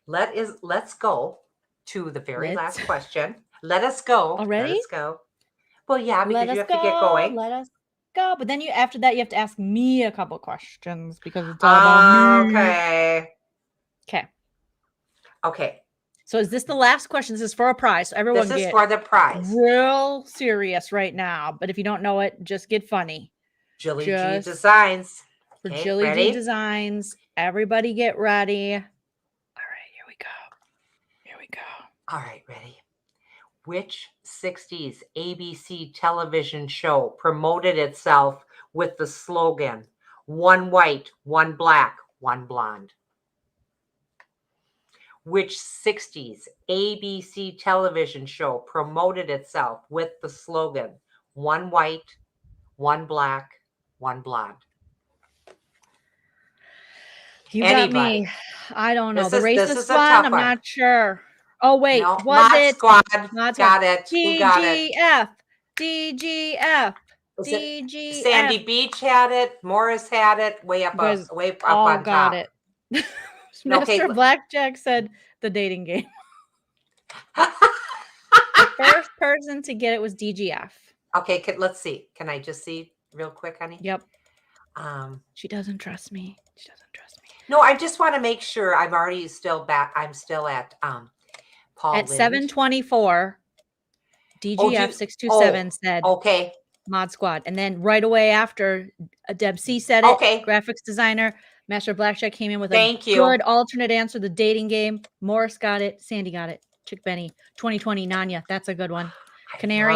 Let's go to the very last question. Let us go. Already? Let us go. Well, yeah, because you have to get going. Let us go. But then after that, you have to ask me a couple questions because it's all about me. Okay. So is this the last question? This is for a prize. So everyone this is for the prize. Real serious right now. But if you don't know it, just get funny. Joleen G Designs. For Joleen G Designs. Everybody get ready. All right, here we go. All right, ready. Which 60s ABC television show promoted itself with the slogan, one white, one black, one blonde? Which 60s ABC television show promoted itself with the slogan, one white, one black, one blonde? You got Anybody? me. I don't know. This The is racist a one, tough I'm one. not sure. Oh, wait. No, Was Mod it? Squad Mod got Squad. it. Who got it? DGF. DGF. Was it DGF. Sandy Beach had it? Morris had it. Way up, You guys way up all on got top. it. Okay, Mr. Blackjack said the dating game. The first person to get it was DGF. Okay, let's see. Can I just see real quick, honey? Yep. She doesn't trust me. She doesn't trust me. No, I just want to make sure I'm already still back. I'm still at Paul At Lynde. 7:24, DGF 627 said Okay. Mod Squad. And then right away after, Deb C said it. Okay. Graphics designer. Master Blackjack came in with Thank a you. good alternate answer. The dating game. Morris got it. Sandy got it. Chick Benny. 2020 Nanya. That's a good one. Canary.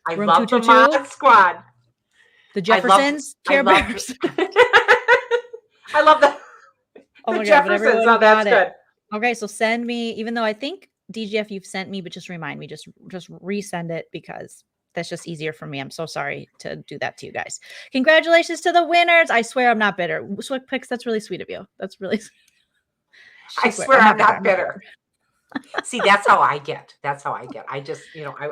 I Room love the 222. Mod Squad. The Jeffersons. Care Bears. I love the, Oh the my God, but Jeffersons. everyone Oh, that's got good. it. Okay, so send me, even though I think DGF you've sent me, but just remind me, just resend it because that's just easier for me. I'm so sorry to do that to you guys. Congratulations to the winners. I swear I'm not bitter. Swick Picks, that's really sweet of you. That's really sweet. I swear I'm not bitter. See, that's how I get. That's how I get. I just,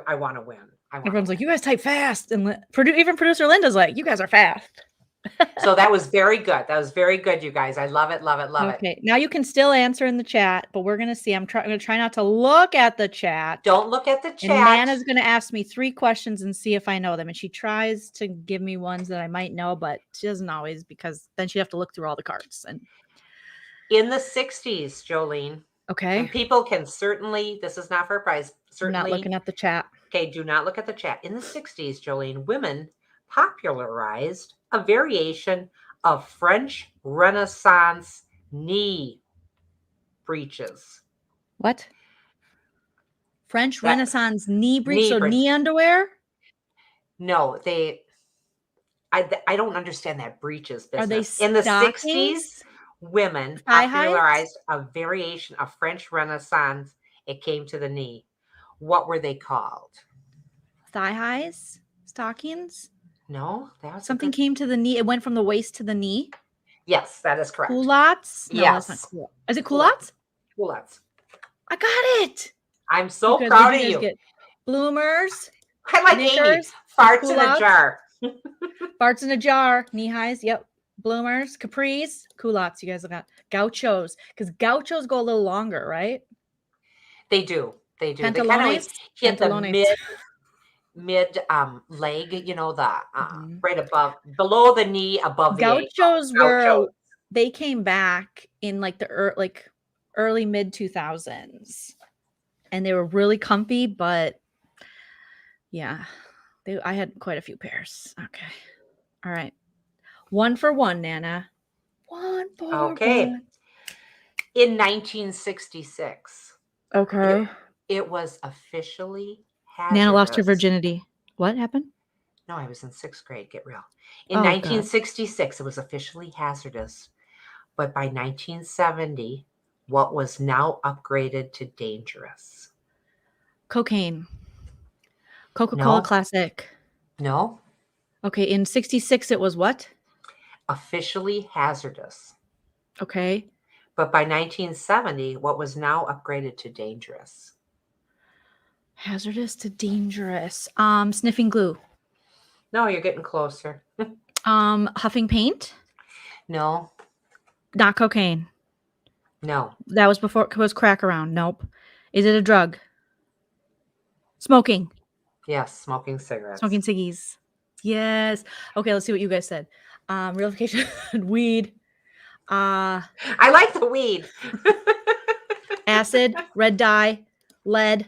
I want to win. Everyone's like, you guys type fast. And even producer Linda's like, you guys are fast. So that was very good. That was very good, you guys. I love it, love it, love it. Okay, now you can still answer in the chat, but we're going to see. I'm going to try not to look at the chat. Don't look at the chat. And Nana's going to ask me 3 questions and see if I know them. And she tries to give me ones that I might know, but she doesn't always because then she'd have to look through all the cards. And in the 60s, Joleen. Okay. And people can certainly, this is not for a prize. Certainly. I'm not looking at the chat. Okay, do not look at the chat. In the 60s, Joleen, women popularized a variation of French Renaissance knee breeches. What? French Renaissance knee breech? So knee underwear? No, I don't understand that breeches business. Are they in the stockings? 60s? Women Thigh popularized heights? a variation of French Renaissance. It came to the knee. What were they called? Thigh highs? Stockings? No, that was Something came to the knee. It went from the waist to the knee. Yes, that is correct. Culottes? No, yes. That's not cool. Is it culottes? Culottes. I got it. I'm so Because proud of you. Get bloomers. I like knickers, Amy. Farts in culottes. a jar. Farts in a jar. Knee highs. Yep. Bloomers. Capris. Culottes. You guys have got gauchos. Because gauchos go a little longer, right? They do. They do. Pantalones? They kind of always hit Pantalones. the mid leg, the right above, below the knee, above the gauchos ankle. were they came back in like the early mid 2000s, and they were really comfy. But yeah, I had quite a few pairs. Okay, all right, 1 for 1, Nana. 1 for 1. In 1966. Okay. It was officially hazardous. Nana lost her virginity. What happened? No, I was in 6th grade. Get real. In 1966, it was officially hazardous. But by 1970, what was now upgraded to dangerous? Cocaine. Coca-Cola Classic. No. Okay, in 66, it was what? Officially hazardous. Okay. But by 1970, what was now upgraded to dangerous? Hazardous to dangerous. Sniffing glue. No, you're getting closer. Huffing paint. No. Not cocaine. No. That was before it was crack around. Nope. Is it a drug? Smoking. Yes, smoking cigarettes. Smoking ciggies. Yes. Okay, let's see what you guys said. Realification. Weed. I like the weed. Acid. Red dye. Lead.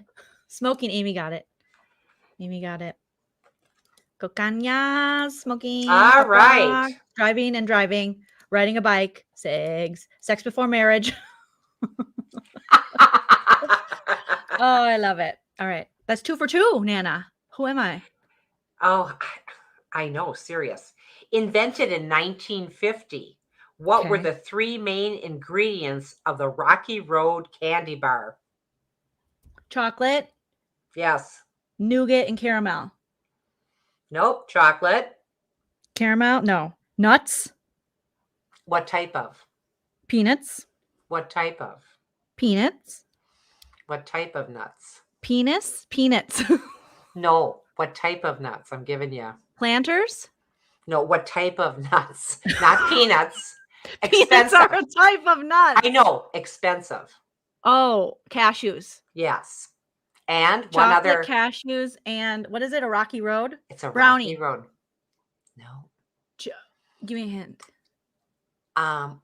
Smoking. Amy got it. Cocaña. Smoking. All right. Driving and driving. Riding a bike. Cigs. Sex before marriage. Oh, I love it. All right. That's 2 for 2, Nana. Who am I? Oh, I know, serious. Invented in 1950. What were Okay. the 3 main ingredients of the Rocky Road candy bar? Chocolate, Yes. nougat, and caramel. Nope. Chocolate. Caramel? No. Nuts? What type of? Peanuts? What type of? Peanuts? What type of nuts? Penis? Peanuts. No. What type of nuts? I'm giving you. Planters? No. What type of nuts? Not peanuts. Peanuts Expensive. are a type of nut. I know. Expensive. Oh, cashews. Yes. And one Chocolate other. cashews and what is it? A rocky road? It's a brownie. Rocky Road. No. Give me a hint.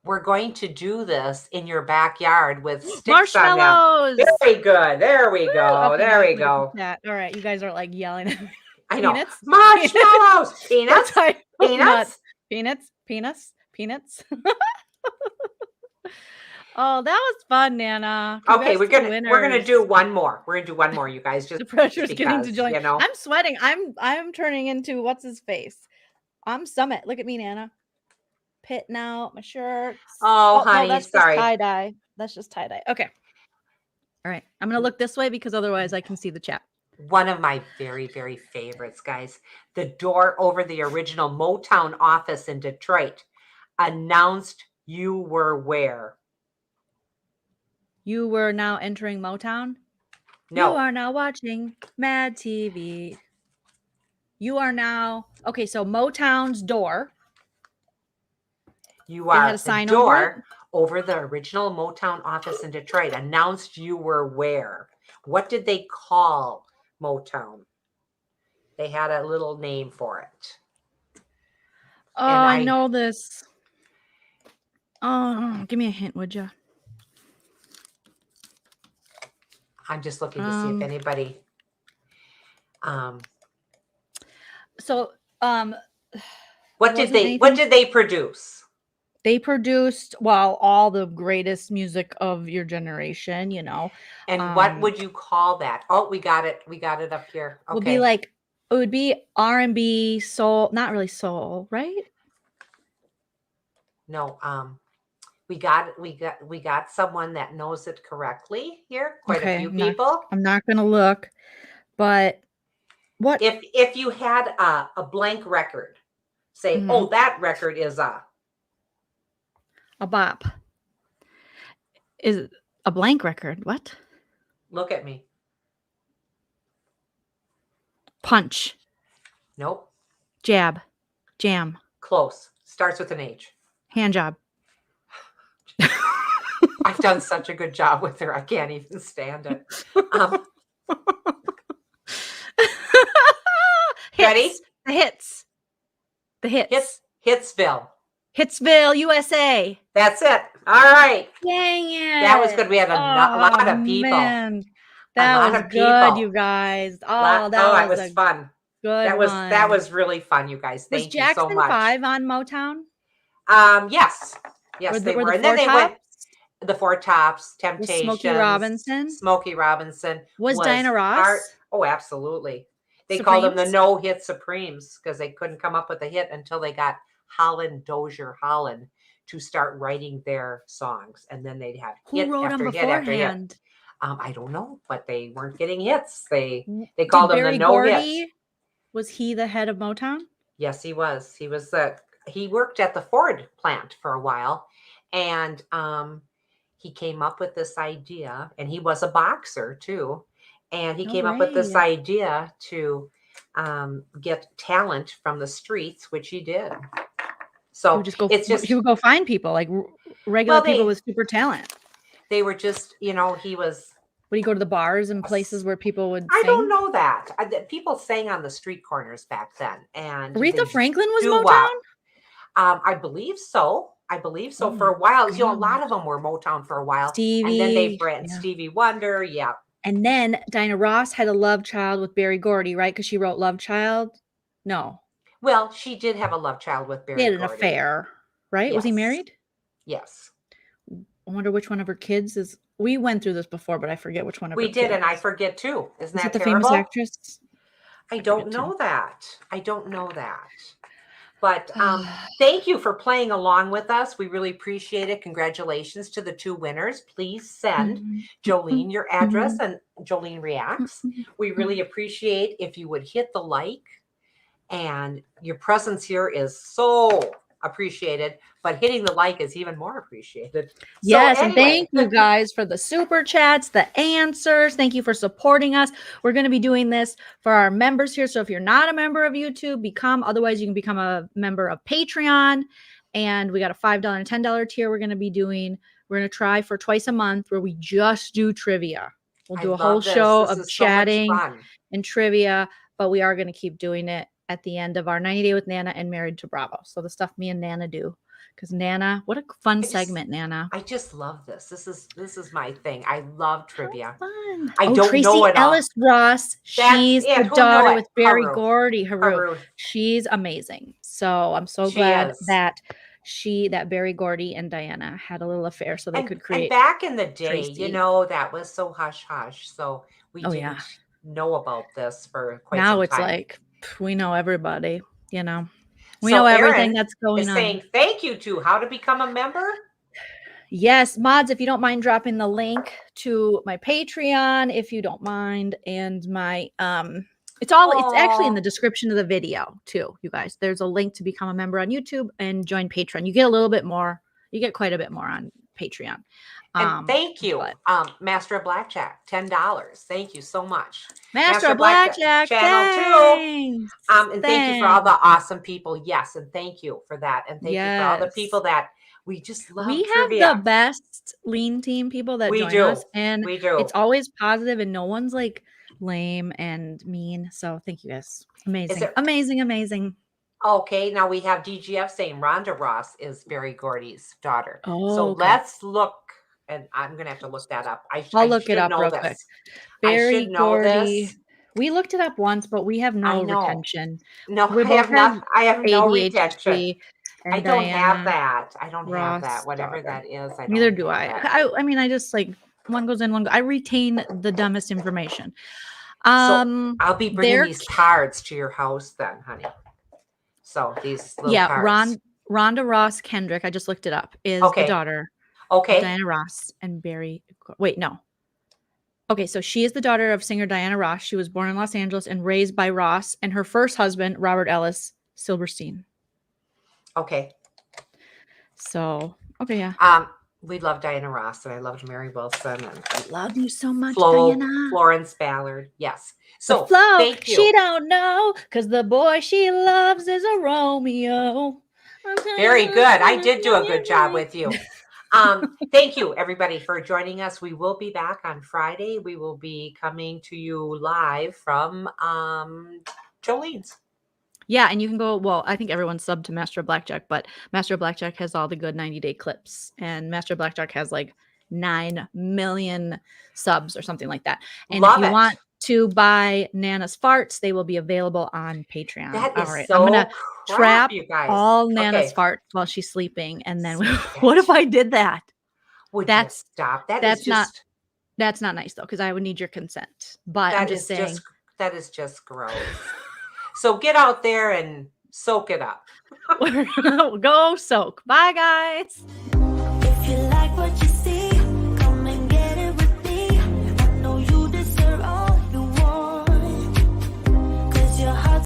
We're going to do this in your backyard with sticks Marshmallows. on them. Very good. There we go. Okay, there we look go. at that. All right, you guys are like yelling at me. I know. Peanuts? Marshmallows. Peanuts. What type of Peanuts. nuts? Peanuts. Oh, that was fun, Nana. Okay, Congrats we're to the gonna winners. do one more. We're gonna do one more, you guys. Just The pressure's because, getting to join. you know. I'm sweating. I'm turning into what's his face. I'm Summit. Look at me, Nana. Pitting out my shirts. Oh, no, honey, that's sorry. just tie dye. That's just tie dye. Okay. All right. I'm gonna look this way because otherwise I can see the chat. One of my very, very favorites, guys. The door over the original Motown office in Detroit announced you were where? You were now entering Motown. No. You are now watching Mad TV. You are now okay. So Motown's door. You They are had a sign the over door over the original Motown office in Detroit announced you were where? What did they call Motown? They had a little name for it. Oh, And I know this. Oh, give me a hint, would you? I'm just looking to see if anybody. So, What did they produce? They produced all the greatest music of your generation, you know. And what would you call that? Oh, we got it. We got it up here. Okay. Would be like it would be R&B, soul, not really soul, right? No, we got someone that knows it correctly here. Quite a few people. I'm not gonna look, but what If you had a blank record, say, oh, that record is a bop. Is a blank record. What? Look at me. Punch. Nope. Jab. Jam. Close. Starts with an H. Hand job. I've done such a good job with her. I can't even stand it. Ready? The hits. The hits. Hitsville. Hitsville, USA. That's it. All right. Dang it. That was good. We had a lot of people. Man. That was good, you guys. That was fun. Good. That was really fun, you guys. Thank you so Jackson much. 5 on Motown? Yes, they were. And then they went the Four Tops, Temptations, Smokey Robinson. Was Diana Ross? Oh, absolutely. They Supremes? called them the no-hit Supremes because they couldn't come up with a hit until they got Dozier Holland to start writing their songs, and then they'd have hit after hit after hit. I don't know, but they weren't getting hits. They called them the no-hits. Was he the head of Motown? Yes, he was. He worked at the Ford plant for a while, and he came up with this idea, and he was a boxer too, and he came up with this idea to get talent from the streets, which he did. So he would go find people like regular people with super talent. They were just, he was. Would he go to the bars and places where people would sing? I don't know that. People sang on the street corners back then. And Aretha Franklin was Motown? I believe so. For a while. A lot of them were Motown for a while. Stevie. And then they bred Stevie Wonder. Yeah. And then Diana Ross had a love child with Berry Gordy, right? Because she wrote Love Child. No. Well, she did have a love child with Berry Gordy. They had an affair, right? Yes. Was he married? Yes. I wonder which one of her kids we went through this before, but I forget which one of We her did, and I kids. forget too. Isn't Is that it the terrible? famous actress? I don't forget too. know that. I don't know that. But thank you for playing along with us. We really appreciate it. Congratulations to the 2 winners. Please send Joleen your address and Joleen Reacts. We really appreciate if you would hit the like, and your presence here is so appreciated, but hitting the like is even more appreciated. Yes, so and thank you guys for the super chats, the answers. Thank you for supporting us. We're going to be doing this for our members here. So if you're not a member of YouTube, become. Otherwise, you can become a member of Patreon. And we got a $5 and $10 tier we're going to be doing. We're going to try for twice a month where we just do trivia. We'll do a whole show of chatting and trivia, but we are going to keep doing it at the end of our 90 Day with Nana and Married to Bravo. So the stuff me and Nana do. Because Nana, what a fun segment, Nana. I just love this. This is my thing. I love trivia. Fun. I don't Tracy know it all. Ellis Ross. She's the daughter with Barry Gordy. Haru. She's amazing. So I'm so glad that Barry Gordy and Diana had a little affair so they could create. And back in the day, Tracy. you know, that was so hush hush. So we didn't know about this for quite some time. Now it's like we know everybody, you know. We know everything that's going on. Saying thank you to how to become a member. Yes, mods, if you don't mind dropping the link to my Patreon, if you don't mind, and my it's actually in the description of the video too, you guys. There's a link to become a member on YouTube and join Patreon. You get a little bit more, you get quite a bit more on Patreon. And thank you, Master of Blackjack, $10. Thank you so much. Master of Blackjack channel 2. And thank you for all the awesome people. Yes, and thank you for that. And thank you for all the people that we just love. We trivia. have the best Lean Team people that join us, and it's always positive, and no one's like lame and mean. So thank you guys. Amazing, amazing. Okay, now we have DGF saying Rhonda Ross is Barry Gordy's daughter. Oh, so let's look. And I'm going to have to look that up. I'll look it up real quick. Barry Gordy. We looked it up once, but we have no retention. No, I have no retention. I don't have that. I don't have that. Whatever that is. Neither do I. I mean, I just like one goes in, one goes. I retain the dumbest information. So I'll be bringing these cards to your house then, honey. So these little cards. Rhonda Ross Kendrick, I just looked it up, is the daughter. Okay. Diana Ross and Barry. Wait, no. Okay, so she is the daughter of singer Diana Ross. She was born in Los Angeles and raised by Ross and her first husband, Robert Ellis Silverstein. Okay. So, okay, yeah. We love Diana Ross, and I loved Mary Wilson. And I love you so much, Diana. Florence Ballard. Yes. So, Flo, thank you. She don't know, because the boy she loves is a Romeo. Very good. I did do a good job with you. Thank you, everybody, for joining us. We will be back on Friday. We will be coming to you live from Joleen's. Yeah, and you can go, well, I think everyone's subbed to Master of Blackjack, but Master of Blackjack has all the good 90-day clips, and Master of Blackjack has like 9 million subs or something like that. And if you want to buy Nana's farts, they will be available on Patreon. That is all right, so I'm gonna trap you guys. all Nana's farts while she's sleeping, and then what if I did that? Would you stop? That's not nice though, because I would need your consent. But I'm just saying that is just gross. So get out there and soak it up. Go soak. Bye, guys.